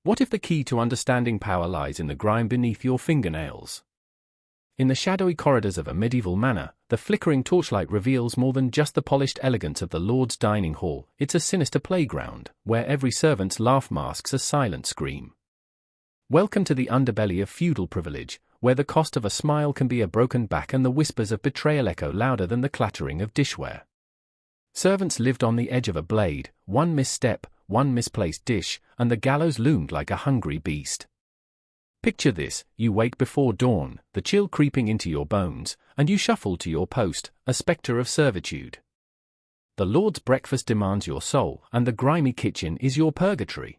What if the key to understanding power lies in the grime beneath your fingernails? In the shadowy corridors of a medieval manor, the flickering torchlight reveals more than just the polished elegance of the Lord's dining hall. It's a sinister playground, where every servant's laugh masks a silent scream. Welcome to the underbelly of feudal privilege, where the cost of a smile can be a broken back and the whispers of betrayal echo louder than the clattering of dishware. Servants lived on the edge of a blade, one misstep, one misplaced dish, and the gallows loomed like a hungry beast. Picture this: you wake before dawn, the chill creeping into your bones, and you shuffle to your post, a spectre of servitude. The Lord's breakfast demands your soul, and the grimy kitchen is your purgatory.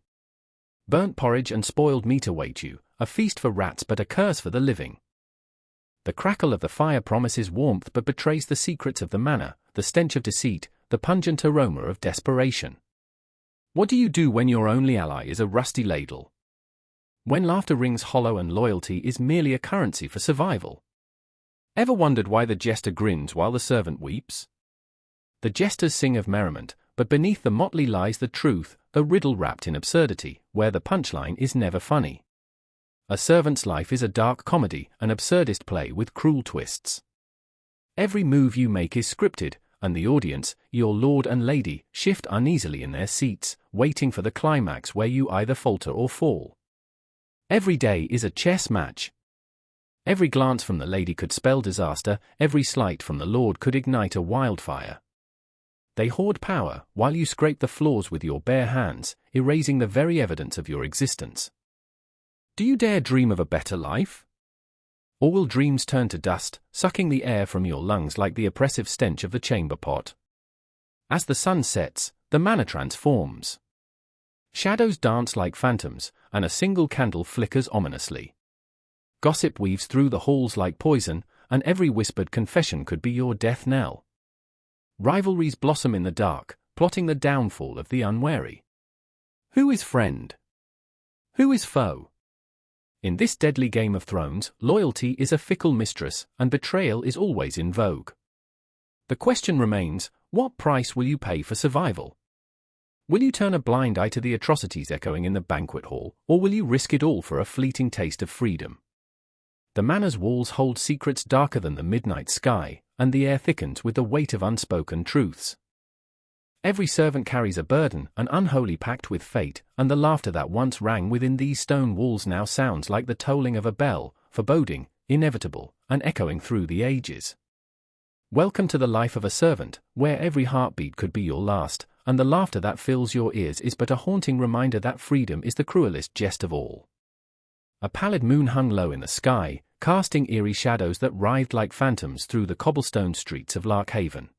Burnt porridge and spoiled meat await you, a feast for rats but a curse for the living. The crackle of the fire promises warmth but betrays the secrets of the manor, the stench of deceit, the pungent aroma of desperation. What do you do when your only ally is a rusty ladle? When laughter rings hollow and loyalty is merely a currency for survival? Ever wondered why the jester grins while the servant weeps? The jesters sing of merriment, but beneath the motley lies the truth, a riddle wrapped in absurdity, where the punchline is never funny. A servant's life is a dark comedy, an absurdist play with cruel twists. Every move you make is scripted, and the audience, your lord and lady, shift uneasily in their seats, waiting for the climax where you either falter or fall. Every day is a chess match. Every glance from the lady could spell disaster, every slight from the lord could ignite a wildfire. They hoard power, while you scrape the floors with your bare hands, erasing the very evidence of your existence. Do you dare dream of a better life? Or will dreams turn to dust, sucking the air from your lungs like the oppressive stench of the chamber pot? As the sun sets, the manor transforms. Shadows dance like phantoms, and a single candle flickers ominously. Gossip weaves through the halls like poison, and every whispered confession could be your death knell. Rivalries blossom in the dark, plotting the downfall of the unwary. Who is friend? Who is foe? In this deadly Game of Thrones, loyalty is a fickle mistress, and betrayal is always in vogue. The question remains, what price will you pay for survival? Will you turn a blind eye to the atrocities echoing in the banquet hall, or will you risk it all for a fleeting taste of freedom? The manor's walls hold secrets darker than the midnight sky, and the air thickens with the weight of unspoken truths. Every servant carries a burden, an unholy pact with fate, and the laughter that once rang within these stone walls now sounds like the tolling of a bell, foreboding, inevitable, and echoing through the ages. Welcome to the life of a servant, where every heartbeat could be your last, and the laughter that fills your ears is but a haunting reminder that freedom is the cruelest jest of all. A pallid moon hung low in the sky, casting eerie shadows that writhed like phantoms through the cobblestone streets of Larkhaven.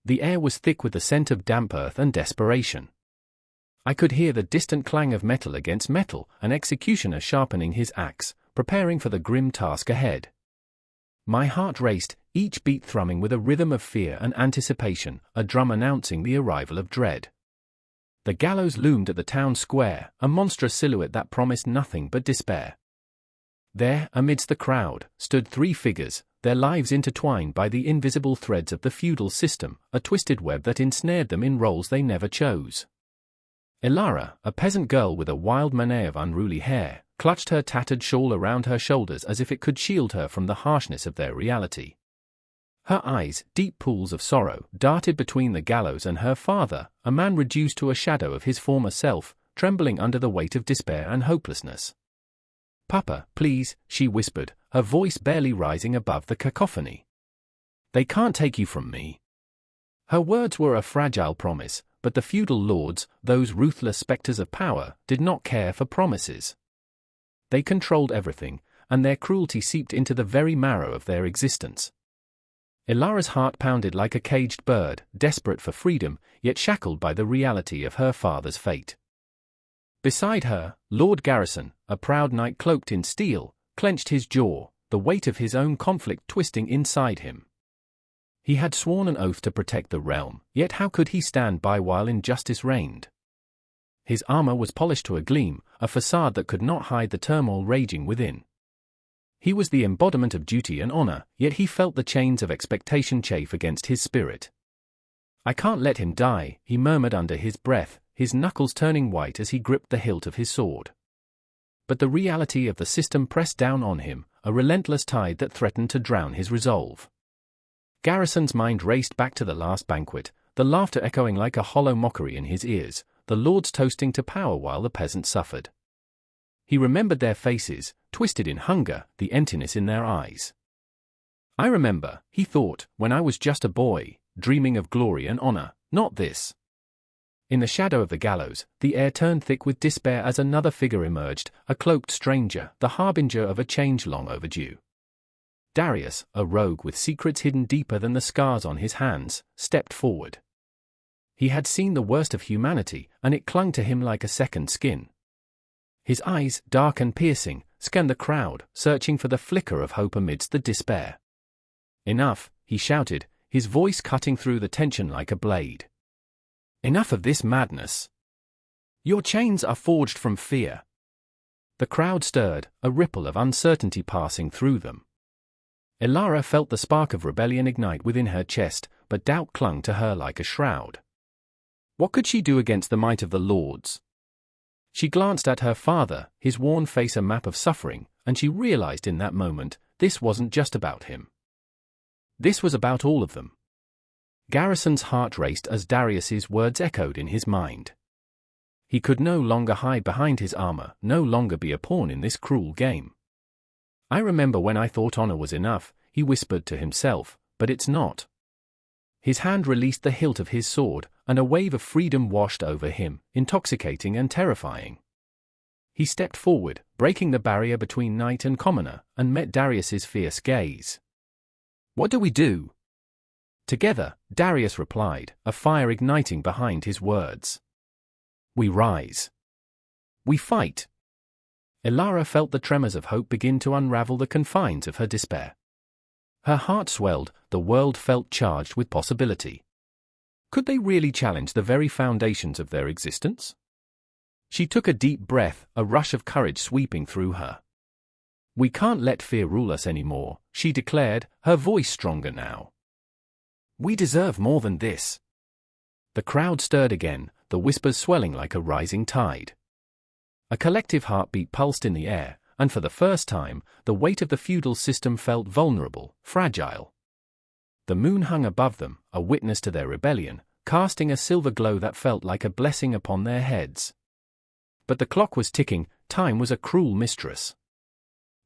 The air was thick with the scent of damp earth and desperation. I could hear the distant clang of metal against metal, an executioner sharpening his axe, preparing for the grim task ahead. My heart raced, each beat thrumming with a rhythm of fear and anticipation, a drum announcing the arrival of dread. The gallows loomed at the town square, a monstrous silhouette that promised nothing but despair. There, amidst the crowd, stood three figures, their lives intertwined by the invisible threads of the feudal system, a twisted web that ensnared them in roles they never chose. Elara, a peasant girl with a wild mane of unruly hair, clutched her tattered shawl around her shoulders as if it could shield her from the harshness of their reality. Her eyes, deep pools of sorrow, darted between the gallows and her father, a man reduced to a shadow of his former self, trembling under the weight of despair and hopelessness. "Papa, please," she whispered, her voice barely rising above the cacophony. "They can't take you from me." Her words were a fragile promise, but the feudal lords, those ruthless spectres of power, did not care for promises. They controlled everything, and their cruelty seeped into the very marrow of their existence. Elara's heart pounded like a caged bird, desperate for freedom, yet shackled by the reality of her father's fate. Beside her, Lord Garrison, a proud knight cloaked in steel, clenched his jaw, the weight of his own conflict twisting inside him. He had sworn an oath to protect the realm, yet how could he stand by while injustice reigned? His armor was polished to a gleam, a facade that could not hide the turmoil raging within. He was the embodiment of duty and honor, yet he felt the chains of expectation chafe against his spirit. "I can't let him die," he murmured under his breath, his knuckles turning white as he gripped the hilt of his sword. But the reality of the system pressed down on him, a relentless tide that threatened to drown his resolve. Garrison's mind raced back to the last banquet, the laughter echoing like a hollow mockery in his ears, the lords toasting to power while the peasants suffered. He remembered their faces, twisted in hunger, the emptiness in their eyes. I remember, he thought, when I was just a boy, dreaming of glory and honor, not this. In the shadow of the gallows, the air turned thick with despair as another figure emerged, a cloaked stranger, the harbinger of a change long overdue. Darius, a rogue with secrets hidden deeper than the scars on his hands, stepped forward. He had seen the worst of humanity, and it clung to him like a second skin. His eyes, dark and piercing, scanned the crowd, searching for the flicker of hope amidst the despair. Enough, he shouted, his voice cutting through the tension like a blade. Enough of this madness. Your chains are forged from fear. The crowd stirred, a ripple of uncertainty passing through them. Elara felt the spark of rebellion ignite within her chest, but doubt clung to her like a shroud. What could she do against the might of the lords? She glanced at her father, his worn face a map of suffering, and she realized in that moment, this wasn't just about him. This was about all of them. Garrison's heart raced as Darius's words echoed in his mind. He could no longer hide behind his armor, no longer be a pawn in this cruel game. I remember when I thought honor was enough, he whispered to himself, but it's not. His hand released the hilt of his sword, and a wave of freedom washed over him, intoxicating and terrifying. He stepped forward, breaking the barrier between knight and commoner, and met Darius's fierce gaze. What do we do? Together, Darius replied, a fire igniting behind his words. We rise. We fight. Elara felt the tremors of hope begin to unravel the confines of her despair. Her heart swelled, the world felt charged with possibility. Could they really challenge the very foundations of their existence? She took a deep breath, a rush of courage sweeping through her. We can't let fear rule us anymore, she declared, her voice stronger now. We deserve more than this. The crowd stirred again, the whispers swelling like a rising tide. A collective heartbeat pulsed in the air, and for the first time, the weight of the feudal system felt vulnerable, fragile. The moon hung above them, a witness to their rebellion, casting a silver glow that felt like a blessing upon their heads. But the clock was ticking, time was a cruel mistress.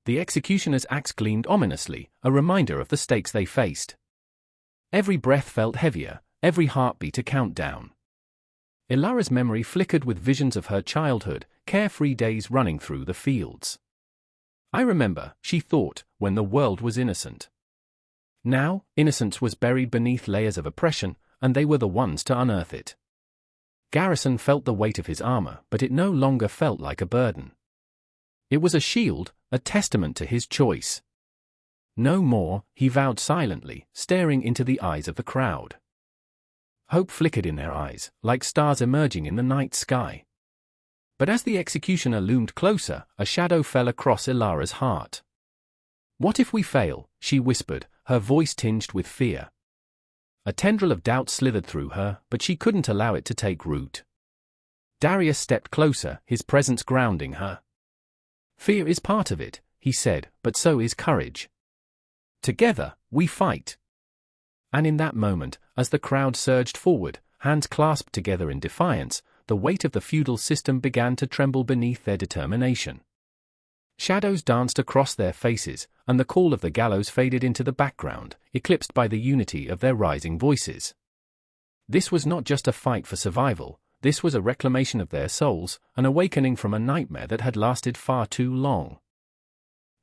The executioner's axe gleamed ominously, a reminder of the stakes they faced. Every breath felt heavier, every heartbeat a countdown. Elara's memory flickered with visions of her childhood, carefree days running through the fields. I remember, she thought, when the world was innocent. Now, innocence was buried beneath layers of oppression, and they were the ones to unearth it. Garrison felt the weight of his armor, but it no longer felt like a burden. It was a shield, a testament to his choice. No more, he vowed silently, staring into the eyes of the crowd. Hope flickered in their eyes, like stars emerging in the night sky. But as the executioner loomed closer, a shadow fell across Elara's heart. What if we fail? She whispered, her voice tinged with fear. A tendril of doubt slithered through her, but she couldn't allow it to take root. Darius stepped closer, his presence grounding her. Fear is part of it, he said, but so is courage. Together, we fight. And in that moment, as the crowd surged forward, hands clasped together in defiance, the weight of the feudal system began to tremble beneath their determination. Shadows danced across their faces, and the call of the gallows faded into the background, eclipsed by the unity of their rising voices. This was not just a fight for survival, this was a reclamation of their souls, an awakening from a nightmare that had lasted far too long.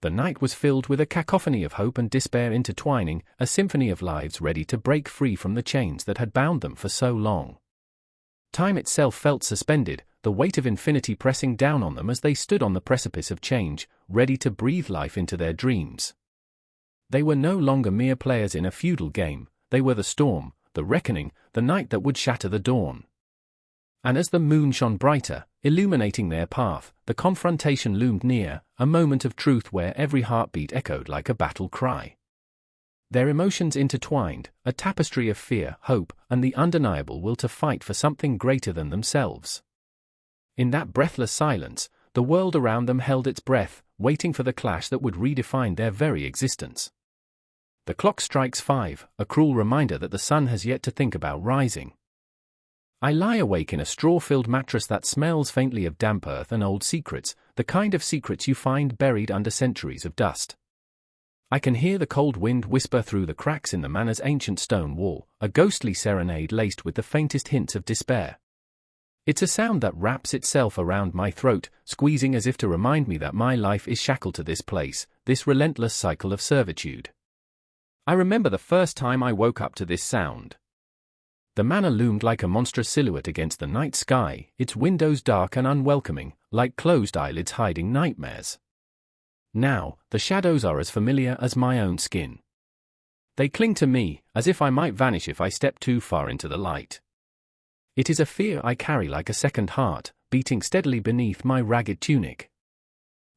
The night was filled with a cacophony of hope and despair intertwining, a symphony of lives ready to break free from the chains that had bound them for so long. Time itself felt suspended, the weight of infinity pressing down on them as they stood on the precipice of change, ready to breathe life into their dreams. They were no longer mere players in a feudal game, they were the storm, the reckoning, the night that would shatter the dawn. And as the moon shone brighter, illuminating their path, the confrontation loomed near, a moment of truth where every heartbeat echoed like a battle cry. their emotions intertwined, a tapestry of fear, hope, and the undeniable will to fight for something greater than themselves. In that breathless silence, the world around them held its breath, waiting for the clash that would redefine their very existence. The clock strikes 5, a cruel reminder that the sun has yet to think about rising. I lie awake in a straw-filled mattress that smells faintly of damp earth and old secrets, the kind of secrets you find buried under centuries of dust. I can hear the cold wind whisper through the cracks in the manor's ancient stone wall, a ghostly serenade laced with the faintest hints of despair. It's a sound that wraps itself around my throat, squeezing as if to remind me that my life is shackled to this place, this relentless cycle of servitude. I remember the first time I woke up to this sound. The manor loomed like a monstrous silhouette against the night sky, its windows dark and unwelcoming, like closed eyelids hiding nightmares. Now, the shadows are as familiar as my own skin. They cling to me, as if I might vanish if I step too far into the light. It is a fear I carry like a second heart, beating steadily beneath my ragged tunic.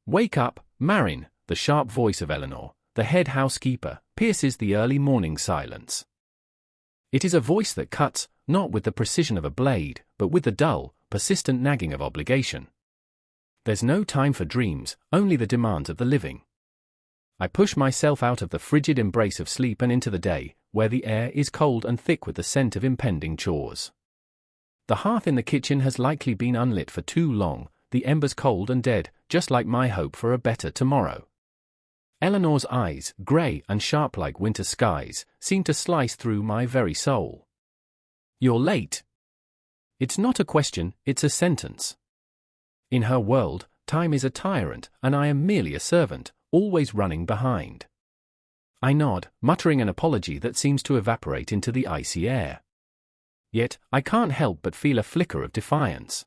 "Wake up, Marin," the sharp voice of Eleanor, the head housekeeper, pierces the early morning silence. It is a voice that cuts, not with the precision of a blade, but with the dull, persistent nagging of obligation. There's no time for dreams, only the demands of the living. I push myself out of the frigid embrace of sleep and into the day, where the air is cold and thick with the scent of impending chores. The hearth in the kitchen has likely been unlit for too long, the embers cold and dead, just like my hope for a better tomorrow. Eleanor's eyes, grey and sharp like winter skies, seem to slice through my very soul. "You're late." It's not a question, it's a sentence. In her world, time is a tyrant, and I am merely a servant, always running behind. I nod, muttering an apology that seems to evaporate into the icy air. Yet, I can't help but feel a flicker of defiance.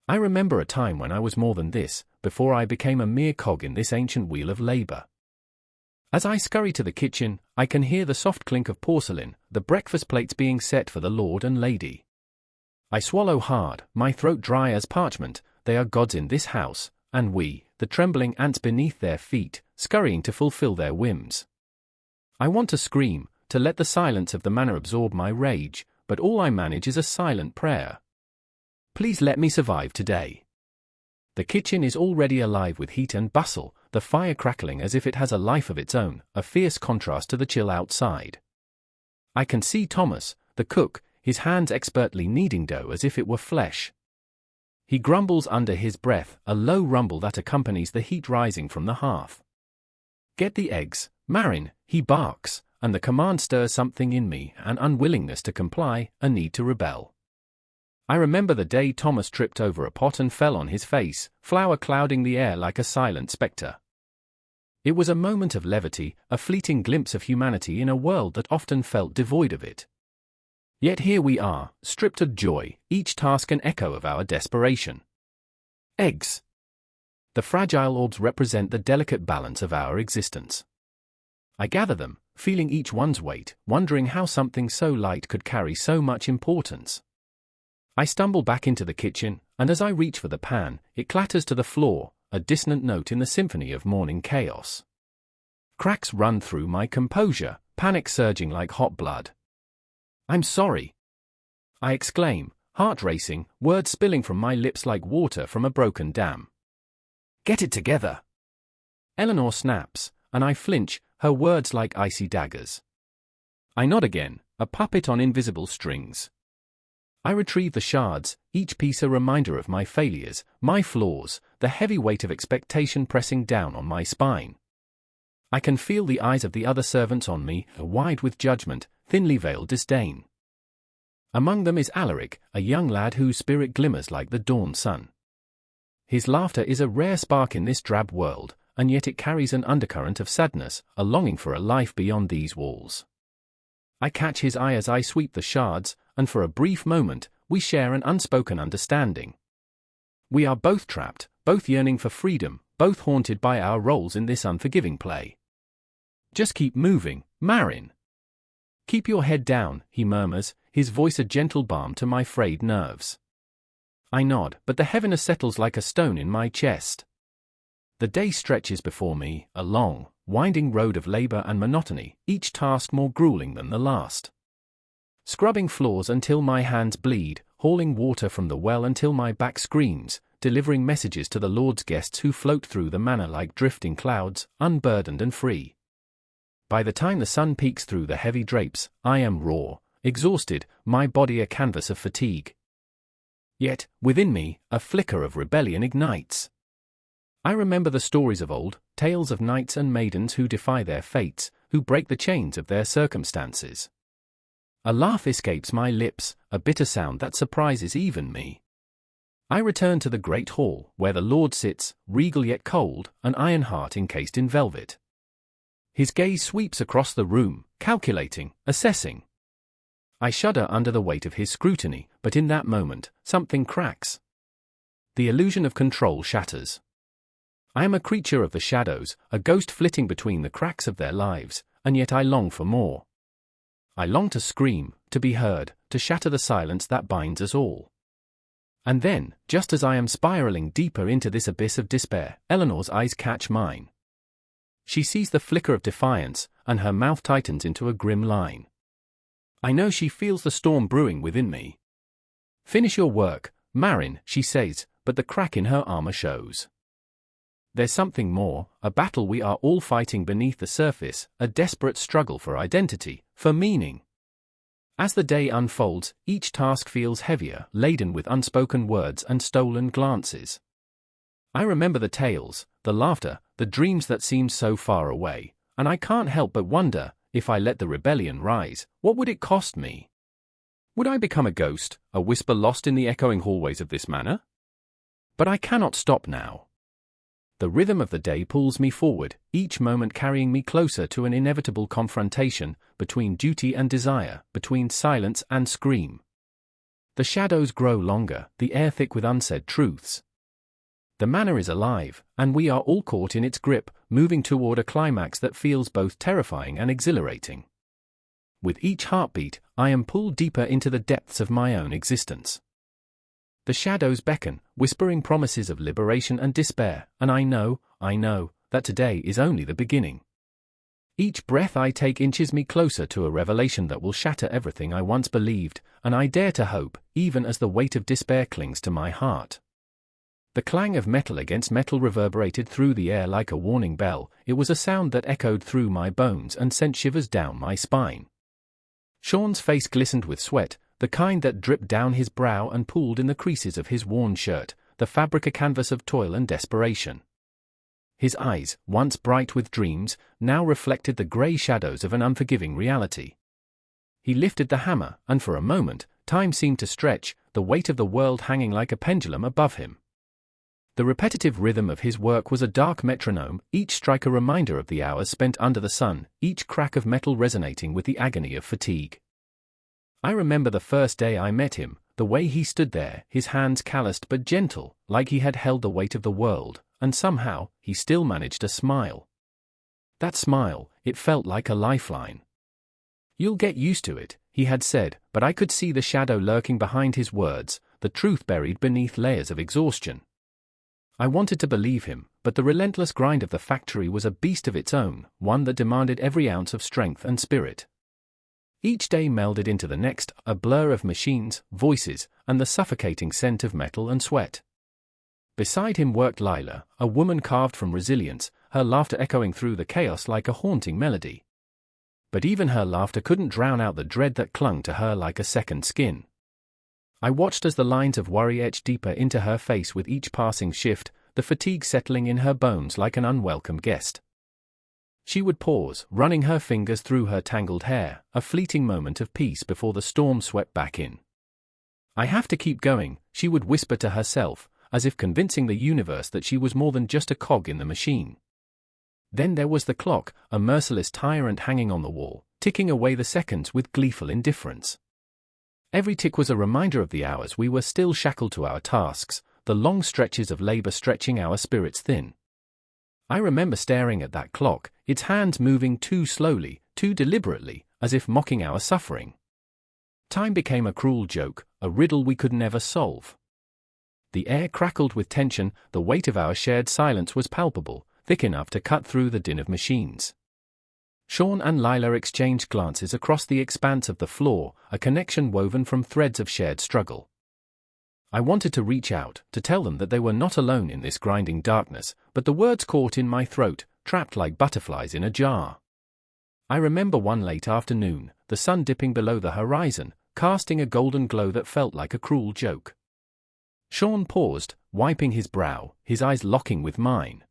I remember a time when I was more than this, before I became a mere cog in this ancient wheel of labor. As I scurry to the kitchen, I can hear the soft clink of porcelain, the breakfast plates being set for the lord and lady. I swallow hard, my throat dry as parchment. They are gods in this house, and we, the trembling ants beneath their feet, scurrying to fulfill their whims. I want to scream, to let the silence of the manor absorb my rage, but all I manage is a silent prayer. Please let me survive today. The kitchen is already alive with heat and bustle, the fire crackling as if it has a life of its own, a fierce contrast to the chill outside. I can see Thomas, the cook, his hands expertly kneading dough as if it were flesh. He grumbles under his breath, a low rumble that accompanies the heat rising from the hearth. "Get the eggs, Marin," he barks, and the command stirs something in me, an unwillingness to comply, a need to rebel. I remember the day Thomas tripped over a pot and fell on his face, flour clouding the air like a silent spectre. It was a moment of levity, a fleeting glimpse of humanity in a world that often felt devoid of it. Yet here we are, stripped of joy, each task an echo of our desperation. Eggs. The fragile orbs represent the delicate balance of our existence. I gather them, feeling each one's weight, wondering how something so light could carry so much importance. I stumble back into the kitchen, and as I reach for the pan, it clatters to the floor, a dissonant note in the symphony of morning chaos. Cracks run through my composure, panic surging like hot blood. "I'm sorry," I exclaim, heart racing, words spilling from my lips like water from a broken dam. "Get it together." Eleanor snaps, and I flinch, her words like icy daggers. I nod again, a puppet on invisible strings. I retrieve the shards, each piece a reminder of my failures, my flaws, the heavy weight of expectation pressing down on my spine. I can feel the eyes of the other servants on me, wide with judgment, thinly veiled disdain. Among them is Alaric, a young lad whose spirit glimmers like the dawn sun. His laughter is a rare spark in this drab world, and yet it carries an undercurrent of sadness, a longing for a life beyond these walls. I catch his eye as I sweep the shards, and for a brief moment, we share an unspoken understanding. We are both trapped, both yearning for freedom, both haunted by our roles in this unforgiving play. "Just keep moving, Marin." "Keep your head down," he murmurs, his voice a gentle balm to my frayed nerves. I nod, but the heaviness settles like a stone in my chest. The day stretches before me, a long, winding road of labor and monotony, each task more grueling than the last. Scrubbing floors until my hands bleed, hauling water from the well until my back screams, delivering messages to the Lord's guests who float through the manor like drifting clouds, unburdened and free. By the time the sun peeks through the heavy drapes, I am raw, exhausted, my body a canvas of fatigue. Yet, within me, a flicker of rebellion ignites. I remember the stories of old, tales of knights and maidens who defy their fates, who break the chains of their circumstances. A laugh escapes my lips, a bitter sound that surprises even me. I return to the great hall, where the Lord sits, regal yet cold, an iron heart encased in velvet. His gaze sweeps across the room, calculating, assessing. I shudder under the weight of his scrutiny, but in that moment, something cracks. The illusion of control shatters. I am a creature of the shadows, a ghost flitting between the cracks of their lives, and yet I long for more. I long to scream, to be heard, to shatter the silence that binds us all. And then, just as I am spiraling deeper into this abyss of despair, Eleanor's eyes catch mine. She sees the flicker of defiance, and her mouth tightens into a grim line. I know she feels the storm brewing within me. "Finish your work, Marin," she says, but the crack in her armor shows. There's something more, a battle we are all fighting beneath the surface, a desperate struggle for identity, for meaning. As the day unfolds, each task feels heavier, laden with unspoken words and stolen glances. I remember the tales, the laughter, the dreams that seemed so far away, and I can't help but wonder, if I let the rebellion rise, what would it cost me? Would I become a ghost, a whisper lost in the echoing hallways of this manor? But I cannot stop now. The rhythm of the day pulls me forward, each moment carrying me closer to an inevitable confrontation, between duty and desire, between silence and scream. The shadows grow longer, the air thick with unsaid truths. The manor is alive, and we are all caught in its grip, moving toward a climax that feels both terrifying and exhilarating. With each heartbeat, I am pulled deeper into the depths of my own existence. The shadows beckon, whispering promises of liberation and despair, and I know, that today is only the beginning. Each breath I take inches me closer to a revelation that will shatter everything I once believed, and I dare to hope, even as the weight of despair clings to my heart. The clang of metal against metal reverberated through the air like a warning bell. It was a sound that echoed through my bones and sent shivers down my spine. Sean's face glistened with sweat, the kind that dripped down his brow and pooled in the creases of his worn shirt, the fabric a canvas of toil and desperation. His eyes, once bright with dreams, now reflected the grey shadows of an unforgiving reality. He lifted the hammer, and for a moment, time seemed to stretch, the weight of the world hanging like a pendulum above him. The repetitive rhythm of his work was a dark metronome, each strike a reminder of the hours spent under the sun, each crack of metal resonating with the agony of fatigue. I remember the first day I met him, the way he stood there, his hands calloused but gentle, like he had held the weight of the world, and somehow, he still managed to smile. That smile, it felt like a lifeline. "You'll get used to it," he had said, but I could see the shadow lurking behind his words, the truth buried beneath layers of exhaustion. I wanted to believe him, but the relentless grind of the factory was a beast of its own, one that demanded every ounce of strength and spirit. Each day melded into the next, a blur of machines, voices, and the suffocating scent of metal and sweat. Beside him worked Lila, a woman carved from resilience, her laughter echoing through the chaos like a haunting melody. But even her laughter couldn't drown out the dread that clung to her like a second skin. I watched as the lines of worry etched deeper into her face with each passing shift, the fatigue settling in her bones like an unwelcome guest. She would pause, running her fingers through her tangled hair, a fleeting moment of peace before the storm swept back in. "I have to keep going," she would whisper to herself, as if convincing the universe that she was more than just a cog in the machine. Then there was the clock, a merciless tyrant hanging on the wall, ticking away the seconds with gleeful indifference. Every tick was a reminder of the hours we were still shackled to our tasks, the long stretches of labor stretching our spirits thin. I remember staring at that clock, its hands moving too slowly, too deliberately, as if mocking our suffering. Time became a cruel joke, a riddle we could never solve. The air crackled with tension, the weight of our shared silence was palpable, thick enough to cut through the din of machines. Sean and Lila exchanged glances across the expanse of the floor, a connection woven from threads of shared struggle. I wanted to reach out, to tell them that they were not alone in this grinding darkness, but the words caught in my throat, trapped like butterflies in a jar. I remember one late afternoon, the sun dipping below the horizon, casting a golden glow that felt like a cruel joke. Sean paused, wiping his brow, his eyes locking with mine.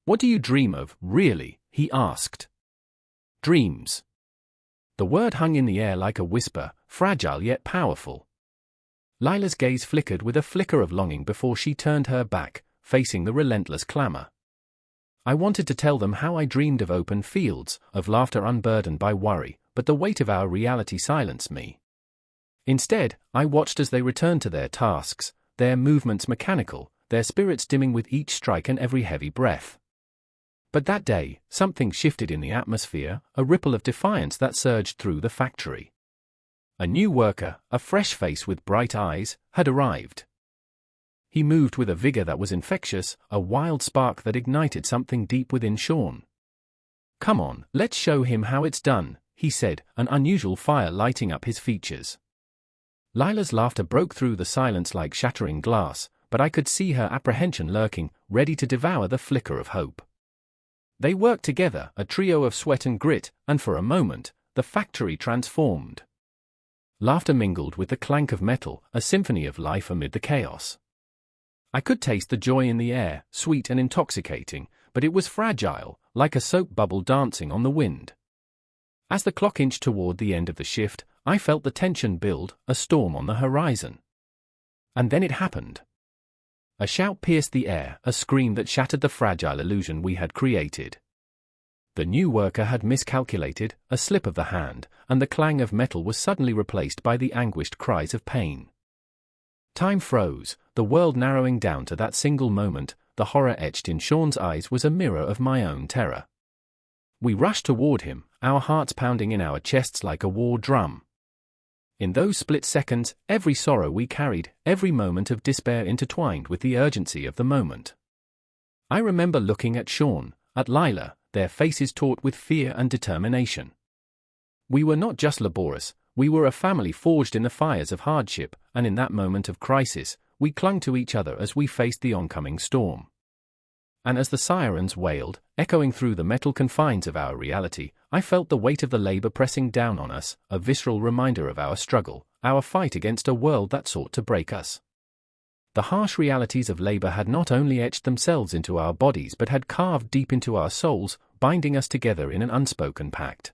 "What do you dream of, really?" he asked. Dreams. The word hung in the air like a whisper, fragile yet powerful. Lila's gaze flickered with a flicker of longing before she turned her back, facing the relentless clamor. I wanted to tell them how I dreamed of open fields, of laughter unburdened by worry, but the weight of our reality silenced me. Instead, I watched as they returned to their tasks, their movements mechanical, their spirits dimming with each strike and every heavy breath. But that day, something shifted in the atmosphere, a ripple of defiance that surged through the factory. A new worker, a fresh face with bright eyes, had arrived. He moved with a vigor that was infectious, a wild spark that ignited something deep within Sean. "Come on, let's show him how it's done," he said, an unusual fire lighting up his features. Lila's laughter broke through the silence like shattering glass, but I could see her apprehension lurking, ready to devour the flicker of hope. They worked together, a trio of sweat and grit, and for a moment, the factory transformed. Laughter mingled with the clank of metal, a symphony of life amid the chaos. I could taste the joy in the air, sweet and intoxicating, but it was fragile, like a soap bubble dancing on the wind. As the clock inched toward the end of the shift, I felt the tension build, a storm on the horizon. And then it happened. A shout pierced the air, a scream that shattered the fragile illusion we had created. The new worker had miscalculated, a slip of the hand, and the clang of metal was suddenly replaced by the anguished cries of pain. Time froze, the world narrowing down to that single moment. The horror etched in Sean's eyes was a mirror of my own terror. We rushed toward him, our hearts pounding in our chests like a war drum. In those split seconds, every sorrow we carried, every moment of despair intertwined with the urgency of the moment. I remember looking at Sean, at Lila, their faces taut with fear and determination. We were not just laborious, we were a family forged in the fires of hardship, and in that moment of crisis, we clung to each other as we faced the oncoming storm. And as the sirens wailed, echoing through the metal confines of our reality, I felt the weight of the labor pressing down on us, a visceral reminder of our struggle, our fight against a world that sought to break us. The harsh realities of labor had not only etched themselves into our bodies but had carved deep into our souls, binding us together in an unspoken pact.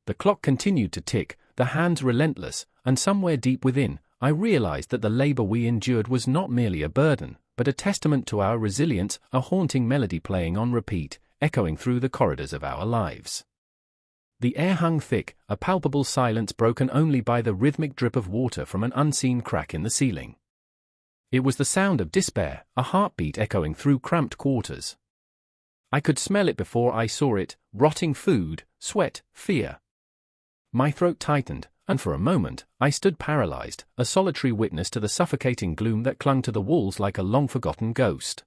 The clock continued to tick, the hands relentless, and somewhere deep within, I realized that the labor we endured was not merely a burden, but a testament to our resilience, a haunting melody playing on repeat, echoing through the corridors of our lives. The air hung thick, a palpable silence broken only by the rhythmic drip of water from an unseen crack in the ceiling. It was the sound of despair, a heartbeat echoing through cramped quarters. I could smell it before I saw it, rotting food, sweat, fear. My throat tightened, and for a moment, I stood paralyzed, a solitary witness to the suffocating gloom that clung to the walls like a long-forgotten ghost.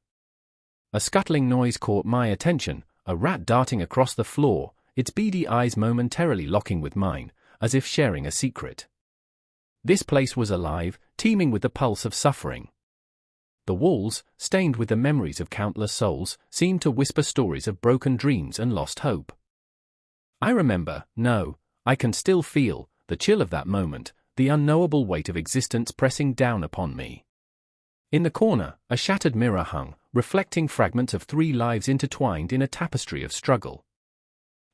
A scuttling noise caught my attention, a rat darting across the floor, its beady eyes momentarily locking with mine, as if sharing a secret. This place was alive, teeming with the pulse of suffering. The walls, stained with the memories of countless souls, seemed to whisper stories of broken dreams and lost hope. I remember, I can still feel, the chill of that moment, the unknowable weight of existence pressing down upon me. In the corner, a shattered mirror hung, reflecting fragments of 3 lives intertwined in a tapestry of struggle.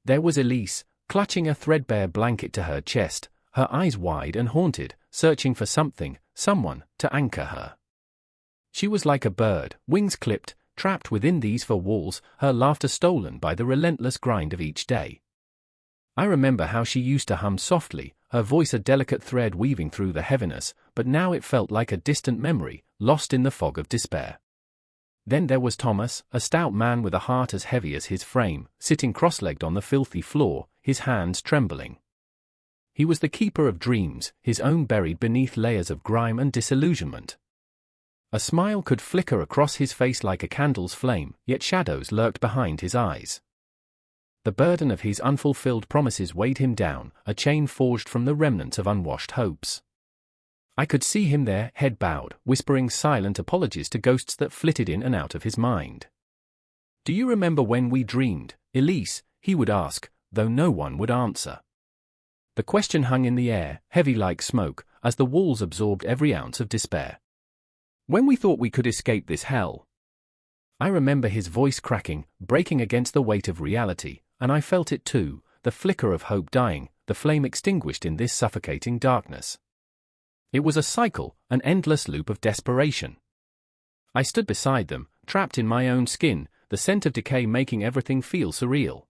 There was Elise, clutching a threadbare blanket to her chest, her eyes wide and haunted, searching for something, someone, to anchor her. She was like a bird, wings clipped, trapped within these 4 walls, her laughter stolen by the relentless grind of each day. I remember how she used to hum softly, her voice a delicate thread weaving through the heaviness, but now it felt like a distant memory, lost in the fog of despair. Then there was Thomas, a stout man with a heart as heavy as his frame, sitting cross-legged on the filthy floor, his hands trembling. He was the keeper of dreams, his own buried beneath layers of grime and disillusionment. A smile could flicker across his face like a candle's flame, yet shadows lurked behind his eyes. The burden of his unfulfilled promises weighed him down, a chain forged from the remnants of unwashed hopes. I could see him there, head bowed, whispering silent apologies to ghosts that flitted in and out of his mind. "Do you remember when we dreamed, Elise?" he would ask, though no one would answer. The question hung in the air, heavy like smoke, as the walls absorbed every ounce of despair. "When we thought we could escape this hell." I remember his voice cracking, breaking against the weight of reality, and I felt it too, the flicker of hope dying, the flame extinguished in this suffocating darkness. It was a cycle, an endless loop of desperation. I stood beside them, trapped in my own skin, the scent of decay making everything feel surreal.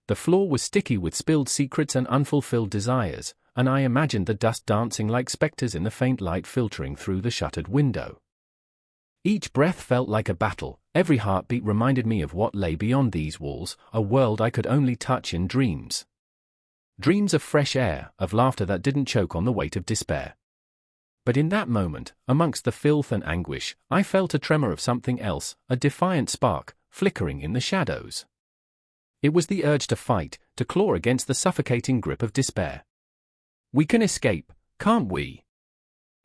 The floor was sticky with spilled secrets and unfulfilled desires, and I imagined the dust dancing like specters in the faint light filtering through the shuttered window. Each breath felt like a battle, every heartbeat reminded me of what lay beyond these walls, a world I could only touch in dreams. Dreams of fresh air, of laughter that didn't choke on the weight of despair. But in that moment, amongst the filth and anguish, I felt a tremor of something else, a defiant spark, flickering in the shadows. It was the urge to fight, to claw against the suffocating grip of despair. "We can escape, can't we?"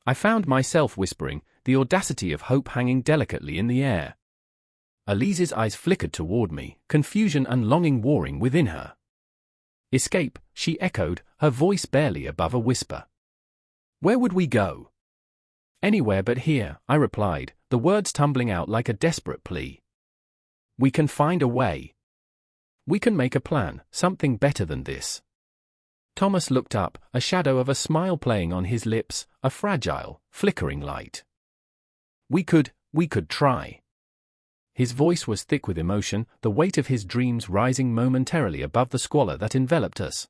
I found myself whispering, the audacity of hope hanging delicately in the air. Elise's eyes flickered toward me, confusion and longing warring within her. "Escape," she echoed, her voice barely above a whisper. "Where would we go?" "Anywhere but here," I replied, the words tumbling out like a desperate plea. "We can find a way. We can make a plan, something better than this." Thomas looked up, a shadow of a smile playing on his lips, a fragile, flickering light. We could try." His voice was thick with emotion, the weight of his dreams rising momentarily above the squalor that enveloped us.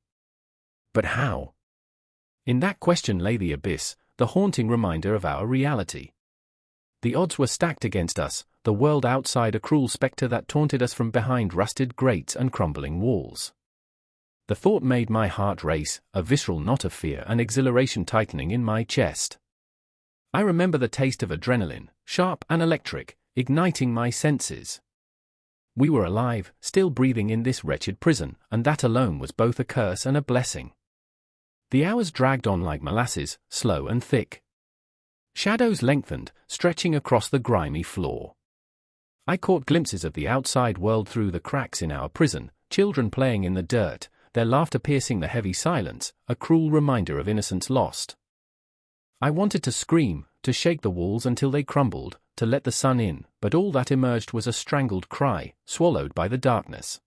But how? In that question lay the abyss, the haunting reminder of our reality. The odds were stacked against us, the world outside a cruel spectre that taunted us from behind rusted grates and crumbling walls. The thought made my heart race, a visceral knot of fear and exhilaration tightening in my chest. I remember the taste of adrenaline, sharp and electric, igniting my senses. We were alive, still breathing in this wretched prison, and that alone was both a curse and a blessing. The hours dragged on like molasses, slow and thick. Shadows lengthened, stretching across the grimy floor. I caught glimpses of the outside world through the cracks in our prison, children playing in the dirt, their laughter piercing the heavy silence, a cruel reminder of innocence lost. I wanted to scream, to shake the walls until they crumbled, to let the sun in, but all that emerged was a strangled cry, swallowed by the darkness.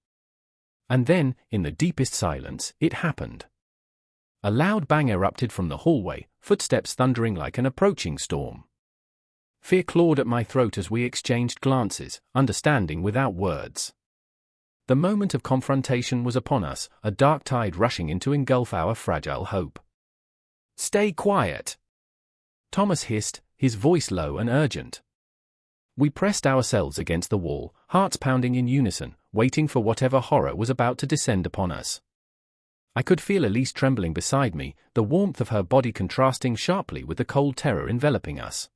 And then, in the deepest silence, it happened. A loud bang erupted from the hallway, footsteps thundering like an approaching storm. Fear clawed at my throat as we exchanged glances, understanding without words. The moment of confrontation was upon us, a dark tide rushing in to engulf our fragile hope. "Stay quiet!" Thomas hissed, his voice low and urgent. We pressed ourselves against the wall, hearts pounding in unison, waiting for whatever horror was about to descend upon us. I could feel Elise trembling beside me, the warmth of her body contrasting sharply with the cold terror enveloping us.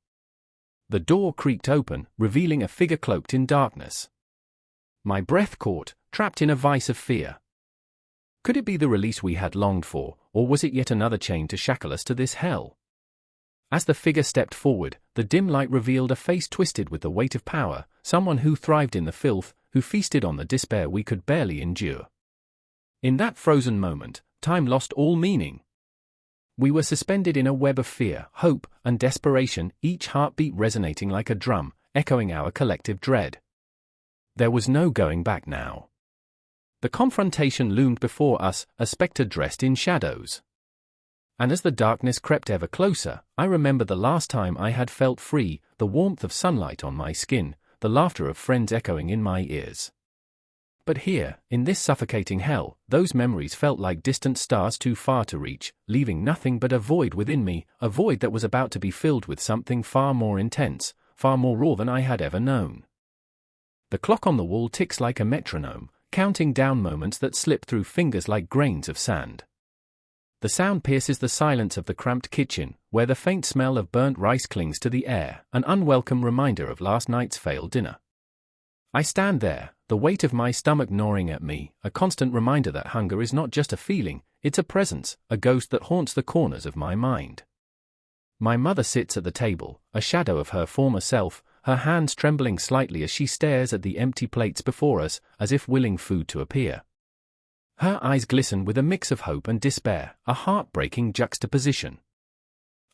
The door creaked open, revealing a figure cloaked in darkness. My breath caught, trapped in a vice of fear. Could it be the release we had longed for, or was it yet another chain to shackle us to this hell? As the figure stepped forward, the dim light revealed a face twisted with the weight of power, someone who thrived in the filth, who feasted on the despair we could barely endure. In that frozen moment, time lost all meaning. We were suspended in a web of fear, hope, and desperation, each heartbeat resonating like a drum, echoing our collective dread. There was no going back now. The confrontation loomed before us, a spectre dressed in shadows. And as the darkness crept ever closer, I remember the last time I had felt free, the warmth of sunlight on my skin, the laughter of friends echoing in my ears. But here, in this suffocating hell, those memories felt like distant stars too far to reach, leaving nothing but a void within me, a void that was about to be filled with something far more intense, far more raw than I had ever known. The clock on the wall ticks like a metronome, counting down moments that slip through fingers like grains of sand. The sound pierces the silence of the cramped kitchen, where the faint smell of burnt rice clings to the air, an unwelcome reminder of last night's failed dinner. I stand there, the weight of my stomach gnawing at me, a constant reminder that hunger is not just a feeling, it's a presence, a ghost that haunts the corners of my mind. My mother sits at the table, a shadow of her former self, her hands trembling slightly as she stares at the empty plates before us, as if willing food to appear. Her eyes glisten with a mix of hope and despair, a heartbreaking juxtaposition.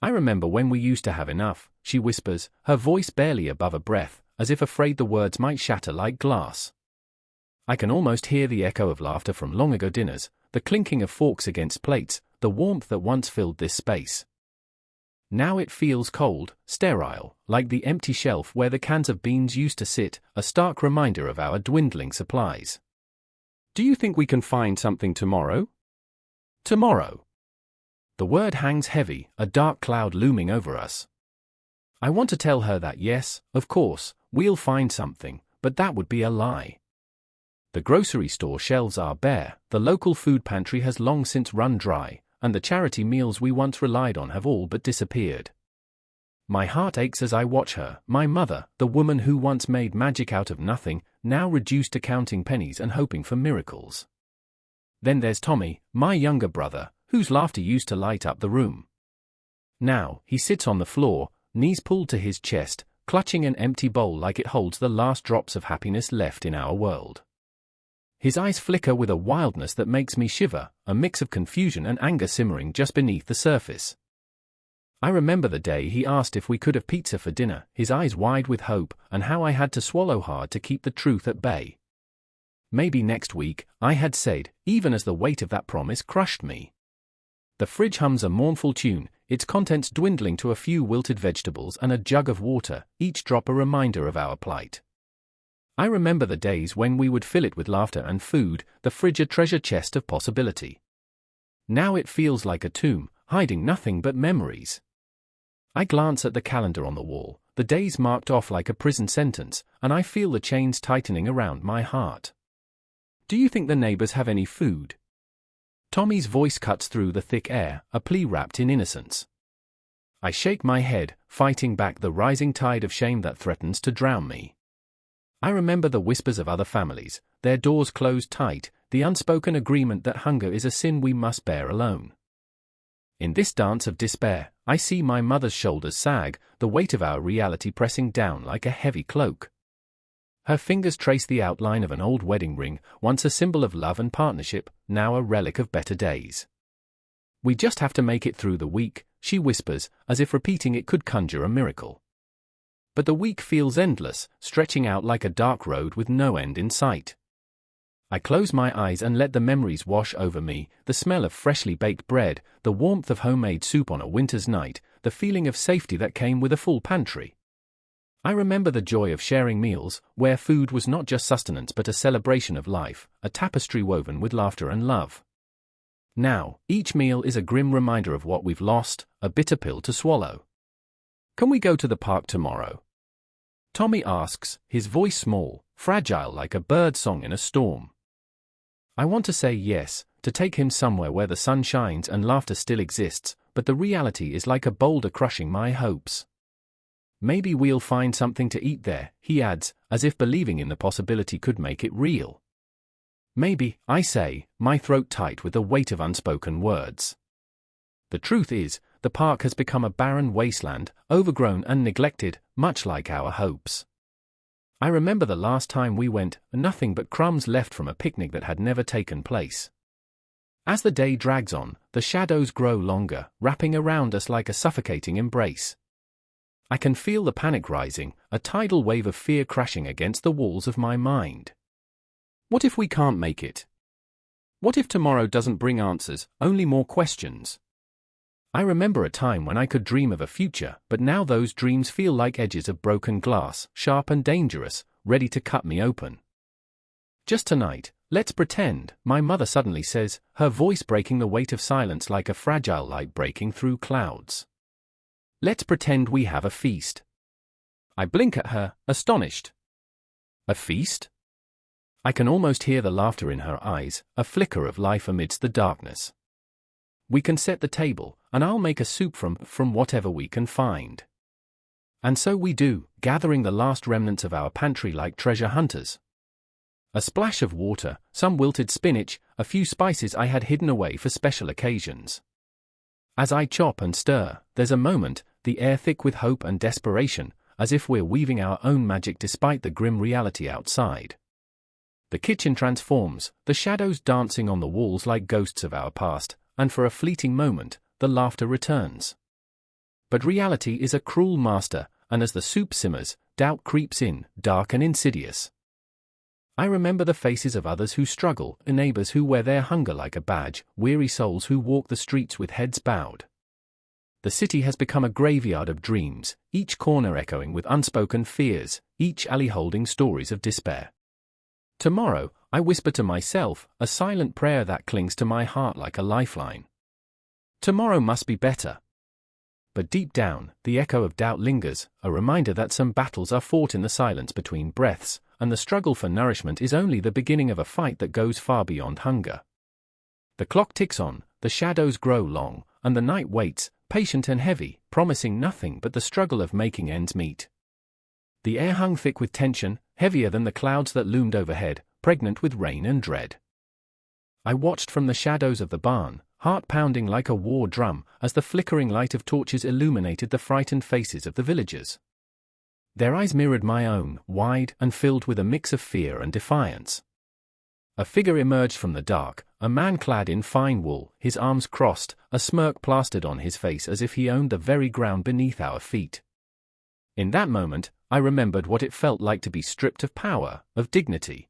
I remember when we used to have enough, she whispers, her voice barely above a breath, as if afraid the words might shatter like glass. I can almost hear the echo of laughter from long ago dinners, the clinking of forks against plates, the warmth that once filled this space. Now it feels cold, sterile, like the empty shelf where the cans of beans used to sit, a stark reminder of our dwindling supplies. Do you think we can find something tomorrow? Tomorrow. The word hangs heavy, a dark cloud looming over us. I want to tell her that yes, of course, we'll find something, but that would be a lie. The grocery store shelves are bare, the local food pantry has long since run dry, and the charity meals we once relied on have all but disappeared. My heart aches as I watch her, my mother, the woman who once made magic out of nothing, now reduced to counting pennies and hoping for miracles. Then there's Tommy, my younger brother, whose laughter used to light up the room. Now, he sits on the floor, knees pulled to his chest, clutching an empty bowl like it holds the last drops of happiness left in our world. His eyes flicker with a wildness that makes me shiver, a mix of confusion and anger simmering just beneath the surface. I remember the day he asked if we could have pizza for dinner, his eyes wide with hope, and how I had to swallow hard to keep the truth at bay. Maybe next week, I had said, even as the weight of that promise crushed me. The fridge hums a mournful tune, its contents dwindling to a few wilted vegetables and a jug of water, each drop a reminder of our plight. I remember the days when we would fill it with laughter and food, the fridge a treasure chest of possibility. Now it feels like a tomb, hiding nothing but memories. I glance at the calendar on the wall, the days marked off like a prison sentence, and I feel the chains tightening around my heart. Do you think the neighbors have any food? Tommy's voice cuts through the thick air, a plea wrapped in innocence. I shake my head, fighting back the rising tide of shame that threatens to drown me. I remember the whispers of other families, their doors closed tight, the unspoken agreement that hunger is a sin we must bear alone. In this dance of despair, I see my mother's shoulders sag, the weight of our reality pressing down like a heavy cloak. Her fingers trace the outline of an old wedding ring, once a symbol of love and partnership, now a relic of better days. We just have to make it through the week, she whispers, as if repeating it could conjure a miracle. But the week feels endless, stretching out like a dark road with no end in sight. I close my eyes and let the memories wash over me, the smell of freshly baked bread, the warmth of homemade soup on a winter's night, the feeling of safety that came with a full pantry. I remember the joy of sharing meals, where food was not just sustenance but a celebration of life, a tapestry woven with laughter and love. Now, each meal is a grim reminder of what we've lost, a bitter pill to swallow. Can we go to the park tomorrow? Tommy asks, his voice small, fragile like a bird song in a storm. I want to say yes, to take him somewhere where the sun shines and laughter still exists, but the reality is like a boulder crushing my hopes. Maybe we'll find something to eat there, he adds, as if believing in the possibility could make it real. Maybe, I say, my throat tight with the weight of unspoken words. The truth is, the park has become a barren wasteland, overgrown and neglected, much like our hopes. I remember the last time we went, nothing but crumbs left from a picnic that had never taken place. As the day drags on, the shadows grow longer, wrapping around us like a suffocating embrace. I can feel the panic rising, a tidal wave of fear crashing against the walls of my mind. What if we can't make it? What if tomorrow doesn't bring answers, only more questions? I remember a time when I could dream of a future, but now those dreams feel like edges of broken glass, sharp and dangerous, ready to cut me open. Just tonight, let's pretend, my mother suddenly says, her voice breaking the weight of silence like a fragile light breaking through clouds. Let's pretend we have a feast. I blink at her, astonished. A feast? I can almost hear the laughter in her eyes, a flicker of life amidst the darkness. We can set the table, and I'll make a soup from whatever we can find. And so we do, gathering the last remnants of our pantry like treasure hunters. A splash of water, some wilted spinach, a few spices I had hidden away for special occasions. As I chop and stir, there's a moment, the air thick with hope and desperation, as if we're weaving our own magic despite the grim reality outside. The kitchen transforms, the shadows dancing on the walls like ghosts of our past, and for a fleeting moment, the laughter returns. But reality is a cruel master, and as the soup simmers, doubt creeps in, dark and insidious. I remember the faces of others who struggle, neighbors who wear their hunger like a badge, weary souls who walk the streets with heads bowed. The city has become a graveyard of dreams, each corner echoing with unspoken fears, each alley holding stories of despair. Tomorrow, I whisper to myself, a silent prayer that clings to my heart like a lifeline. Tomorrow must be better. But deep down, the echo of doubt lingers, a reminder that some battles are fought in the silence between breaths, and the struggle for nourishment is only the beginning of a fight that goes far beyond hunger. The clock ticks on, the shadows grow long, and the night waits, patient and heavy, promising nothing but the struggle of making ends meet. The air hung thick with tension, heavier than the clouds that loomed overhead, pregnant with rain and dread. I watched from the shadows of the barn, heart pounding like a war drum, as the flickering light of torches illuminated the frightened faces of the villagers. Their eyes mirrored my own, wide and filled with a mix of fear and defiance. A figure emerged from the dark, a man clad in fine wool, his arms crossed, a smirk plastered on his face as if he owned the very ground beneath our feet. In that moment, I remembered what it felt like to be stripped of power, of dignity.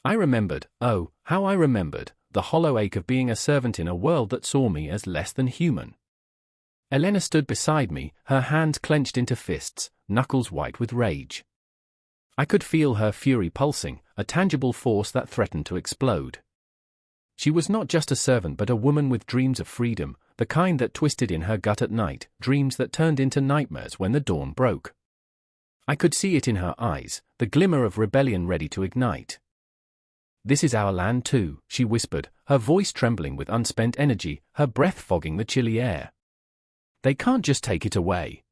I remembered, oh, how I remembered, the hollow ache of being a servant in a world that saw me as less than human. Elena stood beside me, her hands clenched into fists, knuckles white with rage. I could feel her fury pulsing, a tangible force that threatened to explode. She was not just a servant but a woman with dreams of freedom, the kind that twisted in her gut at night, dreams that turned into nightmares when the dawn broke. I could see it in her eyes, the glimmer of rebellion ready to ignite. "This is our land too," she whispered, her voice trembling with unspent energy, her breath fogging the chilly air. "They can't just take it away."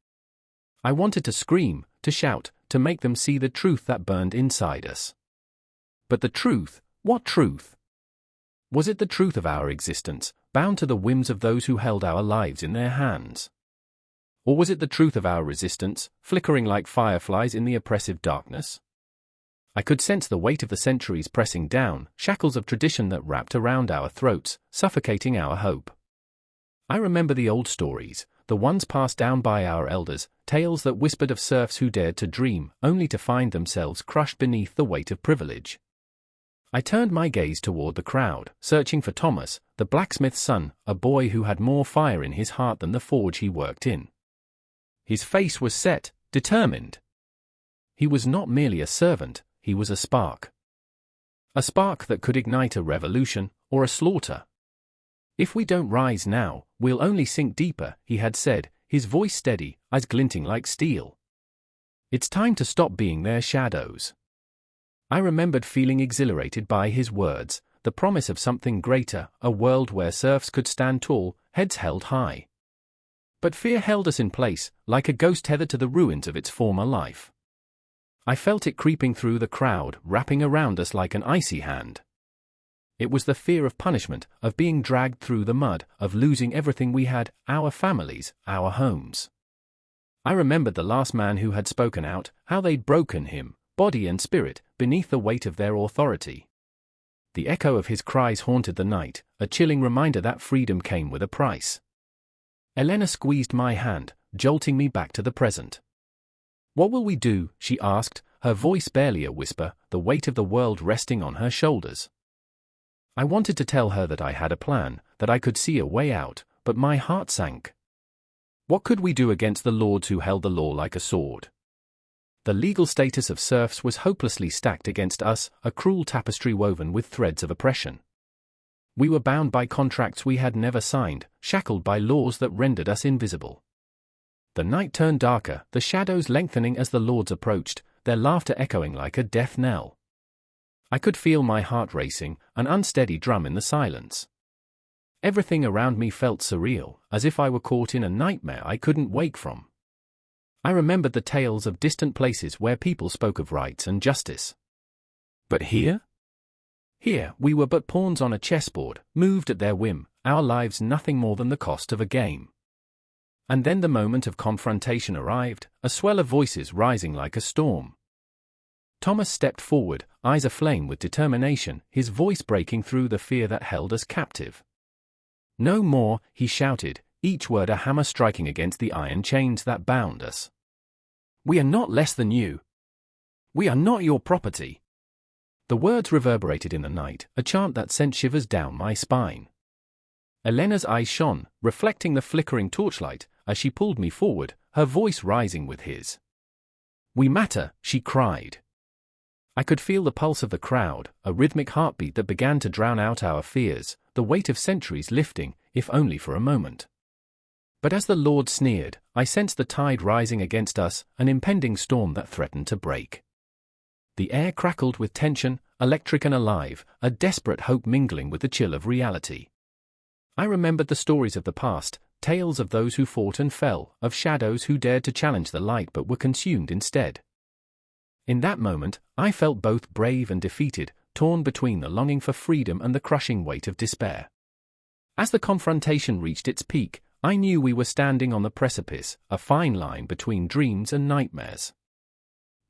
I wanted to scream, to shout, to make them see the truth that burned inside us. But the truth, what truth? Was it the truth of our existence, bound to the whims of those who held our lives in their hands? Or was it the truth of our resistance, flickering like fireflies in the oppressive darkness? I could sense the weight of the centuries pressing down, shackles of tradition that wrapped around our throats, suffocating our hope. I remember the old stories, the ones passed down by our elders, tales that whispered of serfs who dared to dream, only to find themselves crushed beneath the weight of privilege. I turned my gaze toward the crowd, searching for Thomas, the blacksmith's son, a boy who had more fire in his heart than the forge he worked in. His face was set, determined. He was not merely a servant, he was a spark. A spark that could ignite a revolution, or a slaughter. "If we don't rise now, we'll only sink deeper," he had said, his voice steady, eyes glinting like steel. "It's time to stop being their shadows." I remembered feeling exhilarated by his words, the promise of something greater, a world where serfs could stand tall, heads held high. But fear held us in place, like a ghost tethered to the ruins of its former life. I felt it creeping through the crowd, wrapping around us like an icy hand. It was the fear of punishment, of being dragged through the mud, of losing everything we had, our families, our homes. I remembered the last man who had spoken out, how they'd broken him, body and spirit, beneath the weight of their authority. The echo of his cries haunted the night, a chilling reminder that freedom came with a price. Elena squeezed my hand, jolting me back to the present. "What will we do?" she asked, her voice barely a whisper, the weight of the world resting on her shoulders. I wanted to tell her that I had a plan, that I could see a way out, but my heart sank. What could we do against the lords who held the law like a sword? The legal status of serfs was hopelessly stacked against us, a cruel tapestry woven with threads of oppression. We were bound by contracts we had never signed, shackled by laws that rendered us invisible. The night turned darker, the shadows lengthening as the lords approached, their laughter echoing like a death knell. I could feel my heart racing, an unsteady drum in the silence. Everything around me felt surreal, as if I were caught in a nightmare I couldn't wake from. I remembered the tales of distant places where people spoke of rights and justice. But here? Here, we were but pawns on a chessboard, moved at their whim, our lives nothing more than the cost of a game. And then the moment of confrontation arrived, a swell of voices rising like a storm. Thomas stepped forward, eyes aflame with determination, his voice breaking through the fear that held us captive. "No more," he shouted, each word a hammer striking against the iron chains that bound us. "We are not less than you. We are not your property." The words reverberated in the night, a chant that sent shivers down my spine. Elena's eyes shone, reflecting the flickering torchlight, as she pulled me forward, her voice rising with his. "We matter," she cried. I could feel the pulse of the crowd, a rhythmic heartbeat that began to drown out our fears, the weight of centuries lifting, if only for a moment. But as the Lord sneered, I sensed the tide rising against us, an impending storm that threatened to break. The air crackled with tension, electric and alive, a desperate hope mingling with the chill of reality. I remembered the stories of the past, tales of those who fought and fell, of shadows who dared to challenge the light but were consumed instead. In that moment, I felt both brave and defeated, torn between the longing for freedom and the crushing weight of despair. As the confrontation reached its peak, I knew we were standing on the precipice, a fine line between dreams and nightmares.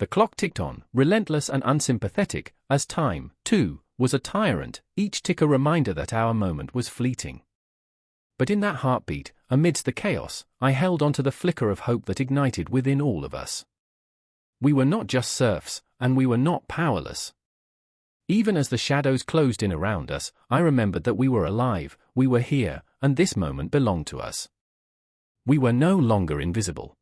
The clock ticked on, relentless and unsympathetic, as time, too, was a tyrant, each tick a reminder that our moment was fleeting. But in that heartbeat, amidst the chaos, I held onto the flicker of hope that ignited within all of us. We were not just serfs, and we were not powerless. Even as the shadows closed in around us, I remembered that we were alive, we were here, and this moment belonged to us. We were no longer invisible.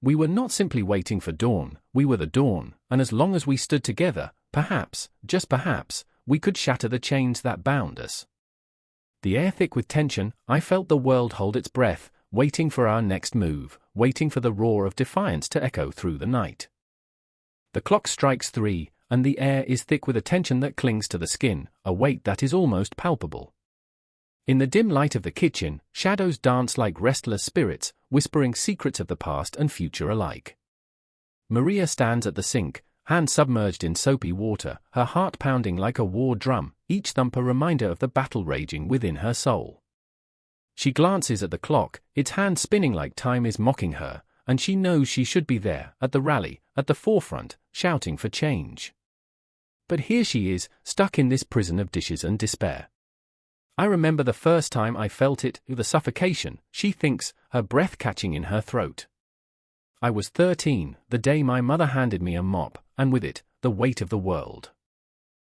We were not simply waiting for dawn, we were the dawn, and as long as we stood together, perhaps, just perhaps, we could shatter the chains that bound us. The air thick with tension, I felt the world hold its breath, waiting for our next move, waiting for the roar of defiance to echo through the night. The clock strikes 3, and the air is thick with a tension that clings to the skin, a weight that is almost palpable. In the dim light of the kitchen, shadows dance like restless spirits, whispering secrets of the past and future alike. Maria stands at the sink, hand submerged in soapy water, her heart pounding like a war drum, each thump a reminder of the battle raging within her soul. She glances at the clock, its hand spinning like time is mocking her, and she knows she should be there, at the rally, at the forefront, shouting for change. But here she is, stuck in this prison of dishes and despair. I remember the first time I felt it, the suffocation, she thinks, her breath catching in her throat. I was 13, the day my mother handed me a mop, and with it, the weight of the world.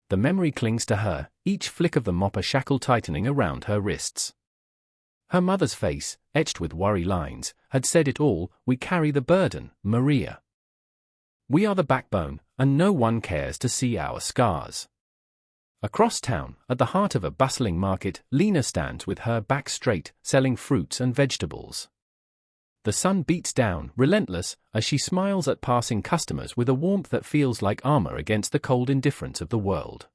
The memory clings to her, each flick of the mop a shackle tightening around her wrists. Her mother's face, etched with worry lines, had said it all, "We carry the burden, Maria. We are the backbone, and no one cares to see our scars." Across town, at the heart of a bustling market, Lena stands with her back straight, selling fruits and vegetables. The sun beats down, relentless, as she smiles at passing customers with a warmth that feels like armor against the cold indifference of the world.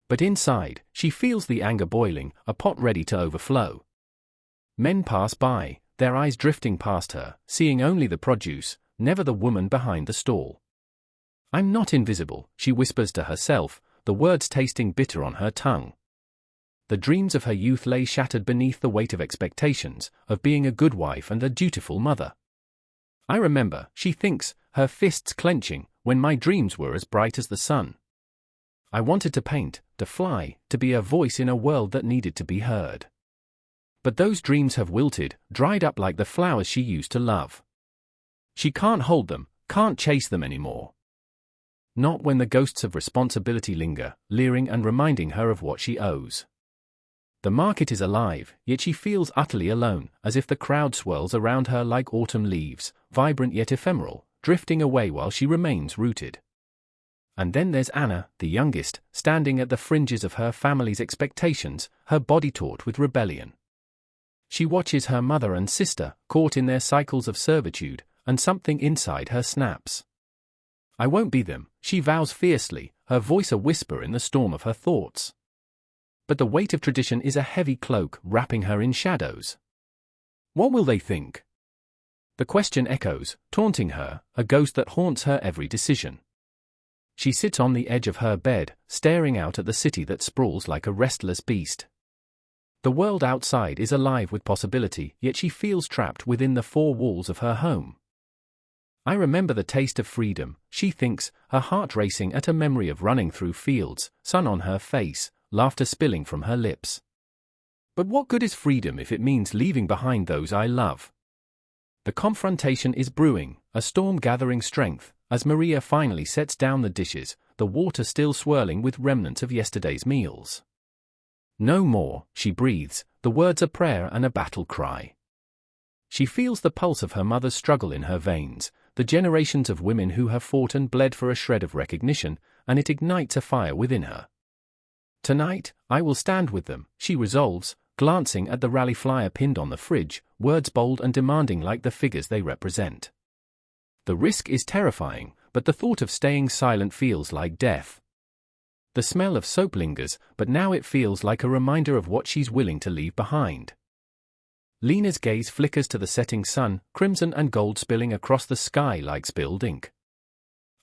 But inside, she feels the anger boiling, a pot ready to overflow. Men pass by, their eyes drifting past her, seeing only the produce, never the woman behind the stall. "I'm not invisible," she whispers to herself, the words tasting bitter on her tongue. The dreams of her youth lay shattered beneath the weight of expectations, of being a good wife and a dutiful mother. I remember, she thinks, her fists clenching, when my dreams were as bright as the sun. I wanted to paint, to fly, to be a voice in a world that needed to be heard. But those dreams have wilted, dried up like the flowers she used to love. She can't hold them, can't chase them anymore. Not when the ghosts of responsibility linger, leering and reminding her of what she owes. The market is alive, yet she feels utterly alone, as if the crowd swirls around her like autumn leaves, vibrant yet ephemeral, drifting away while she remains rooted. And then there's Anna, the youngest, standing at the fringes of her family's expectations, her body taut with rebellion. She watches her mother and sister, caught in their cycles of servitude, and something inside her snaps. "I won't be them," she vows fiercely, her voice a whisper in the storm of her thoughts. but the weight of tradition is a heavy cloak wrapping her in shadows. What will they think? The question echoes, taunting her, a ghost that haunts her every decision. She sits on the edge of her bed, staring out at the city that sprawls like a restless beast. The world outside is alive with possibility, yet she feels trapped within the four walls of her home. I remember the taste of freedom, she thinks, her heart racing at a memory of running through fields, sun on her face, laughter spilling from her lips. But what good is freedom if it means leaving behind those I love? The confrontation is brewing, a storm gathering strength, as Maria finally sets down the dishes, the water still swirling with remnants of yesterday's meals. No more, she breathes, the words a prayer and a battle cry. She feels the pulse of her mother's struggle in her veins, the generations of women who have fought and bled for a shred of recognition, and it ignites a fire within her. Tonight, I will stand with them, she resolves, glancing at the rally flyer pinned on the fridge, words bold and demanding like the figures they represent. The risk is terrifying, but the thought of staying silent feels like death. The smell of soap lingers, but now it feels like a reminder of what she's willing to leave behind. Lena's gaze flickers to the setting sun, crimson and gold spilling across the sky like spilled ink.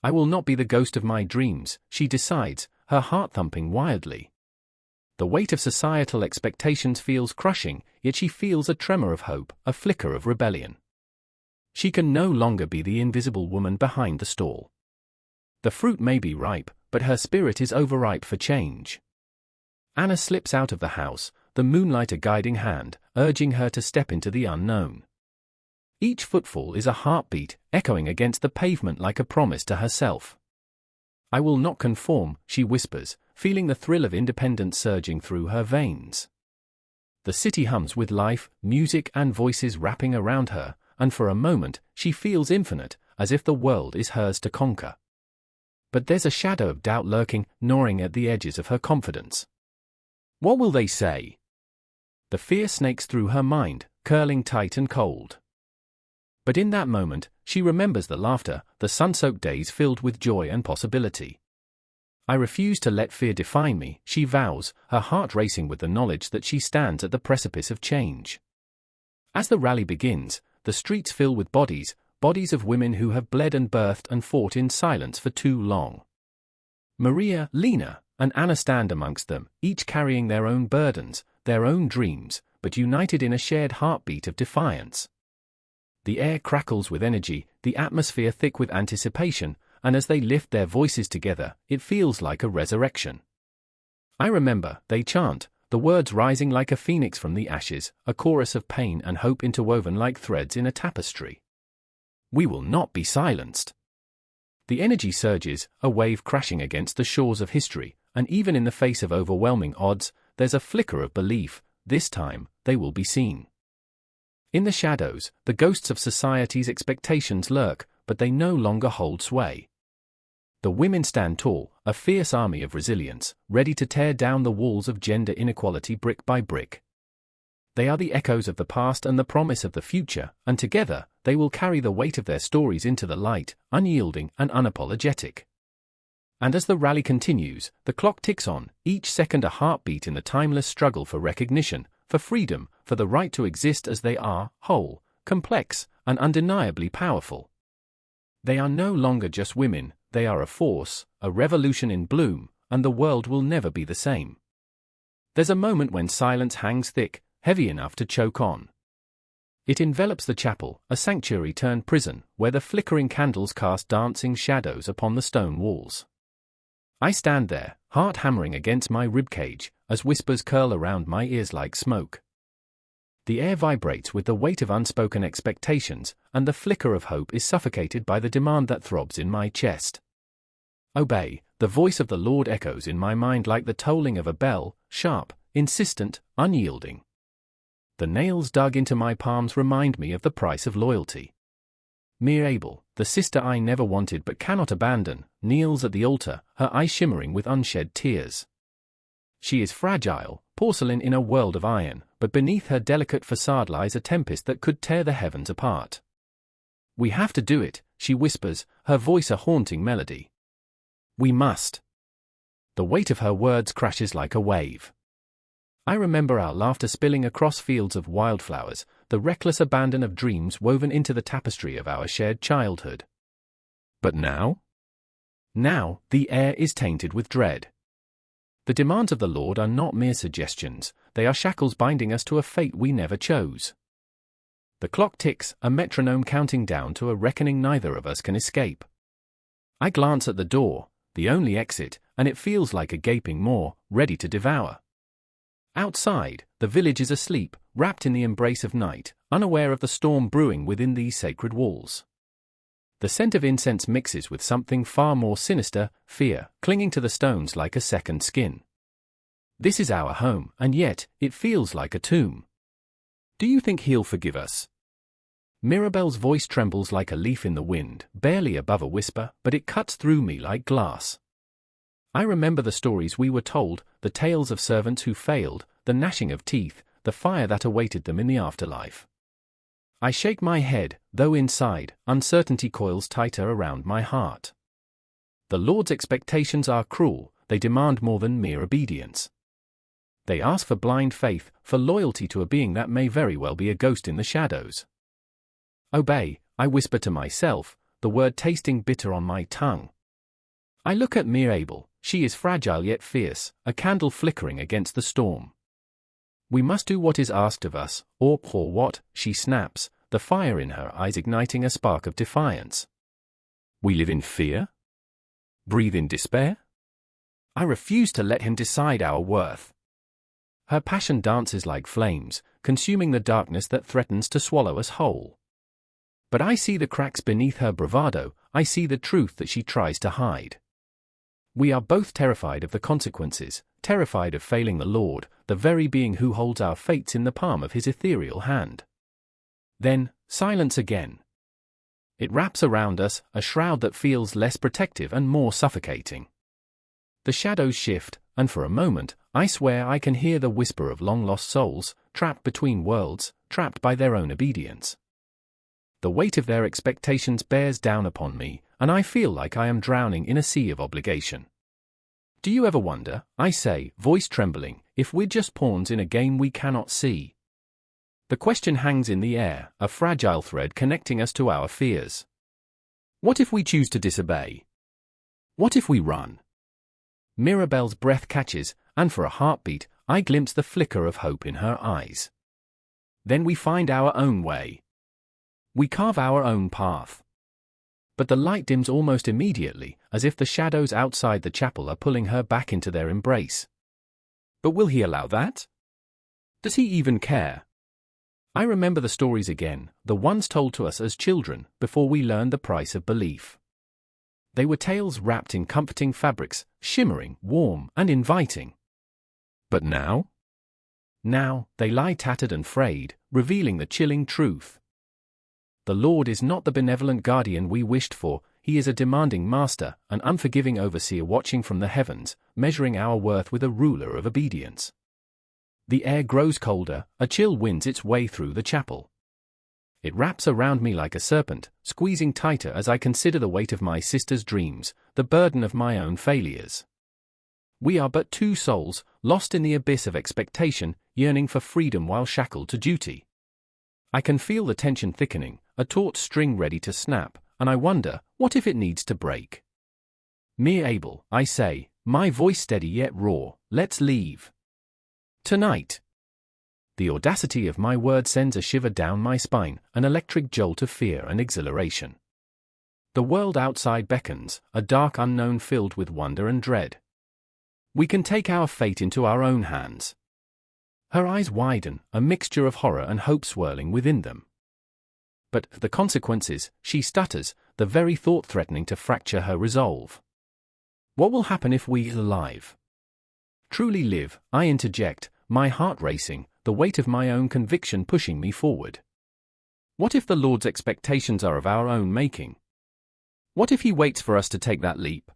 I will not be the ghost of my dreams, she decides, her heart thumping wildly. The weight of societal expectations feels crushing, yet she feels a tremor of hope, a flicker of rebellion. She can no longer be the invisible woman behind the stall. The fruit may be ripe, but her spirit is overripe for change. Anna slips out of the house, the moonlight a guiding hand, urging her to step into the unknown. Each footfall is a heartbeat, echoing against the pavement like a promise to herself. I will not conform, she whispers, feeling the thrill of independence surging through her veins. The city hums with life, music and voices wrapping around her, and for a moment, she feels infinite, as if the world is hers to conquer. But there's a shadow of doubt lurking, gnawing at the edges of her confidence. What will they say? The fear snakes through her mind, curling tight and cold. But in that moment, she remembers the laughter, the sun-soaked days filled with joy and possibility. I refuse to let fear define me, she vows, her heart racing with the knowledge that she stands at the precipice of change. As the rally begins, the streets fill with bodies of women who have bled and birthed and fought in silence for too long. Maria, Lena, and Anna stand amongst them, each carrying their own burdens, their own dreams, but united in a shared heartbeat of defiance. The air crackles with energy, the atmosphere thick with anticipation, and as they lift their voices together, it feels like a resurrection. I remember, they chant, the words rising like a phoenix from the ashes, a chorus of pain and hope interwoven like threads in a tapestry. We will not be silenced. The energy surges, a wave crashing against the shores of history, and even in the face of overwhelming odds, there's a flicker of belief, this time, they will be seen. In the shadows, the ghosts of society's expectations lurk, but they no longer hold sway. The women stand tall, a fierce army of resilience, ready to tear down the walls of gender inequality brick by brick. They are the echoes of the past and the promise of the future, and together, they will carry the weight of their stories into the light, unyielding and unapologetic. And as the rally continues, the clock ticks on, each second a heartbeat in the timeless struggle for recognition, for freedom, for the right to exist as they are, whole, complex, and undeniably powerful. They are no longer just women, they are a force, a revolution in bloom, and the world will never be the same. There's a moment when silence hangs thick, heavy enough to choke on. It envelops the chapel, a sanctuary turned prison, where the flickering candles cast dancing shadows upon the stone walls. I stand there, heart hammering against my ribcage, as whispers curl around my ears like smoke. The air vibrates with the weight of unspoken expectations, and the flicker of hope is suffocated by the demand that throbs in my chest. Obey, the voice of the Lord echoes in my mind like the tolling of a bell, sharp, insistent, unyielding. The nails dug into my palms remind me of the price of loyalty. Mere Abel, the sister I never wanted but cannot abandon, kneels at the altar, her eyes shimmering with unshed tears. She is fragile, porcelain in a world of iron, but beneath her delicate facade lies a tempest that could tear the heavens apart. We have to do it, she whispers, her voice a haunting melody. We must. The weight of her words crashes like a wave. I remember our laughter spilling across fields of wildflowers, the reckless abandon of dreams woven into the tapestry of our shared childhood. But now? Now, the air is tainted with dread. The demands of the Lord are not mere suggestions, they are shackles binding us to a fate we never chose. The clock ticks, a metronome counting down to a reckoning neither of us can escape. I glance at the door, the only exit, and it feels like a gaping maw, ready to devour. Outside, the village is asleep, wrapped in the embrace of night, unaware of the storm brewing within these sacred walls. The scent of incense mixes with something far more sinister, fear, clinging to the stones like a second skin. This is our home, and yet, it feels like a tomb. Do you think he'll forgive us? Mirabelle's voice trembles like a leaf in the wind, barely above a whisper, but it cuts through me like glass. I remember the stories we were told, the tales of servants who failed, the gnashing of teeth, the fire that awaited them in the afterlife. I shake my head, though inside, uncertainty coils tighter around my heart. The Lord's expectations are cruel, they demand more than mere obedience. They ask for blind faith, for loyalty to a being that may very well be a ghost in the shadows. Obey, I whisper to myself, the word tasting bitter on my tongue. I look at Mirabelle, she is fragile yet fierce, a candle flickering against the storm. We must do what is asked of us, or what, she snaps, the fire in her eyes igniting a spark of defiance. We live in fear? Breathe in despair? I refuse to let him decide our worth. Her passion dances like flames, consuming the darkness that threatens to swallow us whole. But I see the cracks beneath her bravado, I see the truth that she tries to hide. We are both terrified of the consequences, terrified of failing the Lord, the very being who holds our fates in the palm of his ethereal hand. Then, silence again. It wraps around us, a shroud that feels less protective and more suffocating. The shadows shift, and for a moment, I swear I can hear the whisper of long-lost souls, trapped between worlds, trapped by their own obedience. The weight of their expectations bears down upon me, and I feel like I am drowning in a sea of obligation. Do you ever wonder, I say, voice trembling, if we're just pawns in a game we cannot see? The question hangs in the air, a fragile thread connecting us to our fears. What if we choose to disobey? What if we run? Mirabelle's breath catches, and for a heartbeat, I glimpse the flicker of hope in her eyes. Then we find our own way. We carve our own path. But the light dims almost immediately, as if the shadows outside the chapel are pulling her back into their embrace. But will he allow that? Does he even care? I remember the stories again, the ones told to us as children, before we learned the price of belief. They were tales wrapped in comforting fabrics, shimmering, warm, and inviting. But now? Now, they lie tattered and frayed, revealing the chilling truth. The Lord is not the benevolent guardian we wished for, he is a demanding master, an unforgiving overseer watching from the heavens, measuring our worth with a ruler of obedience. The air grows colder, a chill winds its way through the chapel. It wraps around me like a serpent, squeezing tighter as I consider the weight of my sister's dreams, the burden of my own failures. We are but two souls, lost in the abyss of expectation, yearning for freedom while shackled to duty. I can feel the tension thickening, a taut string ready to snap, and I wonder, what if it needs to break? Mirabelle, I say, my voice steady yet raw, let's leave. Tonight. The audacity of my word sends a shiver down my spine, an electric jolt of fear and exhilaration. The world outside beckons, a dark unknown filled with wonder and dread. We can take our fate into our own hands. Her eyes widen, a mixture of horror and hope swirling within them. But the consequences, she stutters, the very thought threatening to fracture her resolve. What will happen if we alive? Truly live, I interject, my heart racing, the weight of my own conviction pushing me forward. What if the Lord's expectations are of our own making? What if he waits for us to take that leap?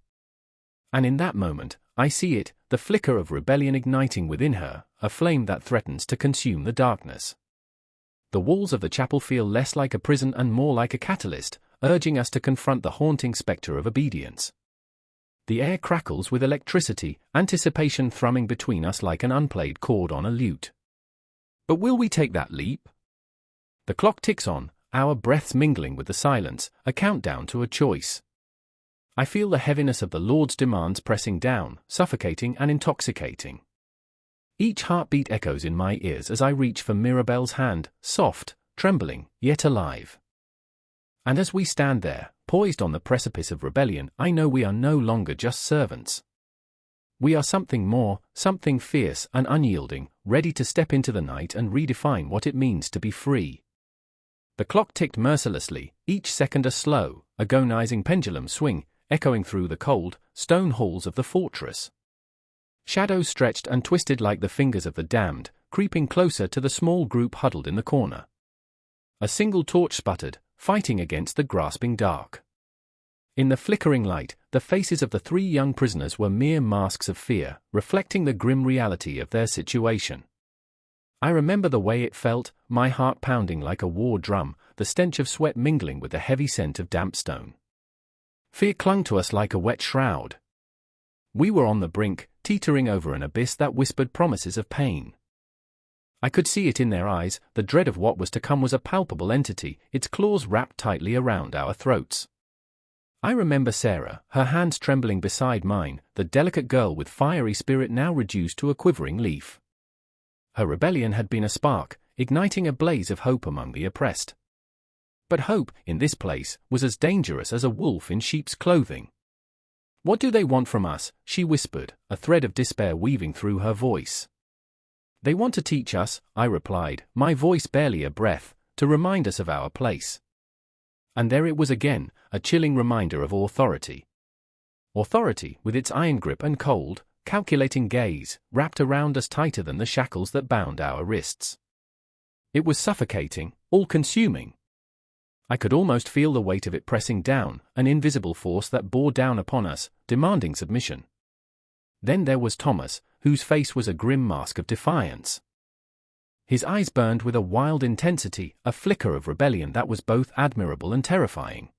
And in that moment, I see it, the flicker of rebellion igniting within her, a flame that threatens to consume the darkness. The walls of the chapel feel less like a prison and more like a catalyst, urging us to confront the haunting specter of obedience. The air crackles with electricity, anticipation thrumming between us like an unplayed chord on a lute. But will we take that leap? The clock ticks on, our breaths mingling with the silence, a countdown to a choice. I feel the heaviness of the Lord's demands pressing down, suffocating and intoxicating. Each heartbeat echoes in my ears as I reach for Mirabelle's hand, soft, trembling, yet alive. And as we stand there, poised on the precipice of rebellion, I know we are no longer just servants. We are something more, something fierce and unyielding, ready to step into the night and redefine what it means to be free. The clock ticked mercilessly, each second a slow, agonizing pendulum swing, echoing through the cold, stone halls of the fortress. Shadows stretched and twisted like the fingers of the damned, creeping closer to the small group huddled in the corner. A single torch sputtered, fighting against the grasping dark. In the flickering light, the faces of the 3 young prisoners were mere masks of fear, reflecting the grim reality of their situation. I remember the way it felt, my heart pounding like a war drum, the stench of sweat mingling with the heavy scent of damp stone. Fear clung to us like a wet shroud. We were on the brink, teetering over an abyss that whispered promises of pain. I could see it in their eyes, the dread of what was to come was a palpable entity, its claws wrapped tightly around our throats. I remember Sarah, her hands trembling beside mine, the delicate girl with fiery spirit now reduced to a quivering leaf. Her rebellion had been a spark, igniting a blaze of hope among the oppressed. But hope, in this place, was as dangerous as a wolf in sheep's clothing. "What do they want from us?" she whispered, a thread of despair weaving through her voice. "They want to teach us," I replied, my voice barely a breath, "to remind us of our place." And there it was again, a chilling reminder of authority. Authority, with its iron grip and cold, calculating gaze, wrapped around us tighter than the shackles that bound our wrists. It was suffocating, all-consuming. I could almost feel the weight of it pressing down, an invisible force that bore down upon us, demanding submission. Then there was Thomas, whose face was a grim mask of defiance. His eyes burned with a wild intensity, a flicker of rebellion that was both admirable and terrifying.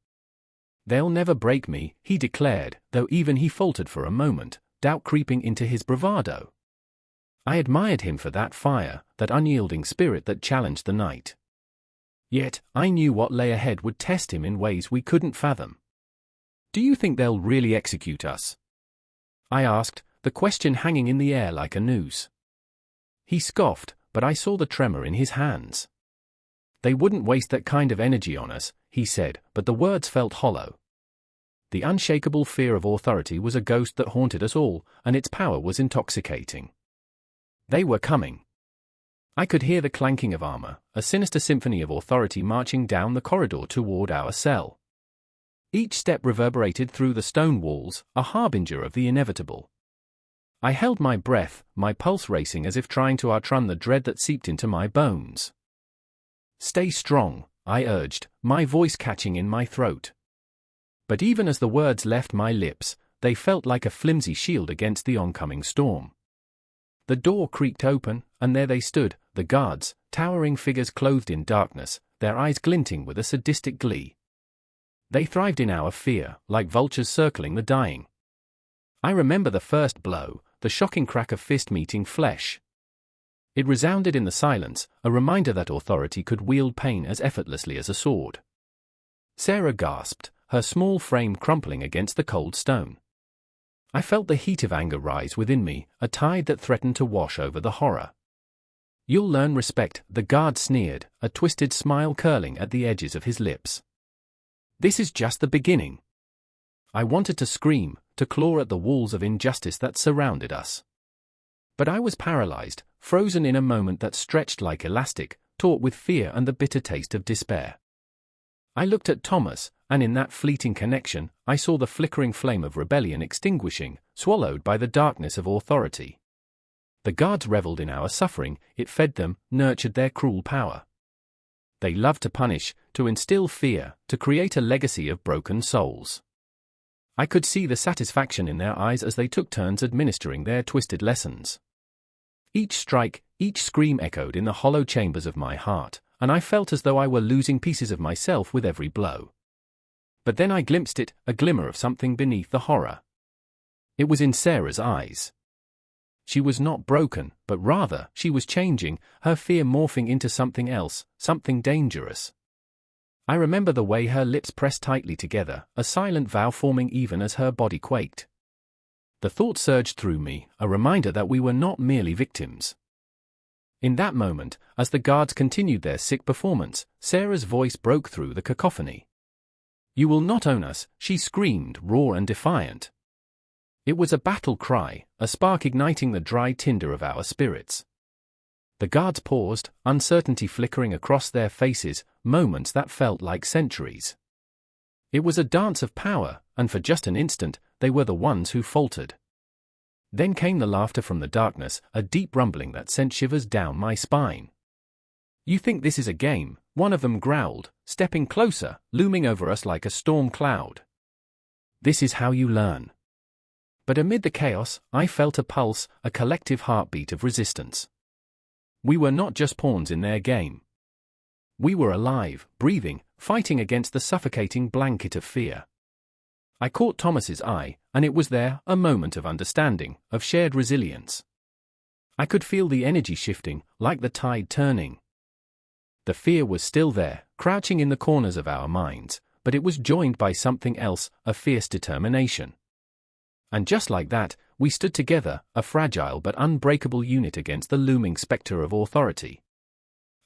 "They'll never break me," he declared, though even he faltered for a moment, doubt creeping into his bravado. I admired him for that fire, that unyielding spirit that challenged the night. Yet, I knew what lay ahead would test him in ways we couldn't fathom. "Do you think they'll really execute us?" I asked, the question hanging in the air like a noose. He scoffed, but I saw the tremor in his hands. "They wouldn't waste that kind of energy on us," he said, but the words felt hollow. The unshakable fear of authority was a ghost that haunted us all, and its power was intoxicating. They were coming. I could hear the clanking of armor, a sinister symphony of authority marching down the corridor toward our cell. Each step reverberated through the stone walls, a harbinger of the inevitable. I held my breath, my pulse racing as if trying to outrun the dread that seeped into my bones. "Stay strong," I urged, my voice catching in my throat. But even as the words left my lips, they felt like a flimsy shield against the oncoming storm. The door creaked open, and there they stood, the guards, towering figures clothed in darkness, their eyes glinting with a sadistic glee. They thrived in our fear, like vultures circling the dying. I remember the first blow, the shocking crack of fist meeting flesh. It resounded in the silence, a reminder that authority could wield pain as effortlessly as a sword. Sarah gasped, her small frame crumpling against the cold stone. I felt the heat of anger rise within me, a tide that threatened to wash over the horror. "You'll learn respect," the guard sneered, a twisted smile curling at the edges of his lips. "This is just the beginning." I wanted to scream, to claw at the walls of injustice that surrounded us. But I was paralyzed, frozen in a moment that stretched like elastic, taut with fear and the bitter taste of despair. I looked at Thomas, and in that fleeting connection, I saw the flickering flame of rebellion extinguishing, swallowed by the darkness of authority. The guards reveled in our suffering, it fed them, nurtured their cruel power. They loved to punish, to instill fear, to create a legacy of broken souls. I could see the satisfaction in their eyes as they took turns administering their twisted lessons. Each strike, each scream echoed in the hollow chambers of my heart, and I felt as though I were losing pieces of myself with every blow. But then I glimpsed it, a glimmer of something beneath the horror. It was in Sarah's eyes. She was not broken, but rather, she was changing, her fear morphing into something else, something dangerous. I remember the way her lips pressed tightly together, a silent vow forming even as her body quaked. The thought surged through me, a reminder that we were not merely victims. In that moment, as the guards continued their sick performance, Sarah's voice broke through the cacophony. "You will not own us," she screamed, raw and defiant. It was a battle cry, a spark igniting the dry tinder of our spirits. The guards paused, uncertainty flickering across their faces, moments that felt like centuries. It was a dance of power, and for just an instant, they were the ones who faltered. Then came the laughter from the darkness, a deep rumbling that sent shivers down my spine. "You think this is a game?" one of them growled, stepping closer, looming over us like a storm cloud. "This is how you learn." But amid the chaos, I felt a pulse, a collective heartbeat of resistance. We were not just pawns in their game. We were alive, breathing, fighting against the suffocating blanket of fear. I caught Thomas's eye, and it was there, a moment of understanding, of shared resilience. I could feel the energy shifting, like the tide turning. The fear was still there, crouching in the corners of our minds, but it was joined by something else, a fierce determination. And just like that, we stood together, a fragile but unbreakable unit against the looming spectre of authority.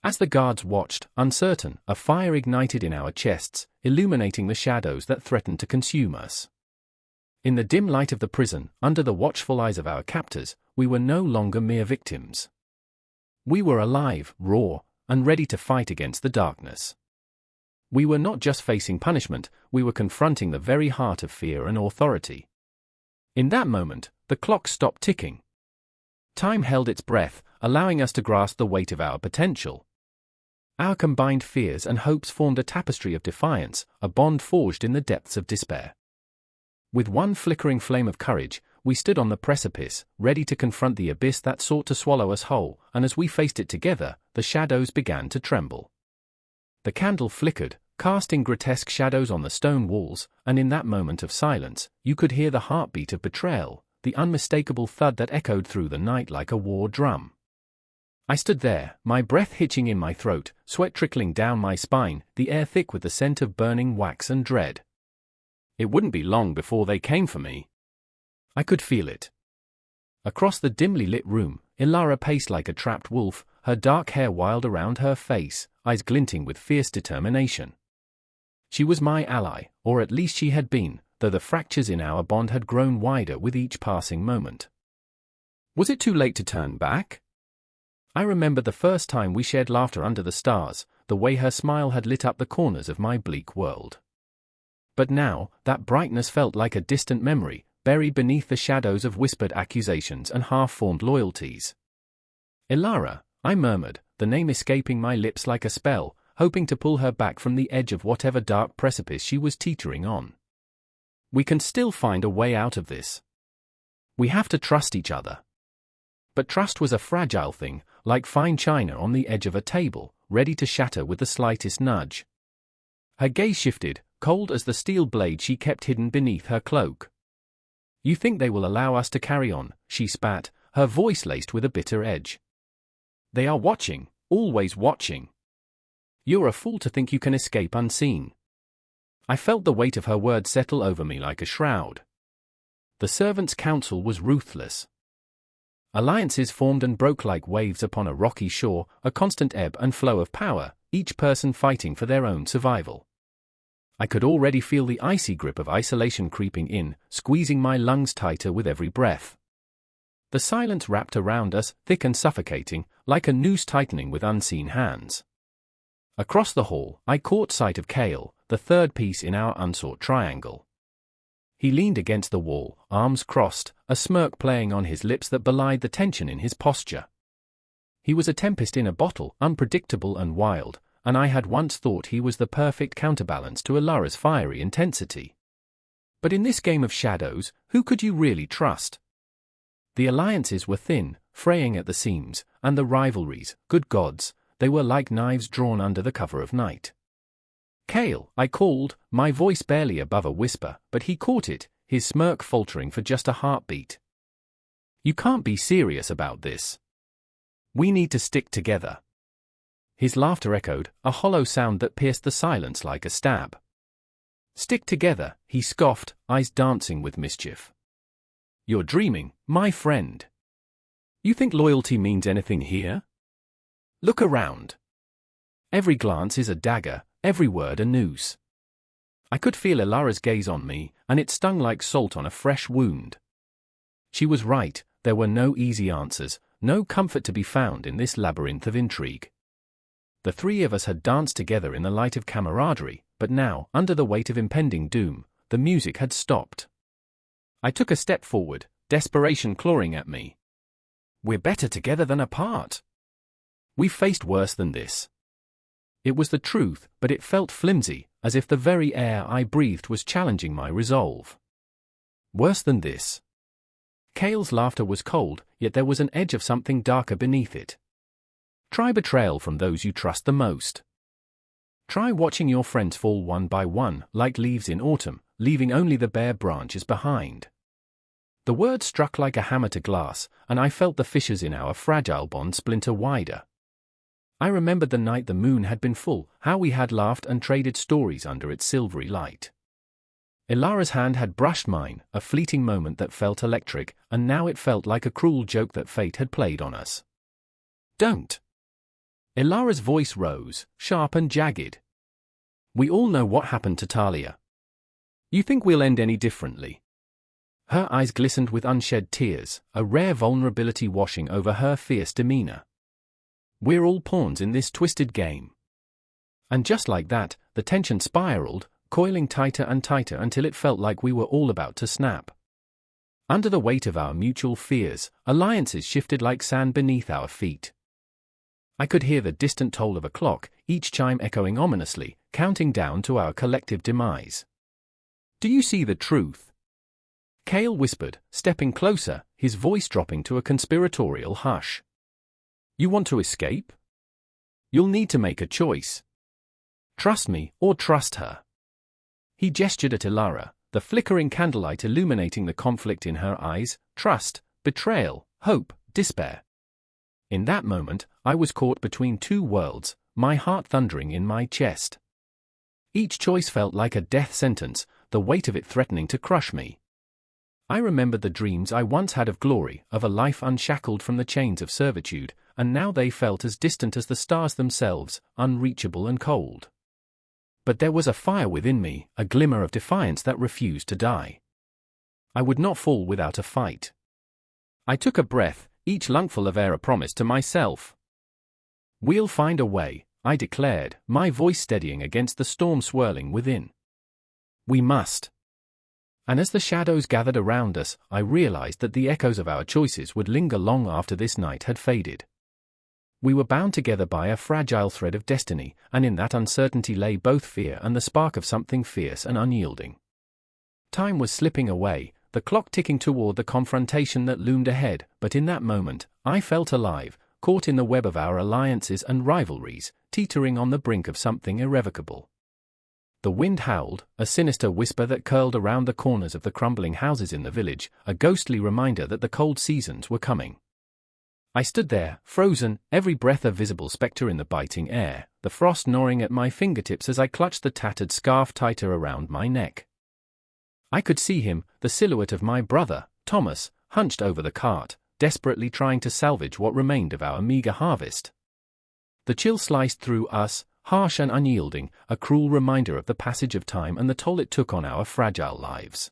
As the guards watched, uncertain, a fire ignited in our chests, illuminating the shadows that threatened to consume us. In the dim light of the prison, under the watchful eyes of our captors, we were no longer mere victims. We were alive, raw, and ready to fight against the darkness. We were not just facing punishment, we were confronting the very heart of fear and authority. In that moment, the clock stopped ticking. Time held its breath, allowing us to grasp the weight of our potential. Our combined fears and hopes formed a tapestry of defiance, a bond forged in the depths of despair. With one flickering flame of courage, we stood on the precipice, ready to confront the abyss that sought to swallow us whole, and as we faced it together, the shadows began to tremble. The candle flickered, casting grotesque shadows on the stone walls, and in that moment of silence, you could hear the heartbeat of betrayal, the unmistakable thud that echoed through the night like a war drum. I stood there, my breath hitching in my throat, sweat trickling down my spine, the air thick with the scent of burning wax and dread. It wouldn't be long before they came for me. I could feel it. Across the dimly lit room, Ilara paced like a trapped wolf, her dark hair wild around her face, eyes glinting with fierce determination. She was my ally, or at least she had been, though the fractures in our bond had grown wider with each passing moment. Was it too late to turn back? I remembered the first time we shared laughter under the stars, the way her smile had lit up the corners of my bleak world. But now, that brightness felt like a distant memory, buried beneath the shadows of whispered accusations and half-formed loyalties. "Ilara," I murmured, the name escaping my lips like a spell, hoping to pull her back from the edge of whatever dark precipice she was teetering on. "We can still find a way out of this. We have to trust each other." But trust was a fragile thing, like fine china on the edge of a table, ready to shatter with the slightest nudge. Her gaze shifted, cold as the steel blade she kept hidden beneath her cloak. "You think they will allow us to carry on?" she spat, her voice laced with a bitter edge. "They are watching, always watching. You're a fool to think you can escape unseen." I felt the weight of her words settle over me like a shroud. The servants' council was ruthless. Alliances formed and broke like waves upon a rocky shore, a constant ebb and flow of power, each person fighting for their own survival. I could already feel the icy grip of isolation creeping in, squeezing my lungs tighter with every breath. The silence wrapped around us, thick and suffocating, like a noose tightening with unseen hands. Across the hall, I caught sight of Kale, the third piece in our unsought triangle. He leaned against the wall, arms crossed, a smirk playing on his lips that belied the tension in his posture. He was a tempest in a bottle, unpredictable and wild, and I had once thought he was the perfect counterbalance to Ilara's fiery intensity. But in this game of shadows, who could you really trust? The alliances were thin, fraying at the seams, and the rivalries, good gods, they were like knives drawn under the cover of night. "Kale," I called, my voice barely above a whisper, but he caught it, his smirk faltering for just a heartbeat. "You can't be serious about this. We need to stick together." His laughter echoed, a hollow sound that pierced the silence like a stab. "Stick together," he scoffed, eyes dancing with mischief. "You're dreaming, my friend. You think loyalty means anything here? Look around. Every glance is a dagger, every word a noose." I could feel Ilara's gaze on me, and it stung like salt on a fresh wound. She was right, there were no easy answers, no comfort to be found in this labyrinth of intrigue. The three of us had danced together in the light of camaraderie, but now, under the weight of impending doom, the music had stopped. I took a step forward, desperation clawing at me. "We're better together than apart. We've faced worse than this." It was the truth, but it felt flimsy, as if the very air I breathed was challenging my resolve. Worse than this. Cale's laughter was cold, yet there was an edge of something darker beneath it. Try betrayal from those you trust the most. Try watching your friends fall one by one, like leaves in autumn, leaving only the bare branches behind. The word struck like a hammer to glass, and I felt the fissures in our fragile bond splinter wider. I remembered the night the moon had been full, how we had laughed and traded stories under its silvery light. Ilara's hand had brushed mine, a fleeting moment that felt electric, and now it felt like a cruel joke that fate had played on us. "Don't." Ilara's voice rose, sharp and jagged. "We all know what happened to Talia. You think we'll end any differently?" Her eyes glistened with unshed tears, a rare vulnerability washing over her fierce demeanor. "We're all pawns in this twisted game." And just like that, the tension spiraled, coiling tighter and tighter until it felt like we were all about to snap. Under the weight of our mutual fears, alliances shifted like sand beneath our feet. I could hear the distant toll of a clock, each chime echoing ominously, counting down to our collective demise. "Do you see the truth?" Cale whispered, stepping closer, his voice dropping to a conspiratorial hush. "You want to escape? You'll need to make a choice. Trust me, or trust her." He gestured at Ilara, the flickering candlelight illuminating the conflict in her eyes: trust, betrayal, hope, despair. In that moment, I was caught between two worlds, my heart thundering in my chest. Each choice felt like a death sentence, the weight of it threatening to crush me. I remembered the dreams I once had of glory, of a life unshackled from the chains of servitude, and now they felt as distant as the stars themselves, unreachable and cold. But there was a fire within me, a glimmer of defiance that refused to die. I would not fall without a fight. I took a breath, each lungful of air a promise to myself. "We'll find a way," I declared, my voice steadying against the storm swirling within. "We must." And as the shadows gathered around us, I realized that the echoes of our choices would linger long after this night had faded. We were bound together by a fragile thread of destiny, and in that uncertainty lay both fear and the spark of something fierce and unyielding. Time was slipping away, the clock ticking toward the confrontation that loomed ahead, but in that moment, I felt alive, caught in the web of our alliances and rivalries, teetering on the brink of something irrevocable. The wind howled, a sinister whisper that curled around the corners of the crumbling houses in the village, a ghostly reminder that the cold seasons were coming. I stood there, frozen, every breath a visible spectre in the biting air, the frost gnawing at my fingertips as I clutched the tattered scarf tighter around my neck. I could see him, the silhouette of my brother, Thomas, hunched over the cart, desperately trying to salvage what remained of our meager harvest. The chill sliced through us, harsh and unyielding, a cruel reminder of the passage of time and the toll it took on our fragile lives.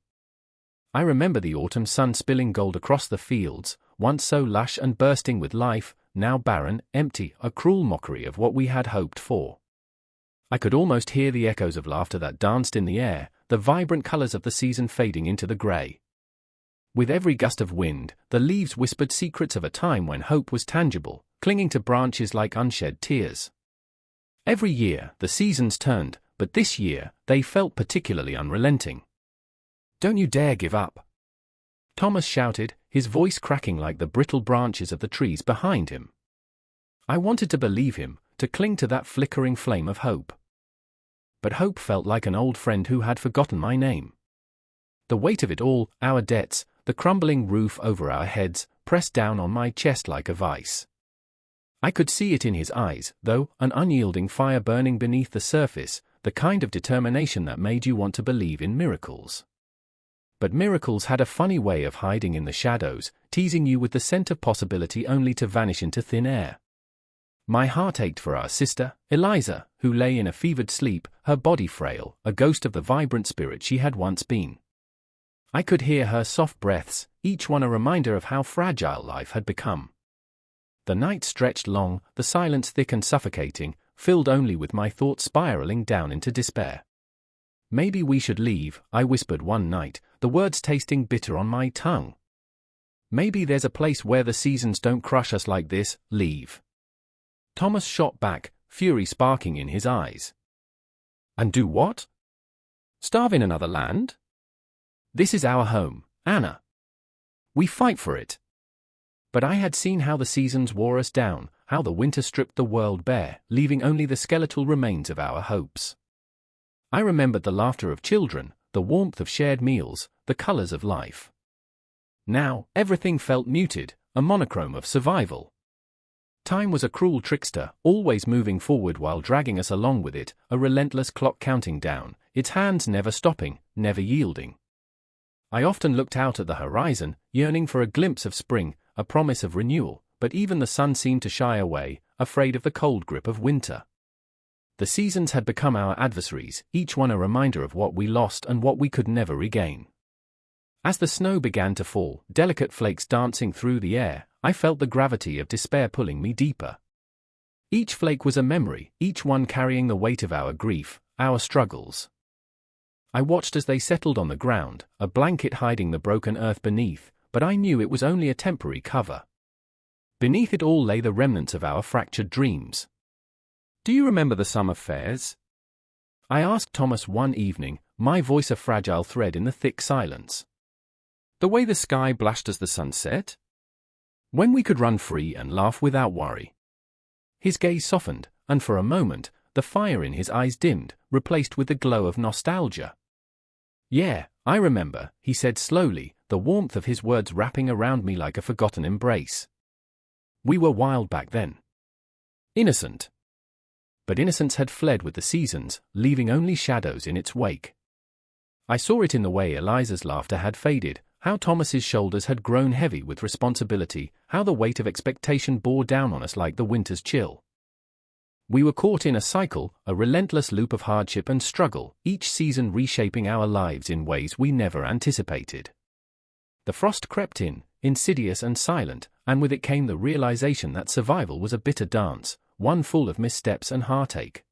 I remember the autumn sun spilling gold across the fields, once so lush and bursting with life, now barren, empty, a cruel mockery of what we had hoped for. I could almost hear the echoes of laughter that danced in the air, the vibrant colors of the season fading into the gray. With every gust of wind, the leaves whispered secrets of a time when hope was tangible, clinging to branches like unshed tears. Every year, the seasons turned, but this year, they felt particularly unrelenting. "Don't you dare give up!" Thomas shouted, his voice cracking like the brittle branches of the trees behind him. I wanted to believe him, to cling to that flickering flame of hope. But hope felt like an old friend who had forgotten my name. The weight of it all, our debts, the crumbling roof over our heads, pressed down on my chest like a vice. I could see it in his eyes, though, an unyielding fire burning beneath the surface, the kind of determination that made you want to believe in miracles. But miracles had a funny way of hiding in the shadows, teasing you with the scent of possibility only to vanish into thin air. My heart ached for our sister, Eliza, who lay in a fevered sleep, her body frail, a ghost of the vibrant spirit she had once been. I could hear her soft breaths, each one a reminder of how fragile life had become. The night stretched long, the silence thick and suffocating, filled only with my thoughts spiraling down into despair. Maybe we should leave, I whispered one night, the words tasting bitter on my tongue. Maybe there's a place where the seasons don't crush us like this. Leave. Thomas shot back, fury sparking in his eyes. And do what? Starve in another land? This is our home, Anna. We fight for it. But I had seen how the seasons wore us down, how the winter stripped the world bare, leaving only the skeletal remains of our hopes. I remembered the laughter of children, the warmth of shared meals, the colors of life. Now, everything felt muted, a monochrome of survival. Time was a cruel trickster, always moving forward while dragging us along with it, a relentless clock counting down, its hands never stopping, never yielding. I often looked out at the horizon, yearning for a glimpse of spring, a promise of renewal, but even the sun seemed to shy away, afraid of the cold grip of winter. The seasons had become our adversaries, each one a reminder of what we lost and what we could never regain. As the snow began to fall, delicate flakes dancing through the air, I felt the gravity of despair pulling me deeper. Each flake was a memory, each one carrying the weight of our grief, our struggles. I watched as they settled on the ground, a blanket hiding the broken earth beneath, but I knew it was only a temporary cover. Beneath it all lay the remnants of our fractured dreams. Do you remember the summer fairs? I asked Thomas one evening, my voice a fragile thread in the thick silence. The way the sky blushed as the sun set? When we could run free and laugh without worry. His gaze softened, and for a moment, the fire in his eyes dimmed, replaced with the glow of nostalgia. Yeah, I remember, he said slowly, the warmth of his words wrapping around me like a forgotten embrace. We were wild back then. Innocent. But innocence had fled with the seasons, leaving only shadows in its wake. I saw it in the way Eliza's laughter had faded, how Thomas's shoulders had grown heavy with responsibility, how the weight of expectation bore down on us like the winter's chill. We were caught in a cycle, a relentless loop of hardship and struggle, each season reshaping our lives in ways we never anticipated. The frost crept in, insidious and silent, and with it came the realization that survival was a bitter dance, one full of missteps and heartache.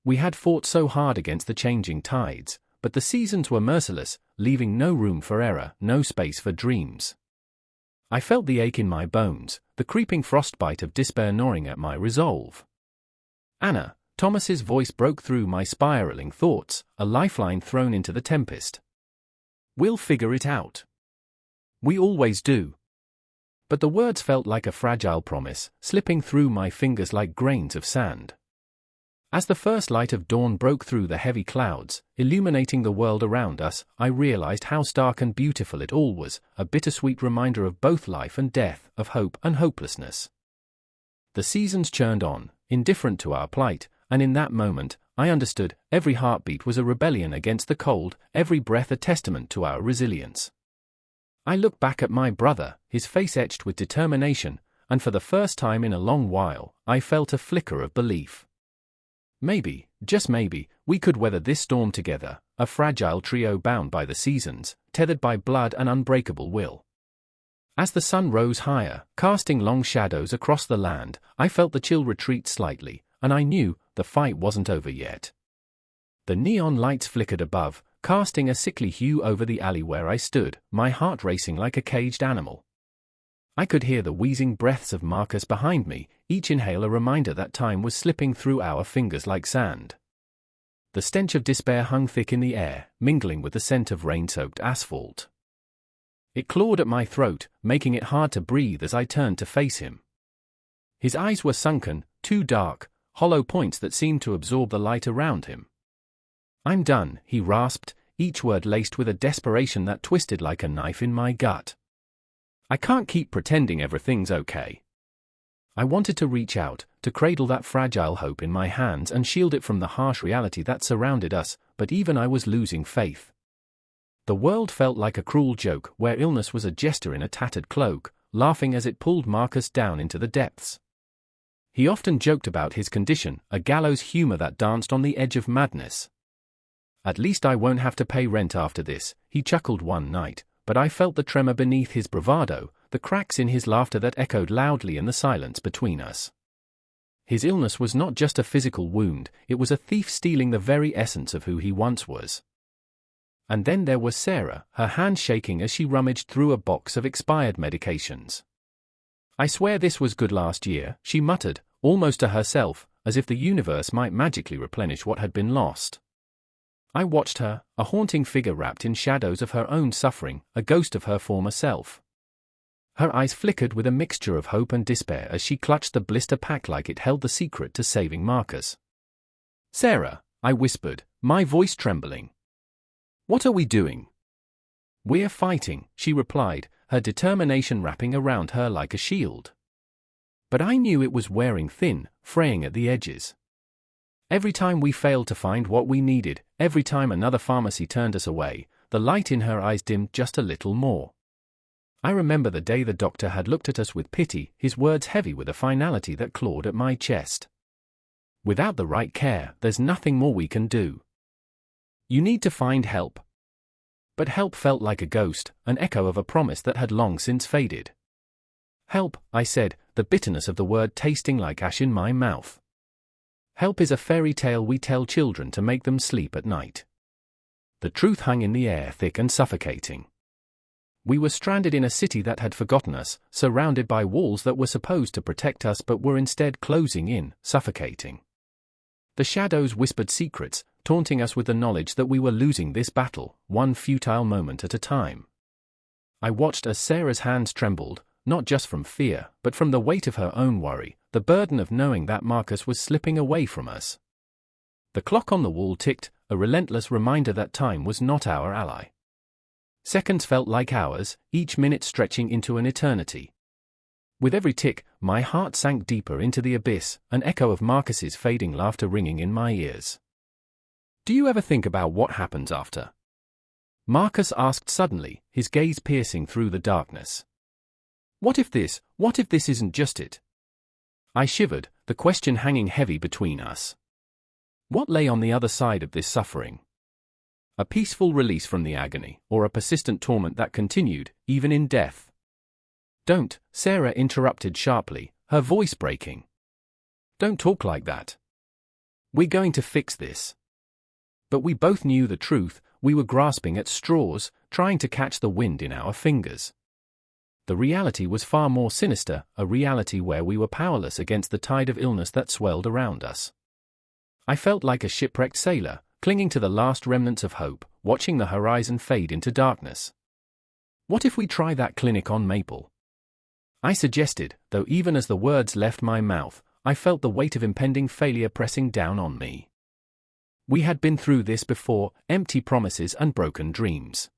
We had fought so hard against the changing tides, but the seasons were merciless, leaving no room for error, no space for dreams. I felt the ache in my bones, the creeping frostbite of despair gnawing at my resolve. Anna, Thomas's voice broke through my spiraling thoughts, a lifeline thrown into the tempest. We'll figure it out. We always do. But the words felt like a fragile promise, slipping through my fingers like grains of sand. As the first light of dawn broke through the heavy clouds, illuminating the world around us, I realized how stark and beautiful it all was, a bittersweet reminder of both life and death, of hope and hopelessness. The seasons churned on, indifferent to our plight, and in that moment, I understood, every heartbeat was a rebellion against the cold, every breath a testament to our resilience. I looked back at my brother, his face etched with determination, and for the first time in a long while, I felt a flicker of belief. Maybe, just maybe, we could weather this storm together, a fragile trio bound by the seasons, tethered by blood and unbreakable will. As the sun rose higher, casting long shadows across the land, I felt the chill retreat slightly, and I knew the fight wasn't over yet. The neon lights flickered above, casting a sickly hue over the alley where I stood, my heart racing like a caged animal. I could hear the wheezing breaths of Marcus behind me, each inhale a reminder that time was slipping through our fingers like sand. The stench of despair hung thick in the air, mingling with the scent of rain-soaked asphalt. It clawed at my throat, making it hard to breathe as I turned to face him. His eyes were sunken, too dark, hollow points that seemed to absorb the light around him. I'm done, he rasped, each word laced with a desperation that twisted like a knife in my gut. I can't keep pretending everything's okay. I wanted to reach out, to cradle that fragile hope in my hands and shield it from the harsh reality that surrounded us, but even I was losing faith. The world felt like a cruel joke where illness was a jester in a tattered cloak, laughing as it pulled Marcus down into the depths. He often joked about his condition, a gallows humor that danced on the edge of madness. "At least I won't have to pay rent after this," he chuckled one night, but I felt the tremor beneath his bravado, the cracks in his laughter that echoed loudly in the silence between us. His illness was not just a physical wound, it was a thief stealing the very essence of who he once was. And then there was Sarah, her hand shaking as she rummaged through a box of expired medications. "I swear this was good last year," she muttered, almost to herself, as if the universe might magically replenish what had been lost. I watched her, a haunting figure wrapped in shadows of her own suffering, a ghost of her former self. Her eyes flickered with a mixture of hope and despair as she clutched the blister pack like it held the secret to saving Marcus. "Sarah," I whispered, my voice trembling. "What are we doing?" "We're fighting," she replied, her determination wrapping around her like a shield. But I knew it was wearing thin, fraying at the edges. Every time we failed to find what we needed, every time another pharmacy turned us away, the light in her eyes dimmed just a little more. I remember the day the doctor had looked at us with pity, his words heavy with a finality that clawed at my chest. "Without the right care, there's nothing more we can do. You need to find help." But help felt like a ghost, an echo of a promise that had long since faded. "Help," I said, the bitterness of the word tasting like ash in my mouth. "Help is a fairy tale we tell children to make them sleep at night." The truth hung in the air, thick and suffocating. We were stranded in a city that had forgotten us, surrounded by walls that were supposed to protect us but were instead closing in, suffocating. The shadows whispered secrets, taunting us with the knowledge that we were losing this battle, one futile moment at a time. I watched as Sarah's hands trembled, not just from fear, but from the weight of her own worry, the burden of knowing that Marcus was slipping away from us. The clock on the wall ticked, a relentless reminder that time was not our ally. Seconds felt like hours, each minute stretching into an eternity. With every tick, my heart sank deeper into the abyss, an echo of Marcus's fading laughter ringing in my ears. "Do you ever think about what happens after?" Marcus asked suddenly, his gaze piercing through the darkness. What if this isn't just it?" I shivered, the question hanging heavy between us. What lay on the other side of this suffering? A peaceful release from the agony, or a persistent torment that continued, even in death? "Don't," Sarah interrupted sharply, her voice breaking. "Don't talk like that. We're going to fix this." But we both knew the truth, we were grasping at straws, trying to catch the wind in our fingers. The reality was far more sinister, a reality where we were powerless against the tide of illness that swelled around us. I felt like a shipwrecked sailor, clinging to the last remnants of hope, watching the horizon fade into darkness. "What if we try that clinic on Maple?" I suggested, though even as the words left my mouth, I felt the weight of impending failure pressing down on me. We had been through this before, empty promises and broken dreams.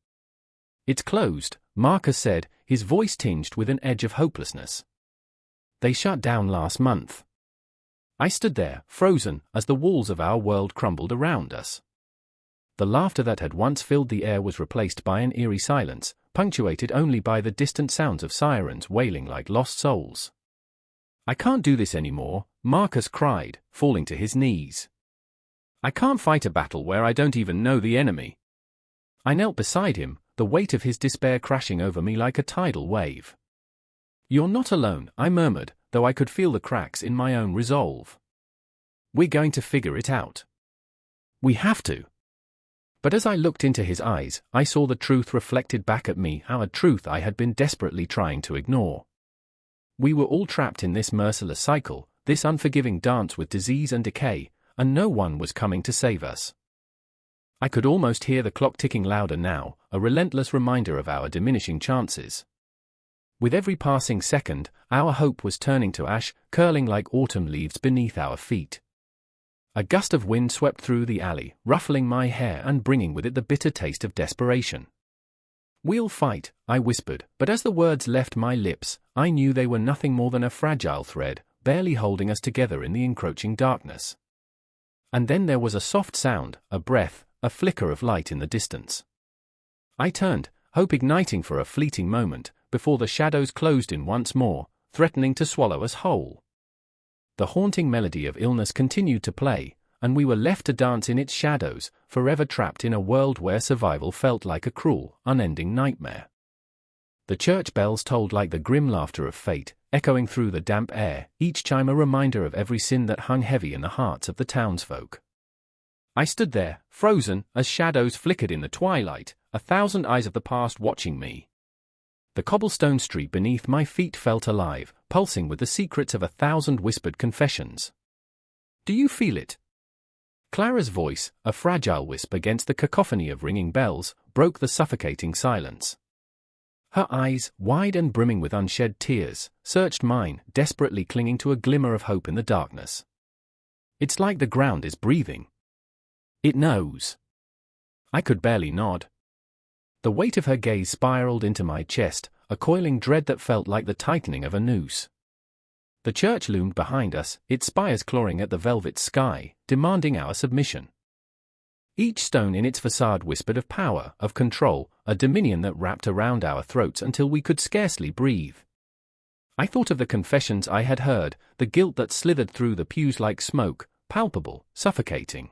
"It's closed," Marcus said, his voice tinged with an edge of hopelessness. "They shut down last month." I stood there, frozen, as the walls of our world crumbled around us. The laughter that had once filled the air was replaced by an eerie silence, punctuated only by the distant sounds of sirens wailing like lost souls. "I can't do this anymore," Marcus cried, falling to his knees. "I can't fight a battle where I don't even know the enemy." I knelt beside him, the weight of his despair crashing over me like a tidal wave. "You're not alone," I murmured, though I could feel the cracks in my own resolve. "We're going to figure it out. We have to." But as I looked into his eyes, I saw the truth reflected back at me, a truth I had been desperately trying to ignore. We were all trapped in this merciless cycle, this unforgiving dance with disease and decay, and no one was coming to save us. I could almost hear the clock ticking louder now, a relentless reminder of our diminishing chances. With every passing second, our hope was turning to ash, curling like autumn leaves beneath our feet. A gust of wind swept through the alley, ruffling my hair and bringing with it the bitter taste of desperation. "We'll fight," I whispered, but as the words left my lips, I knew they were nothing more than a fragile thread, barely holding us together in the encroaching darkness. And then there was a soft sound, a breath, a flicker of light in the distance. I turned, hope igniting for a fleeting moment, before the shadows closed in once more, threatening to swallow us whole. The haunting melody of illness continued to play, and we were left to dance in its shadows, forever trapped in a world where survival felt like a cruel, unending nightmare. The church bells tolled like the grim laughter of fate, echoing through the damp air, each chime a reminder of every sin that hung heavy in the hearts of the townsfolk. I stood there, frozen, as shadows flickered in the twilight, 1,000 eyes of the past watching me. The cobblestone street beneath my feet felt alive, pulsing with the secrets of 1,000 whispered confessions. "Do you feel it?" Clara's voice, a fragile wisp against the cacophony of ringing bells, broke the suffocating silence. Her eyes, wide and brimming with unshed tears, searched mine, desperately clinging to a glimmer of hope in the darkness. "It's like the ground is breathing. It knows." I could barely nod. The weight of her gaze spiraled into my chest, a coiling dread that felt like the tightening of a noose. The church loomed behind us, its spires clawing at the velvet sky, demanding our submission. Each stone in its facade whispered of power, of control, a dominion that wrapped around our throats until we could scarcely breathe. I thought of the confessions I had heard, the guilt that slithered through the pews like smoke, palpable, suffocating.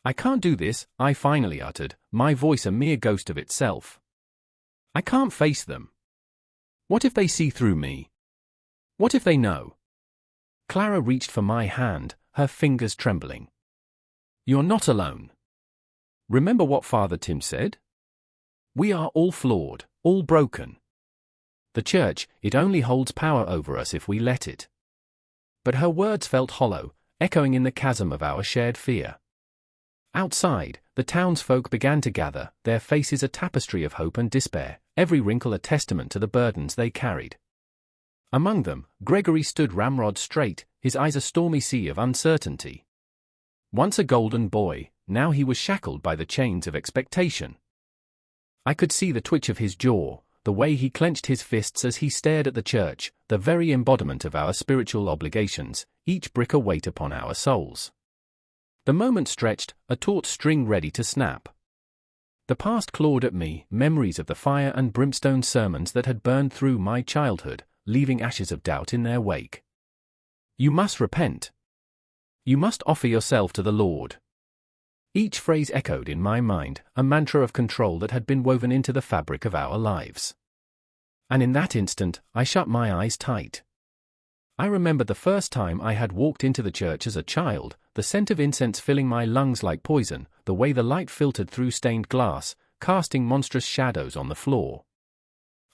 "I can't do this," I finally uttered, my voice a mere ghost of itself. "I can't face them. What if they see through me? What if they know?" Clara reached for my hand, her fingers trembling. "You're not alone. Remember what Father Tim said? We are all flawed, all broken. The church, it only holds power over us if we let it." But her words felt hollow, echoing in the chasm of our shared fear. Outside, the townsfolk began to gather, their faces a tapestry of hope and despair, every wrinkle a testament to the burdens they carried. Among them, Gregory stood ramrod straight, his eyes a stormy sea of uncertainty. Once a golden boy, now he was shackled by the chains of expectation. I could see the twitch of his jaw, the way he clenched his fists as he stared at the church, the very embodiment of our spiritual obligations, each brick a weight upon our souls. The moment stretched, a taut string ready to snap. The past clawed at me, memories of the fire and brimstone sermons that had burned through my childhood, leaving ashes of doubt in their wake. "You must repent. You must offer yourself to the Lord." Each phrase echoed in my mind, a mantra of control that had been woven into the fabric of our lives. And in that instant, I shut my eyes tight. I remembered the first time I had walked into the church as a child, the scent of incense filling my lungs like poison, the way the light filtered through stained glass, casting monstrous shadows on the floor.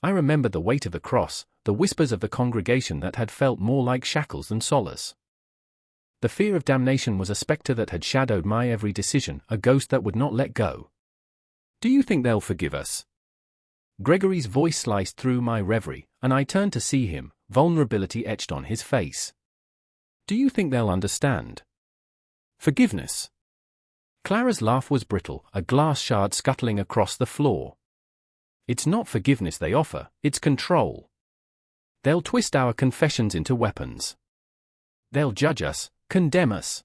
I remembered the weight of the cross, the whispers of the congregation that had felt more like shackles than solace. The fear of damnation was a spectre that had shadowed my every decision, a ghost that would not let go. "Do you think they'll forgive us?" Gregory's voice sliced through my reverie, and I turned to see him, vulnerability etched on his face. "Do you think they'll understand? Forgiveness." Clara's laugh was brittle, a glass shard scuttling across the floor. "It's not forgiveness they offer, it's control. They'll twist our confessions into weapons. They'll judge us, condemn us."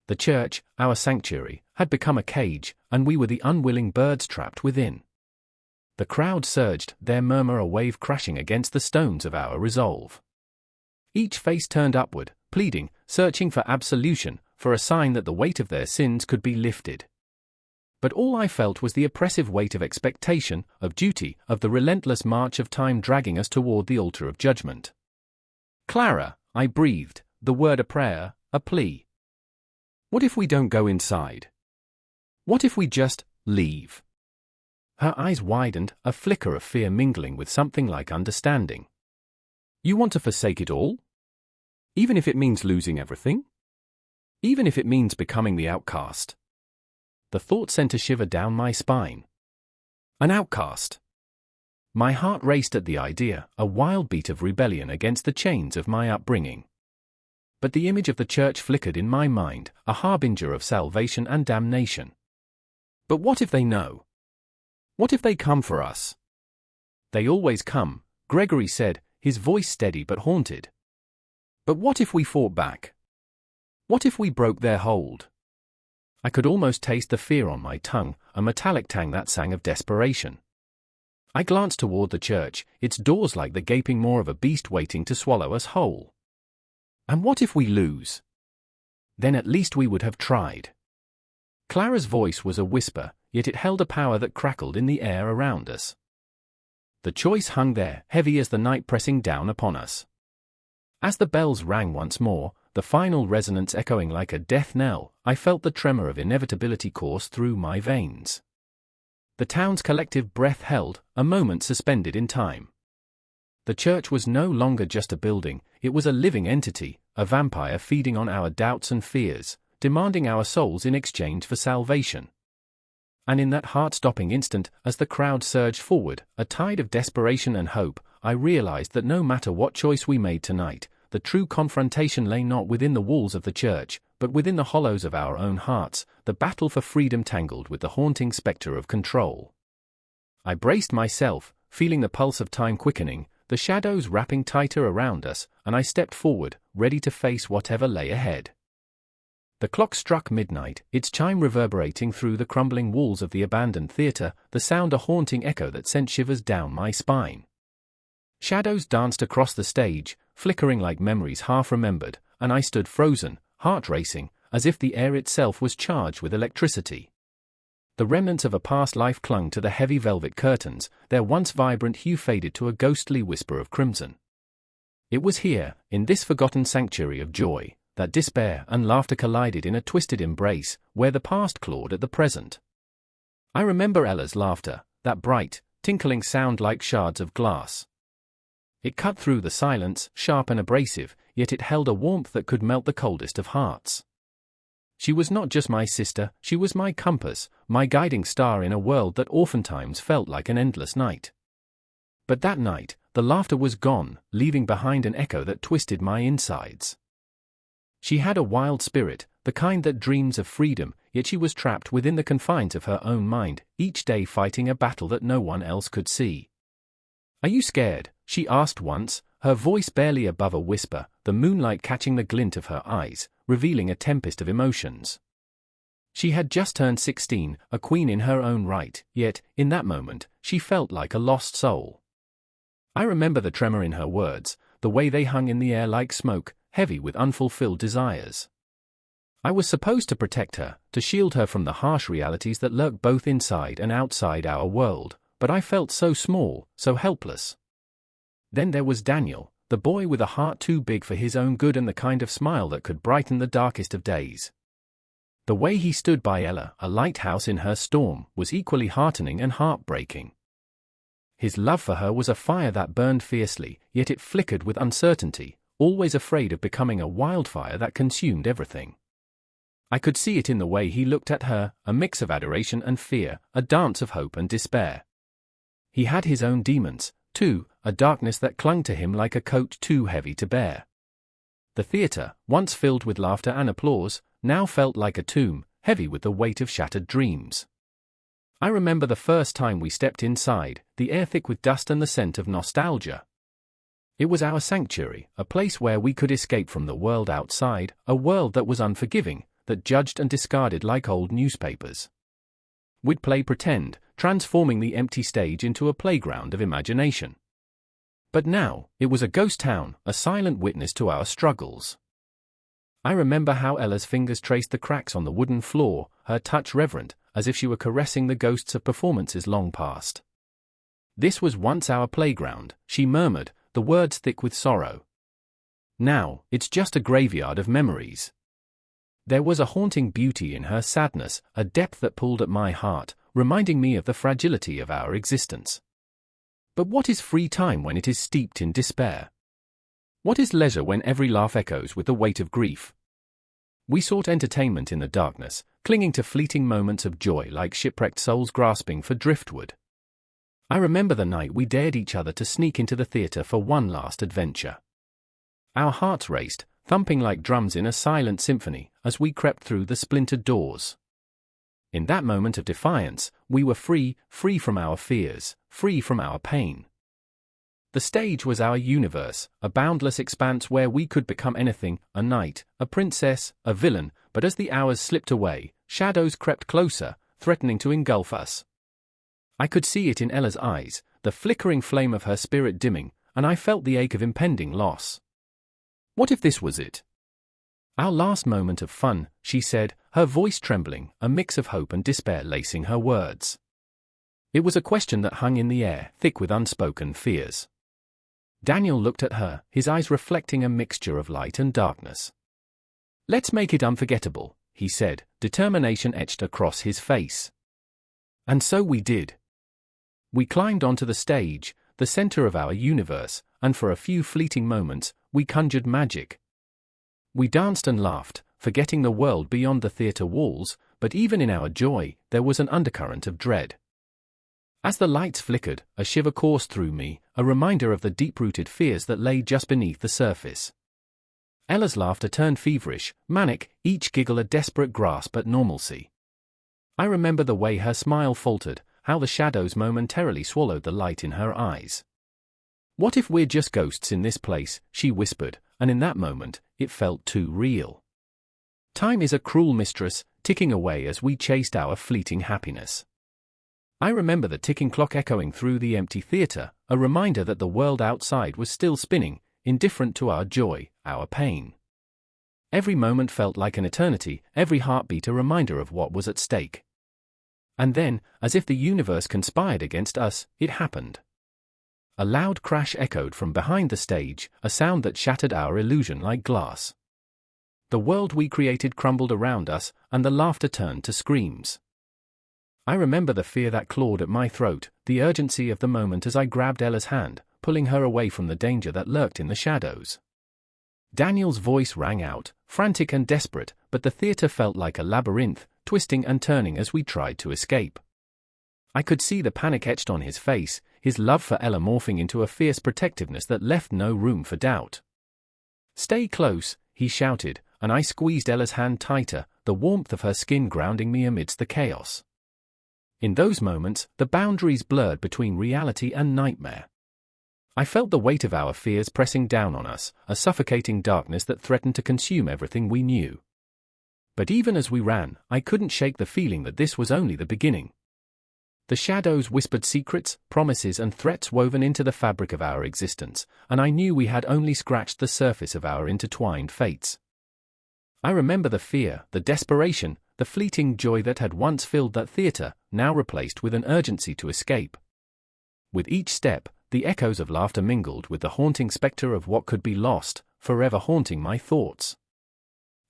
The church, our sanctuary, had become a cage, and we were the unwilling birds trapped within. The crowd surged, their murmur a wave crashing against the stones of our resolve. Each face turned upward, pleading, searching for absolution, for a sign that the weight of their sins could be lifted. But all I felt was the oppressive weight of expectation, of duty, of the relentless march of time dragging us toward the altar of judgment. "Clara," I breathed, the word a prayer, a plea. "What if we don't go inside? What if we just leave?" Her eyes widened, a flicker of fear mingling with something like understanding. "You want to forsake it all? Even if it means losing everything? Even if it means becoming the outcast?" The thought sent a shiver down my spine. An outcast. My heart raced at the idea, a wild beat of rebellion against the chains of my upbringing. but the image of the church flickered in my mind, a harbinger of salvation and damnation. But what if they know? What if they come for us? They always come, Gregory said, his voice steady but haunted. But what if we fought back? What if we broke their hold? I could almost taste the fear on my tongue, a metallic tang that sang of desperation. I glanced toward the church, its doors like the gaping maw of a beast waiting to swallow us whole. And what if we lose? Then at least we would have tried. Clara's voice was a whisper, yet it held a power that crackled in the air around us. The choice hung there, heavy as the night pressing down upon us. As the bells rang once more, the final resonance echoing like a death knell, I felt the tremor of inevitability course through my veins. The town's collective breath held, a moment suspended in time. The church was no longer just a building, it was a living entity, a vampire feeding on our doubts and fears, demanding our souls in exchange for salvation. And in that heart-stopping instant, as the crowd surged forward, a tide of desperation and hope, I realized that no matter what choice we made tonight, the true confrontation lay not within the walls of the church, but within the hollows of our own hearts, the battle for freedom tangled with the haunting specter of control. I braced myself, feeling the pulse of time quickening, the shadows wrapping tighter around us, and I stepped forward, ready to face whatever lay ahead. The clock struck midnight, its chime reverberating through the crumbling walls of the abandoned theater, the sound a haunting echo that sent shivers down my spine. Shadows danced across the stage, flickering like memories half-remembered, and I stood frozen, heart racing, as if the air itself was charged with electricity. The remnants of a past life clung to the heavy velvet curtains, their once vibrant hue faded to a ghostly whisper of crimson. It was here, in this forgotten sanctuary of joy, that despair and laughter collided in a twisted embrace, where the past clawed at the present. I remember Ella's laughter, that bright, tinkling sound like shards of glass. It cut through the silence, sharp and abrasive, yet it held a warmth that could melt the coldest of hearts. She was not just my sister, she was my compass, my guiding star in a world that oftentimes felt like an endless night. But that night, the laughter was gone, leaving behind an echo that twisted my insides. She had a wild spirit, the kind that dreams of freedom, yet she was trapped within the confines of her own mind, each day fighting a battle that no one else could see. "Are you scared?" she asked once, her voice barely above a whisper, the moonlight catching the glint of her eyes, revealing a tempest of emotions. She had just turned 16, a queen in her own right, yet, in that moment, she felt like a lost soul. I remember the tremor in her words, the way they hung in the air like smoke, heavy with unfulfilled desires. I was supposed to protect her, to shield her from the harsh realities that lurk both inside and outside our world, but I felt so small, so helpless. Then there was Daniel, the boy with a heart too big for his own good and the kind of smile that could brighten the darkest of days. The way he stood by Ella, a lighthouse in her storm, was equally heartening and heartbreaking. His love for her was a fire that burned fiercely, yet it flickered with uncertainty, always afraid of becoming a wildfire that consumed everything. I could see it in the way he looked at her, a mix of adoration and fear, a dance of hope and despair. He had his own demons, too, a darkness that clung to him like a coat too heavy to bear. The theater, once filled with laughter and applause, now felt like a tomb, heavy with the weight of shattered dreams. I remember the first time we stepped inside, the air thick with dust and the scent of nostalgia. It was our sanctuary, a place where we could escape from the world outside, a world that was unforgiving, that judged and discarded like old newspapers. We'd play pretend, transforming the empty stage into a playground of imagination. But now, it was a ghost town, a silent witness to our struggles. I remember how Ella's fingers traced the cracks on the wooden floor, her touch reverent, as if she were caressing the ghosts of performances long past. "This was once our playground," she murmured, the words thick with sorrow. "Now, it's just a graveyard of memories." There was a haunting beauty in her sadness, a depth that pulled at my heart, reminding me of the fragility of our existence. But what is free time when it is steeped in despair? What is leisure when every laugh echoes with the weight of grief? We sought entertainment in the darkness, clinging to fleeting moments of joy like shipwrecked souls grasping for driftwood. I remember the night we dared each other to sneak into the theater for one last adventure. Our hearts raced, thumping like drums in a silent symphony as we crept through the splintered doors. In that moment of defiance, we were free from our fears, free from our pain. The stage was our universe, a boundless expanse where we could become anything, a knight, a princess, a villain, but as the hours slipped away, shadows crept closer, threatening to engulf us. I could see it in Ella's eyes, the flickering flame of her spirit dimming, and I felt the ache of impending loss. What if this was it? Our last moment of fun, she said, her voice trembling, a mix of hope and despair lacing her words. It was a question that hung in the air, thick with unspoken fears. Daniel looked at her, his eyes reflecting a mixture of light and darkness. Let's make it unforgettable, he said, determination etched across his face. And so we did. We climbed onto the stage, the center of our universe, and for a few fleeting moments, we conjured magic. We danced and laughed, forgetting the world beyond the theater walls, but even in our joy, there was an undercurrent of dread. As the lights flickered, a shiver coursed through me, a reminder of the deep-rooted fears that lay just beneath the surface. Ella's laughter turned feverish, manic, each giggle a desperate grasp at normalcy. I remember the way her smile faltered, how the shadows momentarily swallowed the light in her eyes. What if we're just ghosts in this place, she whispered, and in that moment, it felt too real. Time is a cruel mistress, ticking away as we chased our fleeting happiness. I remember the ticking clock echoing through the empty theater, a reminder that the world outside was still spinning, indifferent to our joy, our pain. Every moment felt like an eternity, every heartbeat a reminder of what was at stake. And then, as if the universe conspired against us, it happened. A loud crash echoed from behind the stage, a sound that shattered our illusion like glass. The world we created crumbled around us, and the laughter turned to screams. I remember the fear that clawed at my throat, the urgency of the moment as I grabbed Ella's hand, pulling her away from the danger that lurked in the shadows. Daniel's voice rang out, frantic and desperate, but the theater felt like a labyrinth, twisting and turning as we tried to escape. I could see the panic etched on his face, his love for Ella morphing into a fierce protectiveness that left no room for doubt. "Stay close," he shouted, and I squeezed Ella's hand tighter, the warmth of her skin grounding me amidst the chaos. In those moments, the boundaries blurred between reality and nightmare. I felt the weight of our fears pressing down on us, a suffocating darkness that threatened to consume everything we knew. But even as we ran, I couldn't shake the feeling that this was only the beginning. The shadows whispered secrets, promises and threats woven into the fabric of our existence, and I knew we had only scratched the surface of our intertwined fates. I remember the fear, the desperation, the fleeting joy that had once filled that theater, now replaced with an urgency to escape. With each step, the echoes of laughter mingled with the haunting specter of what could be lost, forever haunting my thoughts.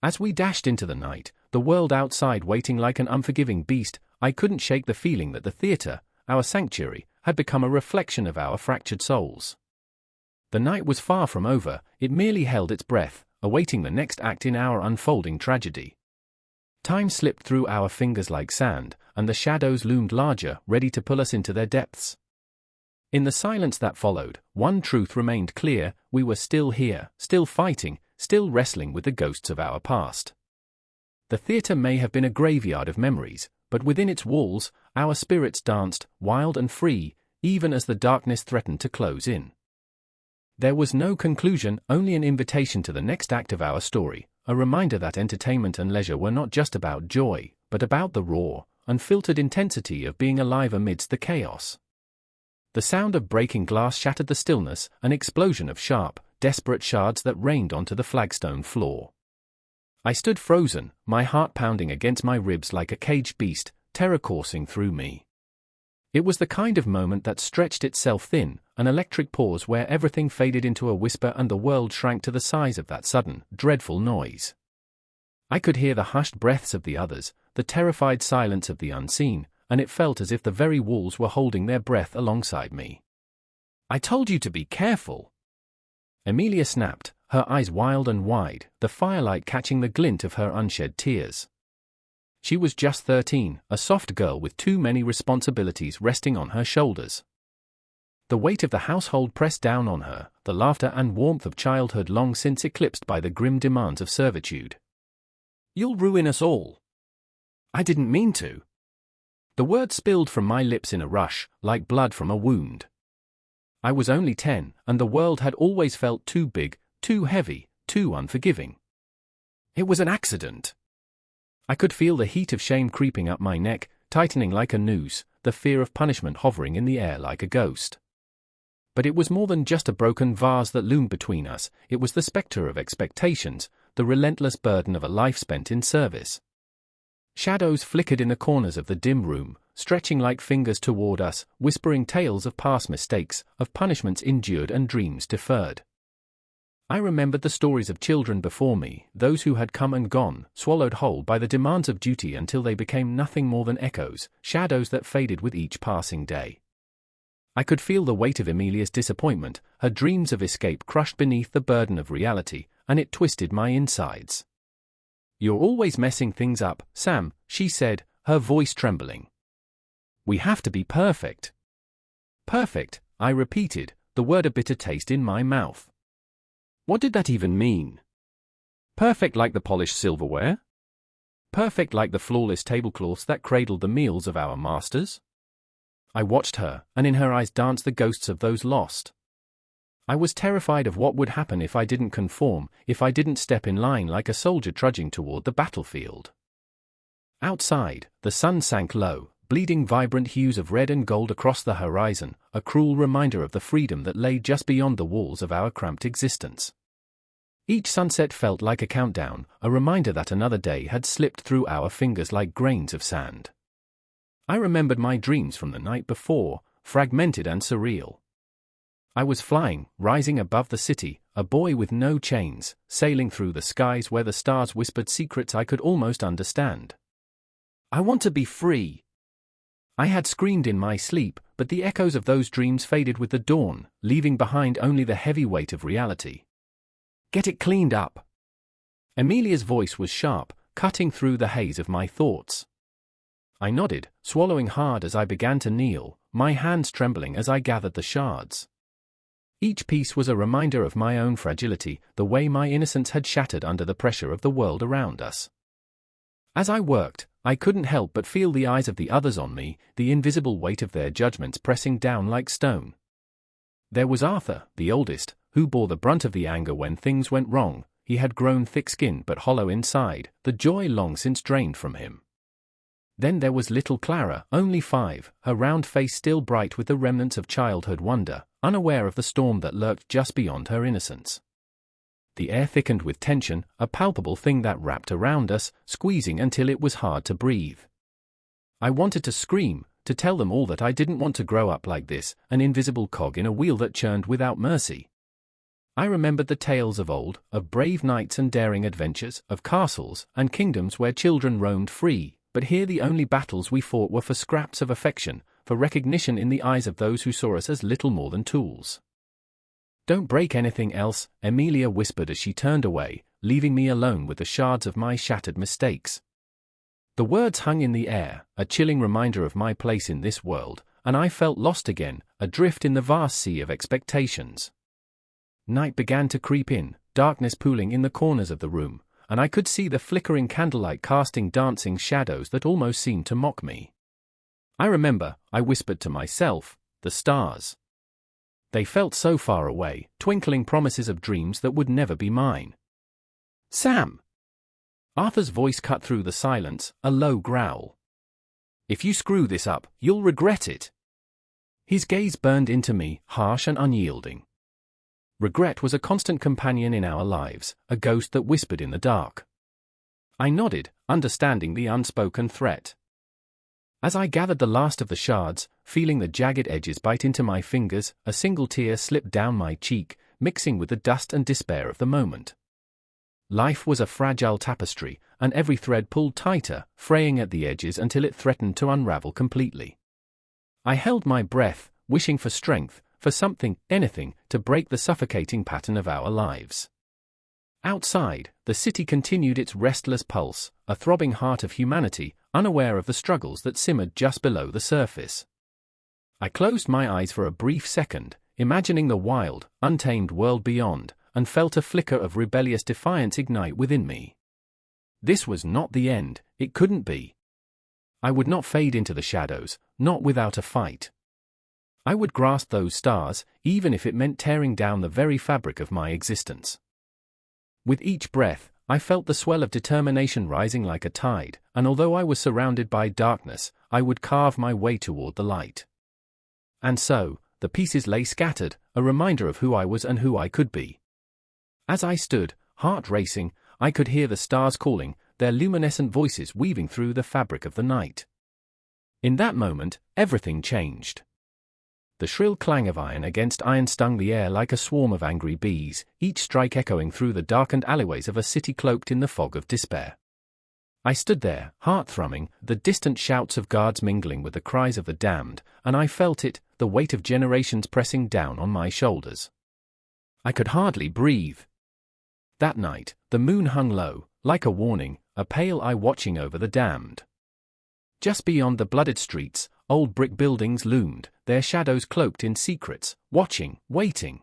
As we dashed into the night, the world outside waiting like an unforgiving beast, I couldn't shake the feeling that the theater, our sanctuary, had become a reflection of our fractured souls. The night was far from over, it merely held its breath, awaiting the next act in our unfolding tragedy. Time slipped through our fingers like sand, and the shadows loomed larger, ready to pull us into their depths. In the silence that followed, one truth remained clear: we were still here, still fighting, still wrestling with the ghosts of our past. The theater may have been a graveyard of memories, but within its walls, our spirits danced, wild and free, even as the darkness threatened to close in. There was no conclusion, only an invitation to the next act of our story, a reminder that entertainment and leisure were not just about joy, but about the raw, unfiltered intensity of being alive amidst the chaos. The sound of breaking glass shattered the stillness, an explosion of sharp, desperate shards that rained onto the flagstone floor. I stood frozen, my heart pounding against my ribs like a caged beast, terror coursing through me. It was the kind of moment that stretched itself thin, an electric pause where everything faded into a whisper and the world shrank to the size of that sudden, dreadful noise. I could hear the hushed breaths of the others, the terrified silence of the unseen, and it felt as if the very walls were holding their breath alongside me. "I told you to be careful!" Amelia snapped, her eyes wild and wide, the firelight catching the glint of her unshed tears. She was just 13, a soft girl with too many responsibilities resting on her shoulders. The weight of the household pressed down on her, the laughter and warmth of childhood long since eclipsed by the grim demands of servitude. "You'll ruin us all." I didn't mean to. The words spilled from my lips in a rush, like blood from a wound. I was only 10, and the world had always felt too big, too heavy, too unforgiving. It was an accident. I could feel the heat of shame creeping up my neck, tightening like a noose, the fear of punishment hovering in the air like a ghost. But it was more than just a broken vase that loomed between us, it was the spectre of expectations, the relentless burden of a life spent in service. Shadows flickered in the corners of the dim room, stretching like fingers toward us, whispering tales of past mistakes, of punishments endured and dreams deferred. I remembered the stories of children before me, those who had come and gone, swallowed whole by the demands of duty until they became nothing more than echoes, shadows that faded with each passing day. I could feel the weight of Emilia's disappointment, her dreams of escape crushed beneath the burden of reality, and it twisted my insides. "You're always messing things up, Sam," she said, her voice trembling. "We have to be perfect." "Perfect," I repeated, the word a bitter taste in my mouth. What did that even mean? Perfect like the polished silverware? Perfect like the flawless tablecloths that cradled the meals of our masters? I watched her, and in her eyes danced the ghosts of those lost. I was terrified of what would happen if I didn't conform, if I didn't step in line like a soldier trudging toward the battlefield. Outside, the sun sank low, bleeding vibrant hues of red and gold across the horizon, a cruel reminder of the freedom that lay just beyond the walls of our cramped existence. Each sunset felt like a countdown, a reminder that another day had slipped through our fingers like grains of sand. I remembered my dreams from the night before, fragmented and surreal. I was flying, rising above the city, a boy with no chains, sailing through the skies where the stars whispered secrets I could almost understand. "I want to be free." I had screamed in my sleep, but the echoes of those dreams faded with the dawn, leaving behind only the heavy weight of reality. "Get it cleaned up." Emilia's voice was sharp, cutting through the haze of my thoughts. I nodded, swallowing hard as I began to kneel, my hands trembling as I gathered the shards. Each piece was a reminder of my own fragility, the way my innocence had shattered under the pressure of the world around us. As I worked, I couldn't help but feel the eyes of the others on me, the invisible weight of their judgments pressing down like stone. There was Arthur, the oldest, who bore the brunt of the anger when things went wrong. He had grown thick-skinned but hollow inside, the joy long since drained from him. Then there was little Clara, only 5, her round face still bright with the remnants of childhood wonder, unaware of the storm that lurked just beyond her innocence. The air thickened with tension, a palpable thing that wrapped around us, squeezing until it was hard to breathe. I wanted to scream, to tell them all that I didn't want to grow up like this, an invisible cog in a wheel that churned without mercy. I remembered the tales of old, of brave knights and daring adventures, of castles and kingdoms where children roamed free, but here the only battles we fought were for scraps of affection, for recognition in the eyes of those who saw us as little more than tools. "Don't break anything else," Emilia whispered as she turned away, leaving me alone with the shards of my shattered mistakes. The words hung in the air, a chilling reminder of my place in this world, and I felt lost again, adrift in the vast sea of expectations. Night began to creep in, darkness pooling in the corners of the room, and I could see the flickering candlelight casting dancing shadows that almost seemed to mock me. I remember, I whispered to myself, the stars. They felt so far away, twinkling promises of dreams that would never be mine. "Sam!" Arthur's voice cut through the silence, a low growl. "If you screw this up, you'll regret it." His gaze burned into me, harsh and unyielding. Regret was a constant companion in our lives, a ghost that whispered in the dark. I nodded, understanding the unspoken threat. As I gathered the last of the shards, feeling the jagged edges bite into my fingers, a single tear slipped down my cheek, mixing with the dust and despair of the moment. Life was a fragile tapestry, and every thread pulled tighter, fraying at the edges until it threatened to unravel completely. I held my breath, wishing for strength, for something, anything, to break the suffocating pattern of our lives. Outside, the city continued its restless pulse, a throbbing heart of humanity, unaware of the struggles that simmered just below the surface. I closed my eyes for a brief second, imagining the wild, untamed world beyond, and felt a flicker of rebellious defiance ignite within me. This was not the end, it couldn't be. I would not fade into the shadows, not without a fight. I would grasp those stars, even if it meant tearing down the very fabric of my existence. With each breath, I felt the swell of determination rising like a tide, and although I was surrounded by darkness, I would carve my way toward the light. And so, the pieces lay scattered, a reminder of who I was and who I could be. As I stood, heart racing, I could hear the stars calling, their luminescent voices weaving through the fabric of the night. In that moment, everything changed. The shrill clang of iron against iron stung the air like a swarm of angry bees, each strike echoing through the darkened alleyways of a city cloaked in the fog of despair. I stood there, heart thrumming, the distant shouts of guards mingling with the cries of the damned, and I felt it, the weight of generations pressing down on my shoulders. I could hardly breathe. That night, the moon hung low, like a warning, a pale eye watching over the damned. Just beyond the blooded streets, old brick buildings loomed, their shadows cloaked in secrets, watching, waiting.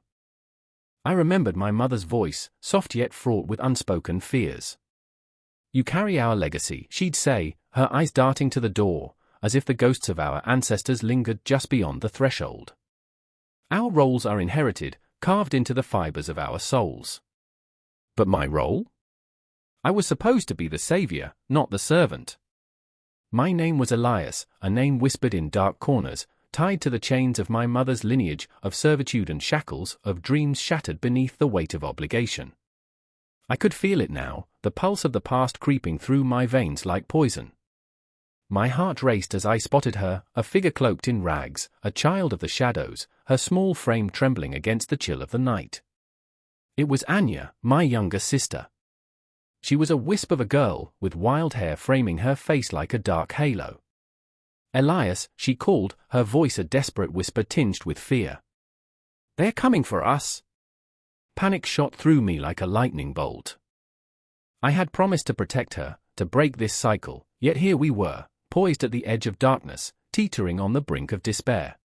I remembered my mother's voice, soft yet fraught with unspoken fears. "You carry our legacy," she'd say, her eyes darting to the door, as if the ghosts of our ancestors lingered just beyond the threshold. "Our roles are inherited, carved into the fibers of our souls." But my role? I was supposed to be the savior, not the servant. My name was Elias, a name whispered in dark corners, tied to the chains of my mother's lineage, of servitude and shackles, of dreams shattered beneath the weight of obligation. I could feel it now, the pulse of the past creeping through my veins like poison. My heart raced as I spotted her, a figure cloaked in rags, a child of the shadows, her small frame trembling against the chill of the night. It was Anya, my younger sister. She was a wisp of a girl, with wild hair framing her face like a dark halo. "Elias," she called, her voice a desperate whisper tinged with fear. "They're coming for us." Panic shot through me like a lightning bolt. I had promised to protect her, to break this cycle, yet here we were, poised at the edge of darkness, teetering on the brink of despair.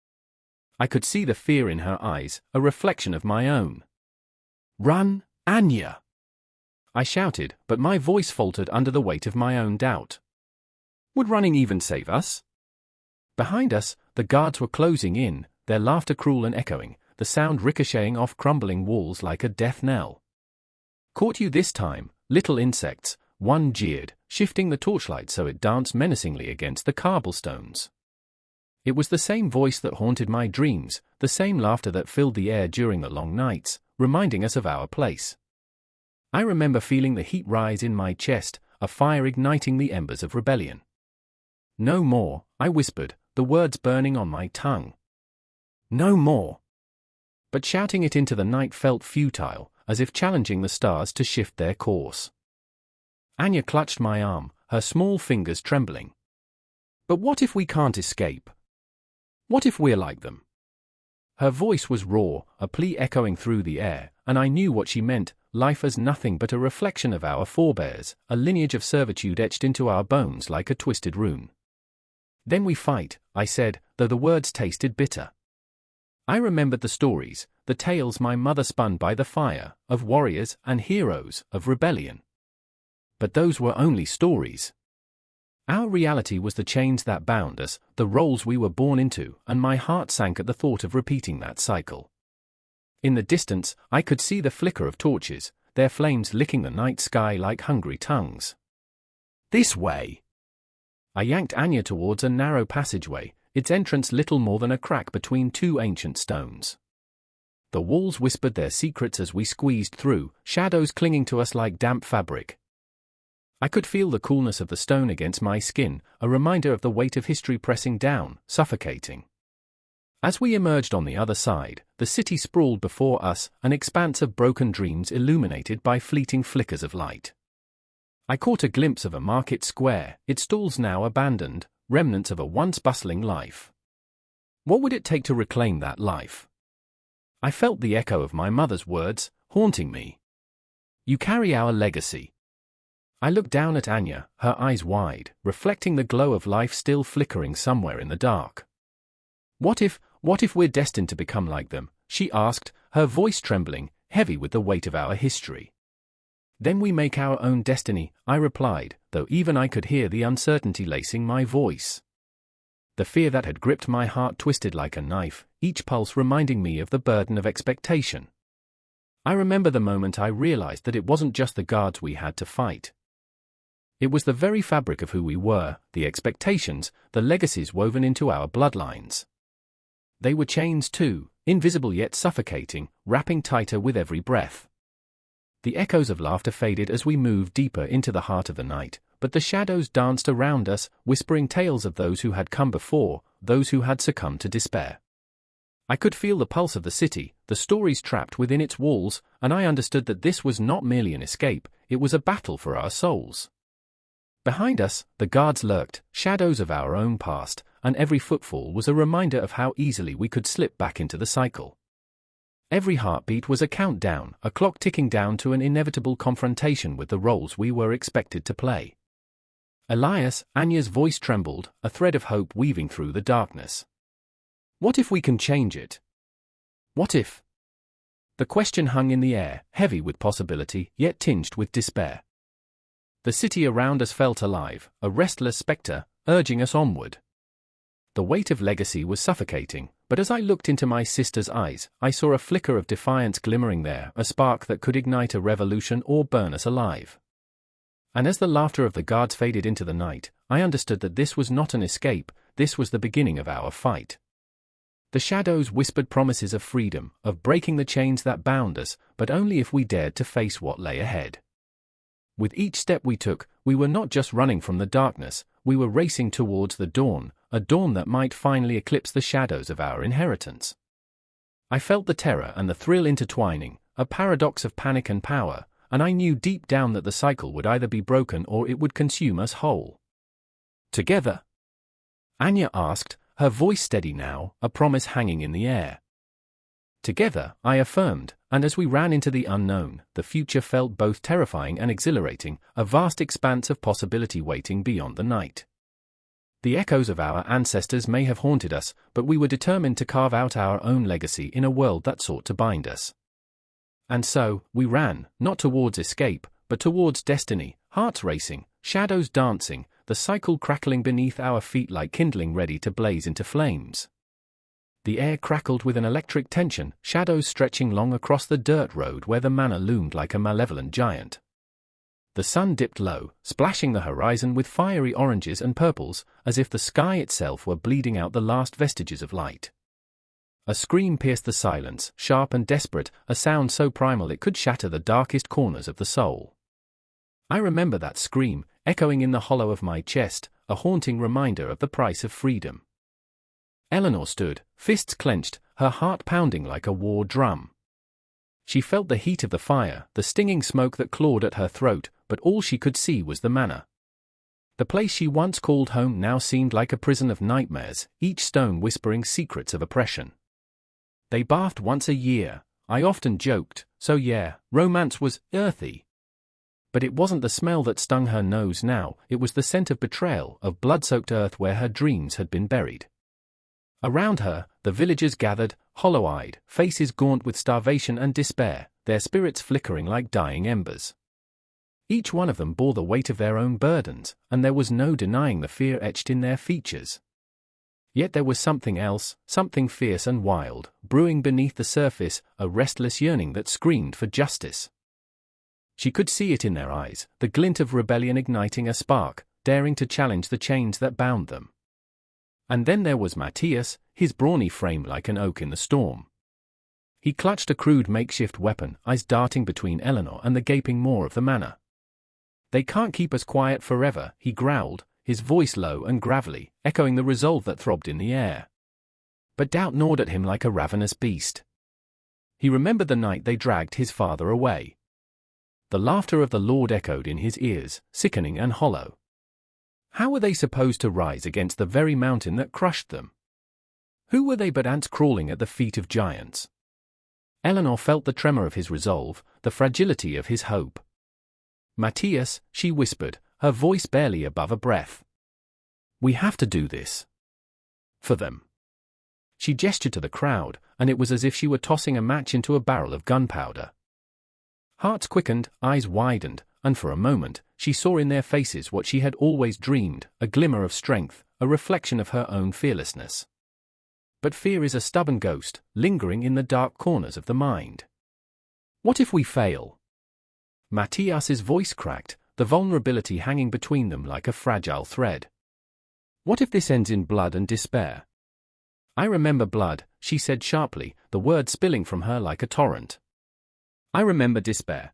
I could see the fear in her eyes, a reflection of my own. "Run, Anya!" I shouted, but my voice faltered under the weight of my own doubt. Would running even save us? Behind us, the guards were closing in, their laughter cruel and echoing, the sound ricocheting off crumbling walls like a death knell. "Caught you this time, little insects," one jeered, shifting the torchlight so it danced menacingly against the cobblestones. It was the same voice that haunted my dreams, the same laughter that filled the air during the long nights, reminding us of our place. I remember feeling the heat rise in my chest, a fire igniting the embers of rebellion. "No more," I whispered, the words burning on my tongue. "No more." But shouting it into the night felt futile, as if challenging the stars to shift their course. Anya clutched my arm, her small fingers trembling. "But what if we can't escape? What if we're like them?" Her voice was raw, a plea echoing through the air, and I knew what she meant, life as nothing but a reflection of our forebears, a lineage of servitude etched into our bones like a twisted rune. "Then we fight," I said, though the words tasted bitter. I remembered the stories, the tales my mother spun by the fire, of warriors and heroes, of rebellion. But those were only stories. Our reality was the chains that bound us, the roles we were born into, and my heart sank at the thought of repeating that cycle. In the distance, I could see the flicker of torches, their flames licking the night sky like hungry tongues. "This way!" I yanked Anya towards a narrow passageway, its entrance little more than a crack between two ancient stones. The walls whispered their secrets as we squeezed through, shadows clinging to us like damp fabric. I could feel the coolness of the stone against my skin, a reminder of the weight of history pressing down, suffocating. As we emerged on the other side, the city sprawled before us, an expanse of broken dreams illuminated by fleeting flickers of light. I caught a glimpse of a market square, its stalls now abandoned, remnants of a once bustling life. What would it take to reclaim that life? I felt the echo of my mother's words, haunting me. "You carry our legacy." I looked down at Anya, her eyes wide, reflecting the glow of life still flickering somewhere in the dark. What if we're destined to become like them, she asked, her voice trembling, heavy with the weight of our history. Then we make our own destiny, I replied, though even I could hear the uncertainty lacing my voice. The fear that had gripped my heart twisted like a knife, each pulse reminding me of the burden of expectation. I remember the moment I realized that it wasn't just the guards we had to fight. It was the very fabric of who we were, the expectations, the legacies woven into our bloodlines. They were chains too, invisible yet suffocating, wrapping tighter with every breath. The echoes of laughter faded as we moved deeper into the heart of the night, but the shadows danced around us, whispering tales of those who had come before, those who had succumbed to despair. I could feel the pulse of the city, the stories trapped within its walls, and I understood that this was not merely an escape, it was a battle for our souls. Behind us, the guards lurked, shadows of our own past, and every footfall was a reminder of how easily we could slip back into the cycle. Every heartbeat was a countdown, a clock ticking down to an inevitable confrontation with the roles we were expected to play. Elias, Anya's voice trembled, a thread of hope weaving through the darkness. What if we can change it? What if? The question hung in the air, heavy with possibility, yet tinged with despair. The city around us felt alive, a restless spectre, urging us onward. The weight of legacy was suffocating, but as I looked into my sister's eyes, I saw a flicker of defiance glimmering there, a spark that could ignite a revolution or burn us alive. And as the laughter of the guards faded into the night, I understood that this was not an escape, this was the beginning of our fight. The shadows whispered promises of freedom, of breaking the chains that bound us, but only if we dared to face what lay ahead. With each step we took, we were not just running from the darkness, we were racing towards the dawn, a dawn that might finally eclipse the shadows of our inheritance. I felt the terror and the thrill intertwining, a paradox of panic and power, and I knew deep down that the cycle would either be broken or it would consume us whole. Together? Anya asked, her voice steady now, a promise hanging in the air. Together, I affirmed, and as we ran into the unknown, the future felt both terrifying and exhilarating, a vast expanse of possibility waiting beyond the night. The echoes of our ancestors may have haunted us, but we were determined to carve out our own legacy in a world that sought to bind us. And so, we ran, not towards escape, but towards destiny, hearts racing, shadows dancing, the cycle crackling beneath our feet like kindling ready to blaze into flames. The air crackled with an electric tension, shadows stretching long across the dirt road where the manor loomed like a malevolent giant. The sun dipped low, splashing the horizon with fiery oranges and purples, as if the sky itself were bleeding out the last vestiges of light. A scream pierced the silence, sharp and desperate, a sound so primal it could shatter the darkest corners of the soul. I remember that scream, echoing in the hollow of my chest, a haunting reminder of the price of freedom. Eleanor stood, fists clenched, her heart pounding like a war drum. She felt the heat of the fire, the stinging smoke that clawed at her throat, but all she could see was the manor. The place she once called home now seemed like a prison of nightmares, each stone whispering secrets of oppression. They bathed once a year, I often joked, so yeah, romance was earthy. But it wasn't the smell that stung her nose now, it was the scent of betrayal, of blood-soaked earth where her dreams had been buried. Around her, the villagers gathered, hollow-eyed, faces gaunt with starvation and despair, their spirits flickering like dying embers. Each one of them bore the weight of their own burdens, and there was no denying the fear etched in their features. Yet there was something else, something fierce and wild, brewing beneath the surface, a restless yearning that screamed for justice. She could see it in their eyes, the glint of rebellion igniting a spark, daring to challenge the chains that bound them. And then there was Matthias, his brawny frame like an oak in the storm. He clutched a crude makeshift weapon, eyes darting between Eleanor and the gaping maw of the manor. "They can't keep us quiet forever," he growled, his voice low and gravelly, echoing the resolve that throbbed in the air. But doubt gnawed at him like a ravenous beast. He remembered the night they dragged his father away. The laughter of the Lord echoed in his ears, sickening and hollow. How were they supposed to rise against the very mountain that crushed them? Who were they but ants crawling at the feet of giants? Eleanor felt the tremor of his resolve, the fragility of his hope. "Matthias," she whispered, her voice barely above a breath. "We have to do this. For them." She gestured to the crowd, and it was as if she were tossing a match into a barrel of gunpowder. Hearts quickened, eyes widened, and for a moment, she saw in their faces what she had always dreamed, a glimmer of strength, a reflection of her own fearlessness. But fear is a stubborn ghost, lingering in the dark corners of the mind. What if we fail? Matthias's voice cracked, the vulnerability hanging between them like a fragile thread. What if this ends in blood and despair? I remember blood, she said sharply, the word spilling from her like a torrent. I remember despair.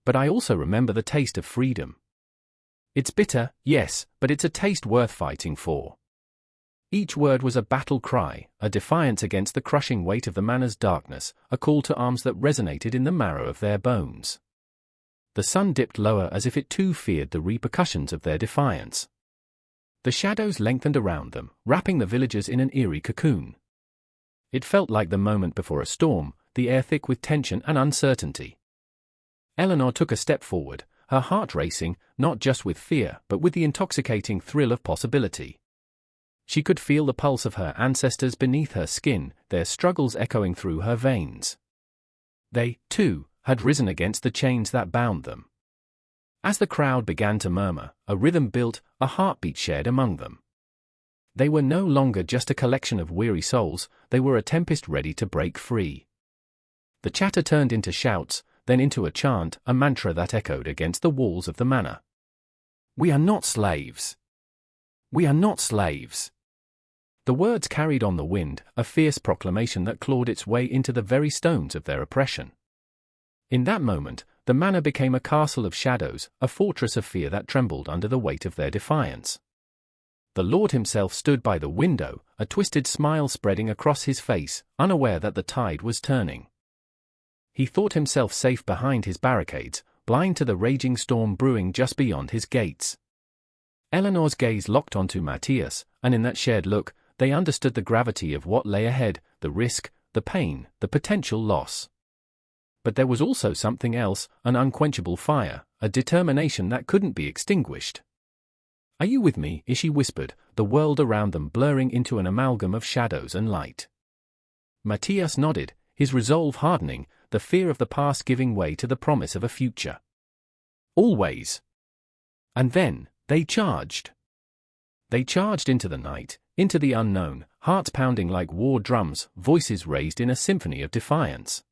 But I also remember the taste of freedom. It's bitter, yes, but it's a taste worth fighting for. Each word was a battle cry, a defiance against the crushing weight of the Manor's darkness, a call to arms that resonated in the marrow of their bones. The sun dipped lower as if it too feared the repercussions of their defiance. The shadows lengthened around them, wrapping the villagers in an eerie cocoon. It felt like the moment before a storm, the air thick with tension and uncertainty. Eleanor took a step forward, her heart racing, not just with fear but with the intoxicating thrill of possibility. She could feel the pulse of her ancestors beneath her skin, their struggles echoing through her veins. They, too, had risen against the chains that bound them. As the crowd began to murmur, a rhythm built, a heartbeat shared among them. They were no longer just a collection of weary souls, they were a tempest ready to break free. The chatter turned into shouts, then into a chant, a mantra that echoed against the walls of the manor. We are not slaves. We are not slaves. The words carried on the wind, a fierce proclamation that clawed its way into the very stones of their oppression. In that moment, the manor became a castle of shadows, a fortress of fear that trembled under the weight of their defiance. The Lord himself stood by the window, a twisted smile spreading across his face, unaware that the tide was turning. He thought himself safe behind his barricades, blind to the raging storm brewing just beyond his gates. Eleanor's gaze locked onto Matthias, and in that shared look, they understood the gravity of what lay ahead, the risk, the pain, the potential loss. But there was also something else, an unquenchable fire, a determination that couldn't be extinguished. Are you with me? She whispered, the world around them blurring into an amalgam of shadows and light. Matthias nodded, his resolve hardening, the fear of the past giving way to the promise of a future. Always. And then, they charged. They charged into the night, into the unknown, hearts pounding like war drums, voices raised in a symphony of defiance.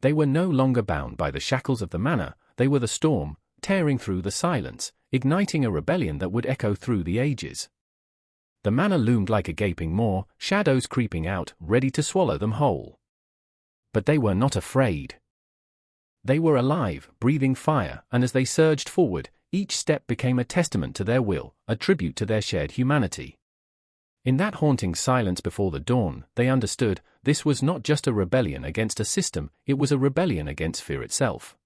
They were no longer bound by the shackles of the manor, they were the storm, tearing through the silence, igniting a rebellion that would echo through the ages. The manor loomed like a gaping maw, shadows creeping out, ready to swallow them whole. But they were not afraid. They were alive, breathing fire, and as they surged forward, each step became a testament to their will, a tribute to their shared humanity. In that haunting silence before the dawn, they understood, this was not just a rebellion against a system, it was a rebellion against fear itself.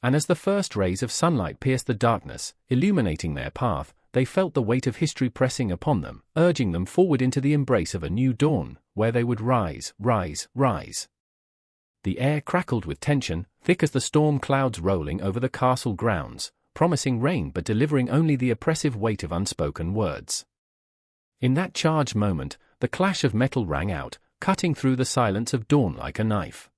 And as the first rays of sunlight pierced the darkness, illuminating their path, they felt the weight of history pressing upon them, urging them forward into the embrace of a new dawn, where they would rise, rise, rise. The air crackled with tension, thick as the storm clouds rolling over the castle grounds, promising rain but delivering only the oppressive weight of unspoken words. In that charged moment, the clash of metal rang out, cutting through the silence of dawn like a knife.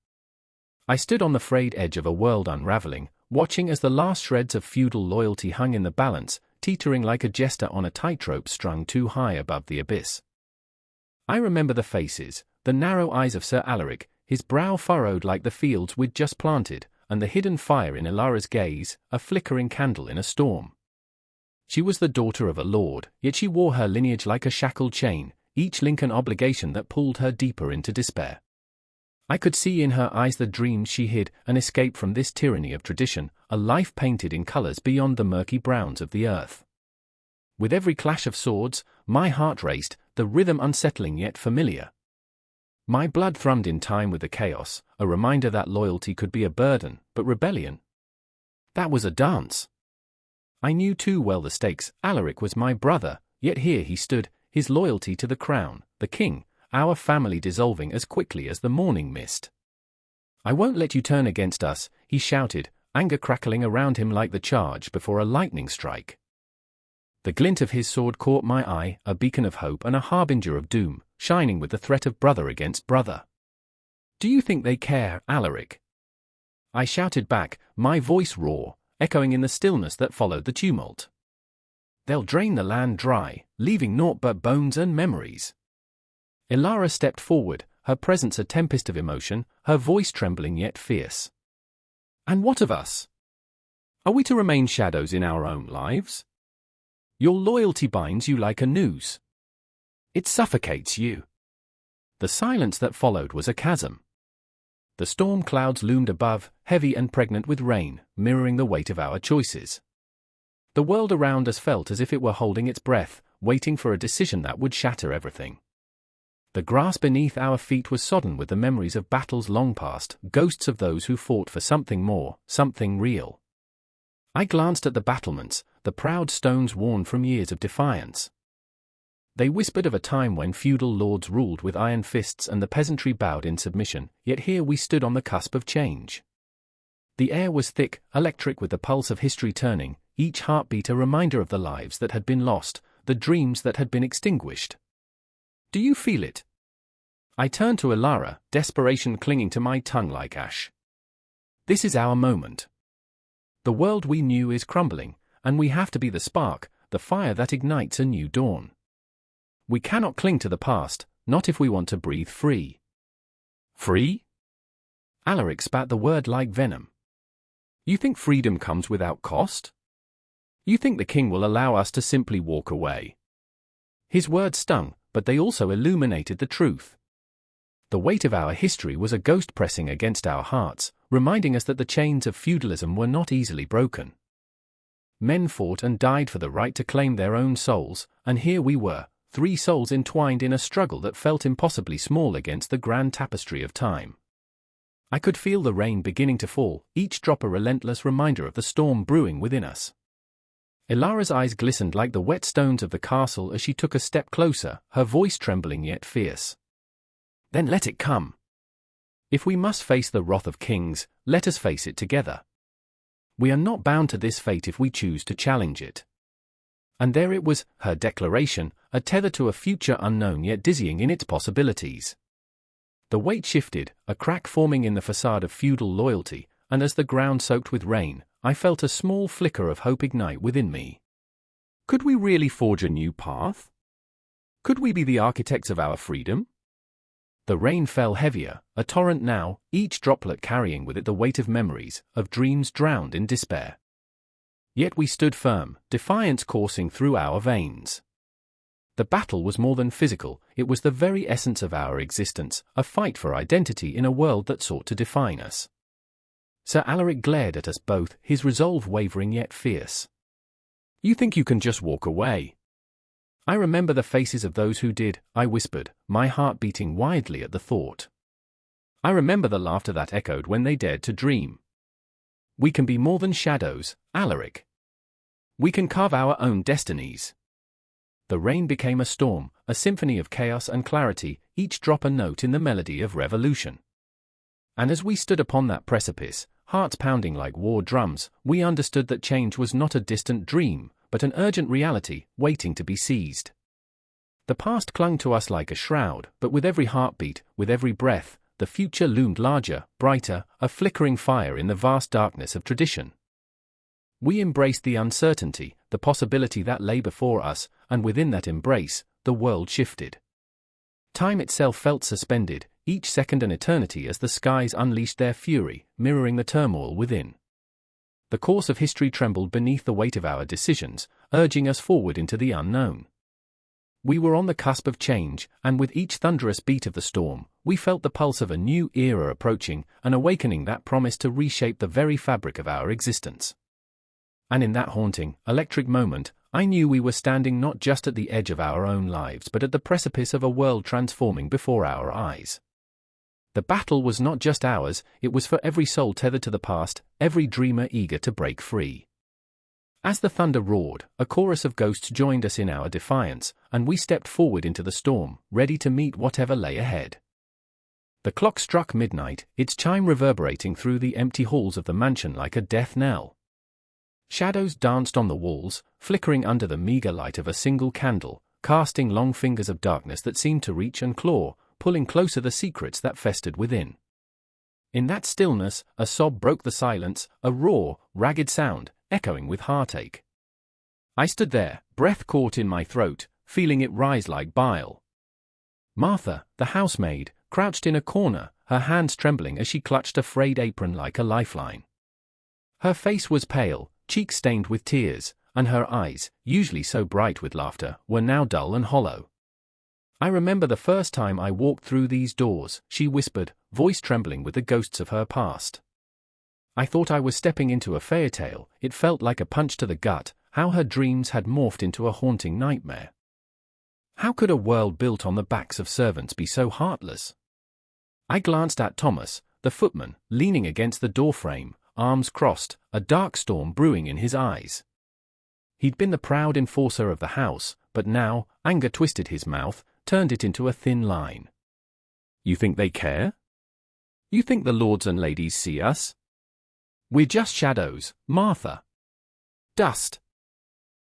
I stood on the frayed edge of a world unraveling, watching as the last shreds of feudal loyalty hung in the balance, teetering like a jester on a tightrope strung too high above the abyss. I remember the faces, the narrow eyes of Sir Alaric, his brow furrowed like the fields we'd just planted, and the hidden fire in Ilara's gaze, a flickering candle in a storm. She was the daughter of a lord, yet she wore her lineage like a shackled chain, each link an obligation that pulled her deeper into despair. I could see in her eyes the dreams she hid, an escape from this tyranny of tradition, a life painted in colors beyond the murky browns of the earth. With every clash of swords, my heart raced, the rhythm unsettling yet familiar. My blood thrummed in time with the chaos, a reminder that loyalty could be a burden, but rebellion? That was a dance. I knew too well the stakes. Alaric was my brother, yet here he stood, his loyalty to the crown, the king, our family dissolving as quickly as the morning mist. I won't let you turn against us, he shouted, anger crackling around him like the charge before a lightning strike. The glint of his sword caught my eye, a beacon of hope and a harbinger of doom, shining with the threat of brother against brother. "Do you think they care, Alaric?" I shouted back, my voice raw, echoing in the stillness that followed the tumult. "They'll drain the land dry, leaving naught but bones and memories." Ilara stepped forward, her presence a tempest of emotion, her voice trembling yet fierce. "And what of us? Are we to remain shadows in our own lives? Your loyalty binds you like a noose. It suffocates you." The silence that followed was a chasm. The storm clouds loomed above, heavy and pregnant with rain, mirroring the weight of our choices. The world around us felt as if it were holding its breath, waiting for a decision that would shatter everything. The grass beneath our feet was sodden with the memories of battles long past, ghosts of those who fought for something more, something real. I glanced at the battlements, the proud stones worn from years of defiance. They whispered of a time when feudal lords ruled with iron fists and the peasantry bowed in submission, yet here we stood on the cusp of change. The air was thick, electric with the pulse of history turning, each heartbeat a reminder of the lives that had been lost, the dreams that had been extinguished. "Do you feel it?" I turned to Ilara, desperation clinging to my tongue like ash. "This is our moment. The world we knew is crumbling, and we have to be the spark, the fire that ignites a new dawn. We cannot cling to the past, not if we want to breathe free." "Free?" Alaric spat the word like venom. "You think freedom comes without cost? You think the king will allow us to simply walk away?" His words stung, but they also illuminated the truth. The weight of our history was a ghost pressing against our hearts, reminding us that the chains of feudalism were not easily broken. Men fought and died for the right to claim their own souls, and here we were, 3 souls entwined in a struggle that felt impossibly small against the grand tapestry of time. I could feel the rain beginning to fall, each drop a relentless reminder of the storm brewing within us. Ilara's eyes glistened like the wet stones of the castle as she took a step closer, her voice trembling yet fierce. "Then let it come. If we must face the wrath of kings, let us face it together. We are not bound to this fate if we choose to challenge it." And there it was, her declaration, a tether to a future unknown yet dizzying in its possibilities. The weight shifted, a crack forming in the facade of feudal loyalty, and as the ground soaked with rain, I felt a small flicker of hope ignite within me. Could we really forge a new path? Could we be the architects of our freedom? The rain fell heavier, a torrent now, each droplet carrying with it the weight of memories, of dreams drowned in despair. Yet we stood firm, defiance coursing through our veins. The battle was more than physical, it was the very essence of our existence, a fight for identity in a world that sought to define us. Sir Alaric glared at us both, his resolve wavering yet fierce. "You think you can just walk away?" "I remember the faces of those who did," I whispered, my heart beating wildly at the thought. "I remember the laughter that echoed when they dared to dream. We can be more than shadows, Alaric. We can carve our own destinies." The rain became a storm, a symphony of chaos and clarity, each drop a note in the melody of revolution. And as we stood upon that precipice, hearts pounding like war drums, we understood that change was not a distant dream, but an urgent reality, waiting to be seized. The past clung to us like a shroud, but with every heartbeat, with every breath, the future loomed larger, brighter, a flickering fire in the vast darkness of tradition. We embraced the uncertainty, the possibility that lay before us, and within that embrace, the world shifted. Time itself felt suspended, each second an eternity as the skies unleashed their fury, mirroring the turmoil within. The course of history trembled beneath the weight of our decisions, urging us forward into the unknown. We were on the cusp of change, and with each thunderous beat of the storm, we felt the pulse of a new era approaching, an awakening that promised to reshape the very fabric of our existence. And in that haunting, electric moment, I knew we were standing not just at the edge of our own lives but at the precipice of a world transforming before our eyes. The battle was not just ours, it was for every soul tethered to the past, every dreamer eager to break free. As the thunder roared, a chorus of ghosts joined us in our defiance, and we stepped forward into the storm, ready to meet whatever lay ahead. The clock struck midnight, its chime reverberating through the empty halls of the mansion like a death knell. Shadows danced on the walls, flickering under the meager light of a single candle, casting long fingers of darkness that seemed to reach and claw, pulling closer the secrets that festered within. In that stillness, a sob broke the silence, a raw, ragged sound, echoing with heartache. I stood there, breath caught in my throat, feeling it rise like bile. Martha, the housemaid, crouched in a corner, her hands trembling as she clutched a frayed apron like a lifeline. Her face was pale, cheeks stained with tears, and her eyes, usually so bright with laughter, were now dull and hollow. "I remember the first time I walked through these doors," she whispered, voice trembling with the ghosts of her past. I thought I was stepping into a fairy tale. It felt like a punch to the gut, how her dreams had morphed into a haunting nightmare. How could a world built on the backs of servants be so heartless? I glanced at Thomas, the footman, leaning against the doorframe, arms crossed, a dark storm brewing in his eyes. He'd been the proud enforcer of the house, but now, anger twisted his mouth, turned it into a thin line. "You think they care? You think the lords and ladies see us? We're just shadows, Martha. Dust."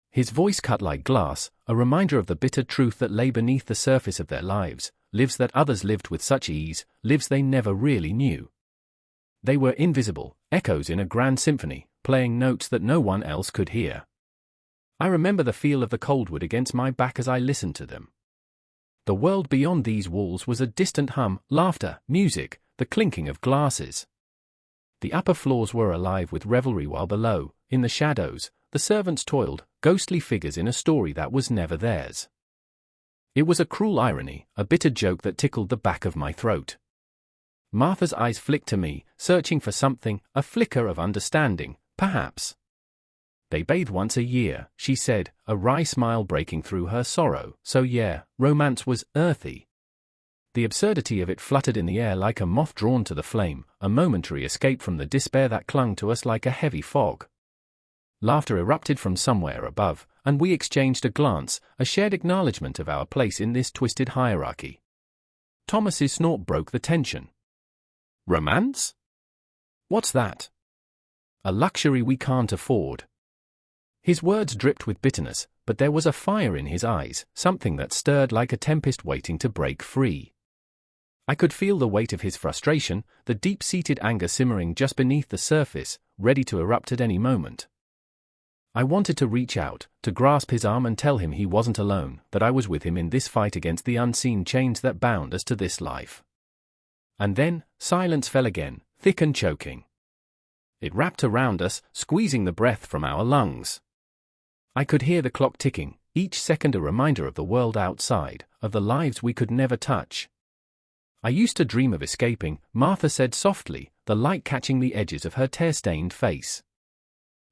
His voice cut like glass, a reminder of the bitter truth that lay beneath the surface of their lives, lives that others lived with such ease, lives they never really knew. They were invisible, echoes in a grand symphony, playing notes that no one else could hear. I remember the feel of the cold wood against my back as I listened to them. The world beyond these walls was a distant hum, laughter, music, the clinking of glasses. The upper floors were alive with revelry while below, in the shadows, the servants toiled, ghostly figures in a story that was never theirs. It was a cruel irony, a bitter joke that tickled the back of my throat. Martha's eyes flicked to me, searching for something, a flicker of understanding, perhaps. "They bathe once a year," she said, a wry smile breaking through her sorrow. "So yeah, romance was earthy." The absurdity of it fluttered in the air like a moth drawn to the flame, a momentary escape from the despair that clung to us like a heavy fog. Laughter erupted from somewhere above, and we exchanged a glance, a shared acknowledgement of our place in this twisted hierarchy. Thomas's snort broke the tension. "Romance? What's that? A luxury we can't afford." His words dripped with bitterness, but there was a fire in his eyes, something that stirred like a tempest waiting to break free. I could feel the weight of his frustration, the deep-seated anger simmering just beneath the surface, ready to erupt at any moment. I wanted to reach out, to grasp his arm and tell him he wasn't alone, that I was with him in this fight against the unseen chains that bound us to this life. And then, silence fell again, thick and choking. It wrapped around us, squeezing the breath from our lungs. I could hear the clock ticking, each second a reminder of the world outside, of the lives we could never touch. "I used to dream of escaping," Martha said softly, the light catching the edges of her tear-stained face.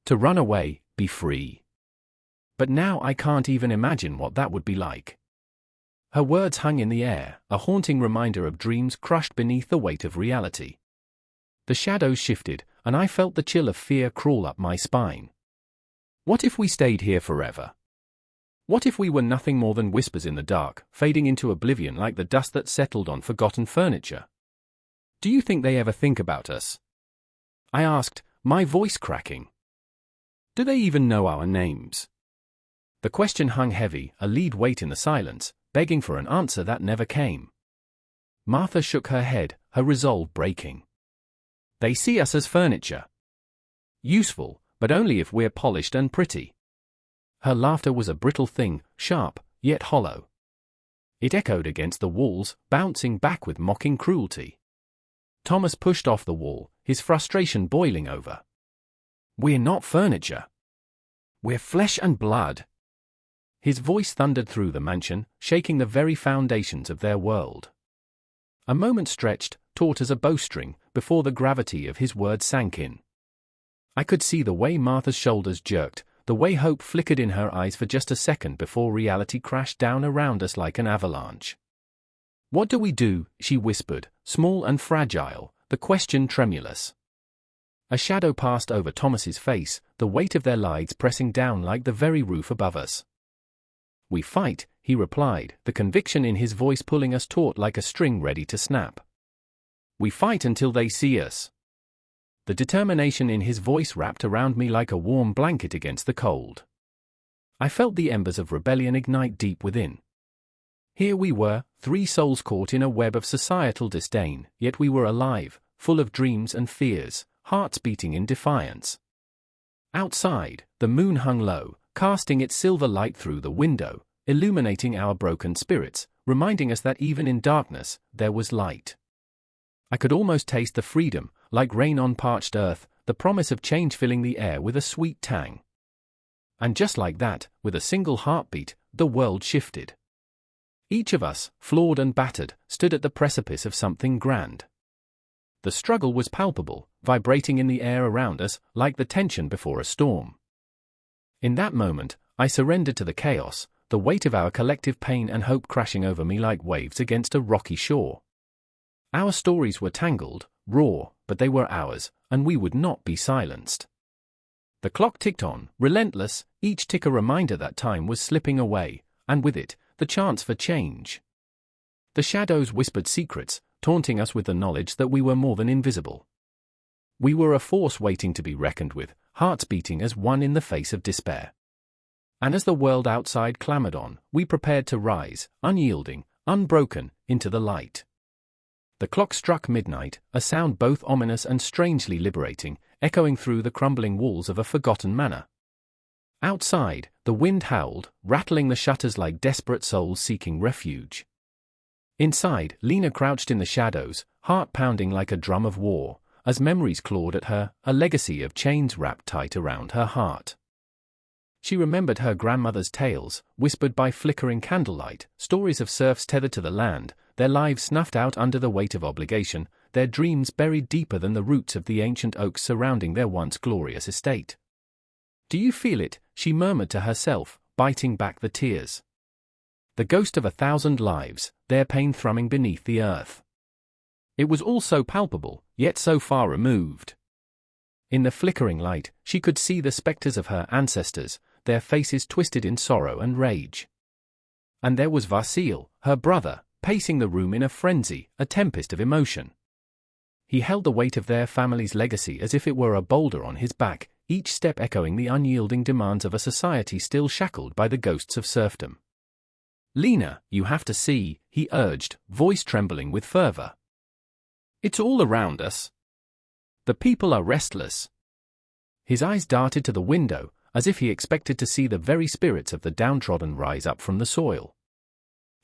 "To run away, be free. But now I can't even imagine what that would be like." Her words hung in the air, a haunting reminder of dreams crushed beneath the weight of reality. The shadows shifted, and I felt the chill of fear crawl up my spine. What if we stayed here forever? What if we were nothing more than whispers in the dark, fading into oblivion like the dust that settled on forgotten furniture? "Do you think they ever think about us?" I asked, my voice cracking. "Do they even know our names?" The question hung heavy, a lead weight in the silence, begging for an answer that never came. Martha shook her head, her resolve breaking. "They see us as furniture. Useful, but only if we're polished and pretty." Her laughter was a brittle thing, sharp, yet hollow. It echoed against the walls, bouncing back with mocking cruelty. Thomas pushed off the wall, his frustration boiling over. "We're not furniture. We're flesh and blood." His voice thundered through the mansion, shaking the very foundations of their world. A moment stretched, taut as a bowstring, before the gravity of his words sank in. I could see the way Martha's shoulders jerked, the way hope flickered in her eyes for just a second before reality crashed down around us like an avalanche. "What do we do?" she whispered, small and fragile, the question tremulous. A shadow passed over Thomas's face, the weight of their lives pressing down like the very roof above us. "We fight," he replied, the conviction in his voice pulling us taut like a string ready to snap. "We fight until they see us." The determination in his voice wrapped around me like a warm blanket against the cold. I felt the embers of rebellion ignite deep within. Here we were, 3 souls caught in a web of societal disdain, yet we were alive, full of dreams and fears, hearts beating in defiance. Outside, the moon hung low, casting its silver light through the window, illuminating our broken spirits, reminding us that even in darkness, there was light. I could almost taste the freedom, like rain on parched earth, the promise of change filling the air with a sweet tang. And just like that, with a single heartbeat, the world shifted. Each of us, flawed and battered, stood at the precipice of something grand. The struggle was palpable, vibrating in the air around us, like the tension before a storm. In that moment, I surrendered to the chaos, the weight of our collective pain and hope crashing over me like waves against a rocky shore. Our stories were tangled, raw, but they were ours, and we would not be silenced. The clock ticked on, relentless, each tick a reminder that time was slipping away, and with it, the chance for change. The shadows whispered secrets, taunting us with the knowledge that we were more than invisible. We were a force waiting to be reckoned with, hearts beating as one in the face of despair. And as the world outside clamored on, we prepared to rise, unyielding, unbroken, into the light. The clock struck midnight, a sound both ominous and strangely liberating, echoing through the crumbling walls of a forgotten manor. Outside, the wind howled, rattling the shutters like desperate souls seeking refuge. Inside, Lena crouched in the shadows, heart pounding like a drum of war, as memories clawed at her, a legacy of chains wrapped tight around her heart. She remembered her grandmother's tales, whispered by flickering candlelight, stories of serfs tethered to the land, their lives snuffed out under the weight of obligation, their dreams buried deeper than the roots of the ancient oaks surrounding their once glorious estate. "Do you feel it?" she murmured to herself, biting back the tears. The ghost of 1,000 lives, their pain thrumming beneath the earth. It was all so palpable, yet so far removed. In the flickering light, she could see the specters of her ancestors, their faces twisted in sorrow and rage. And there was Vasil, her brother, pacing the room in a frenzy, a tempest of emotion. He held the weight of their family's legacy as if it were a boulder on his back, each step echoing the unyielding demands of a society still shackled by the ghosts of serfdom. "Lena, you have to see," he urged, voice trembling with fervor. "It's all around us. The people are restless." His eyes darted to the window, as if he expected to see the very spirits of the downtrodden rise up from the soil.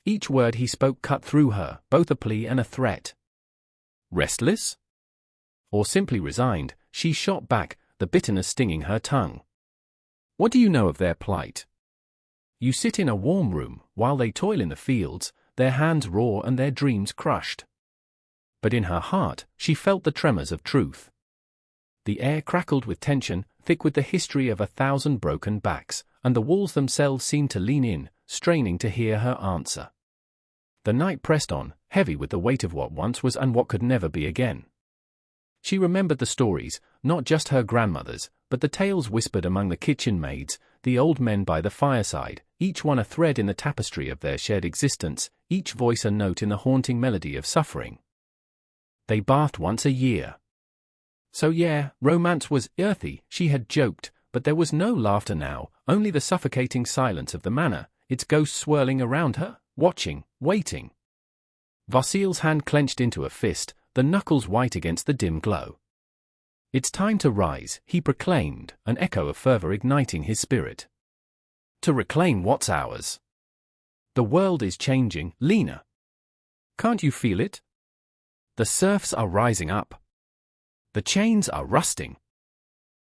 Each word he spoke cut through her, both a plea and a threat. "Restless?" Or simply resigned, she shot back, the bitterness stinging her tongue. "What do you know of their plight? You sit in a warm room, while they toil in the fields, their hands raw and their dreams crushed." But in her heart, she felt the tremors of truth. The air crackled with tension, thick with the history of 1,000 broken backs, and the walls themselves seemed to lean in, straining to hear her answer. The night pressed on, heavy with the weight of what once was and what could never be again. She remembered the stories, not just her grandmother's, but the tales whispered among the kitchen maids, the old men by the fireside, each one a thread in the tapestry of their shared existence, each voice a note in the haunting melody of suffering. They bathed once a year. So yeah, romance was earthy, she had joked, but there was no laughter now, only the suffocating silence of the manor, its ghosts swirling around her, watching, waiting. Vasil's hand clenched into a fist, the knuckles white against the dim glow. "It's time to rise," he proclaimed, an echo of fervor igniting his spirit. "To reclaim what's ours. The world is changing, Lena. Can't you feel it? The serfs are rising up. The chains are rusting."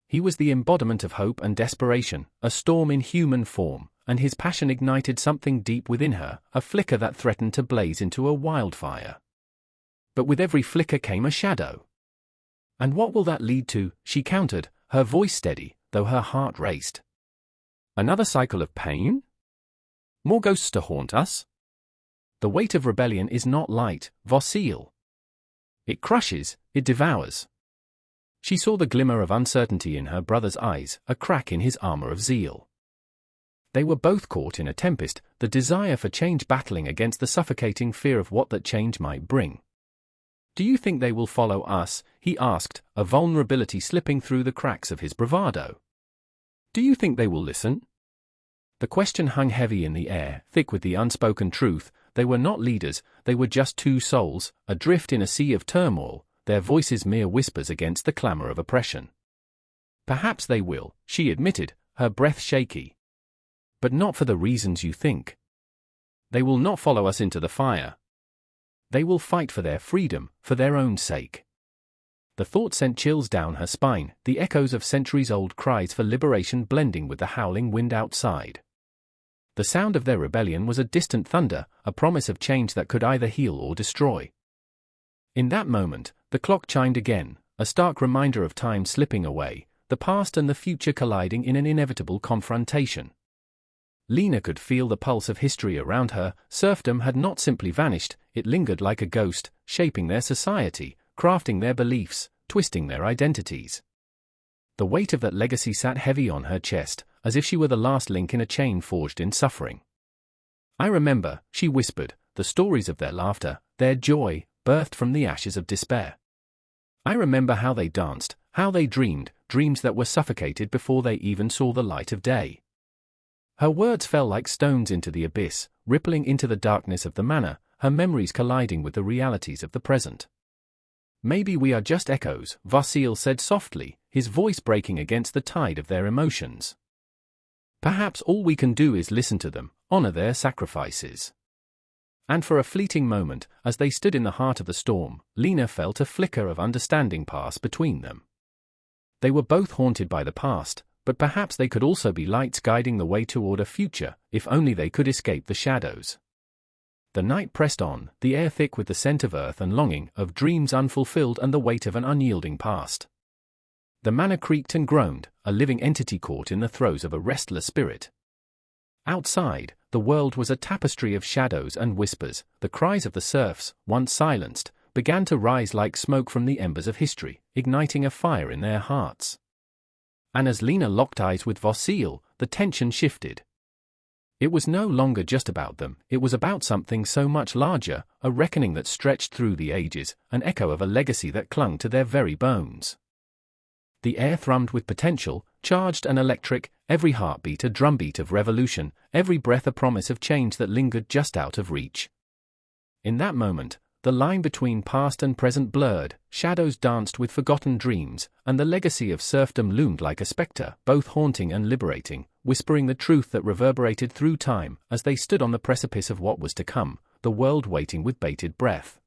He was the embodiment of hope and desperation, a storm in human form, and his passion ignited something deep within her, a flicker that threatened to blaze into a wildfire. But with every flicker came a shadow. "And what will that lead to?" she countered, her voice steady, though her heart raced. "Another cycle of pain? More ghosts to haunt us? The weight of rebellion is not light, Vasil. It crushes, it devours." She saw the glimmer of uncertainty in her brother's eyes, a crack in his armor of zeal. They were both caught in a tempest, the desire for change battling against the suffocating fear of what that change might bring. "Do you think they will follow us?" he asked, a vulnerability slipping through the cracks of his bravado. "Do you think they will listen?" The question hung heavy in the air, thick with the unspoken truth. They were not leaders, they were just two souls, adrift in a sea of turmoil, their voices mere whispers against the clamor of oppression. Perhaps they will, she admitted, her breath shaky. But not for the reasons you think. They will not follow us into the fire. They will fight for their freedom, for their own sake. The thought sent chills down her spine, the echoes of centuries-old cries for liberation blending with the howling wind outside. The sound of their rebellion was a distant thunder, a promise of change that could either heal or destroy. In that moment, the clock chimed again, a stark reminder of time slipping away, the past and the future colliding in an inevitable confrontation. Lena could feel the pulse of history around her. Serfdom had not simply vanished, it lingered like a ghost, shaping their society, crafting their beliefs, twisting their identities. The weight of that legacy sat heavy on her chest, as if she were the last link in a chain forged in suffering. I remember, she whispered, the stories of their laughter, their joy, birthed from the ashes of despair. I remember how they danced, how they dreamed, dreams that were suffocated before they even saw the light of day. Her words fell like stones into the abyss, rippling into the darkness of the manor, her memories colliding with the realities of the present. Maybe we are just echoes, Vasil said softly, his voice breaking against the tide of their emotions. Perhaps all we can do is listen to them, honor their sacrifices. And for a fleeting moment, as they stood in the heart of the storm, Lena felt a flicker of understanding pass between them. They were both haunted by the past, but perhaps they could also be lights guiding the way toward a future, if only they could escape the shadows. The night pressed on, the air thick with the scent of earth and longing, of dreams unfulfilled and the weight of an unyielding past. The manor creaked and groaned, a living entity caught in the throes of a restless spirit. Outside, the world was a tapestry of shadows and whispers. The cries of the serfs, once silenced, began to rise like smoke from the embers of history, igniting a fire in their hearts. And as Lena locked eyes with Vasil, the tension shifted. It was no longer just about them, it was about something so much larger, a reckoning that stretched through the ages, an echo of a legacy that clung to their very bones. The air thrummed with potential, charged and electric, every heartbeat a drumbeat of revolution, every breath a promise of change that lingered just out of reach. In that moment, the line between past and present blurred, shadows danced with forgotten dreams, and the legacy of serfdom loomed like a spectre, both haunting and liberating, whispering the truth that reverberated through time. As they stood on the precipice of what was to come, the world waiting with bated breath.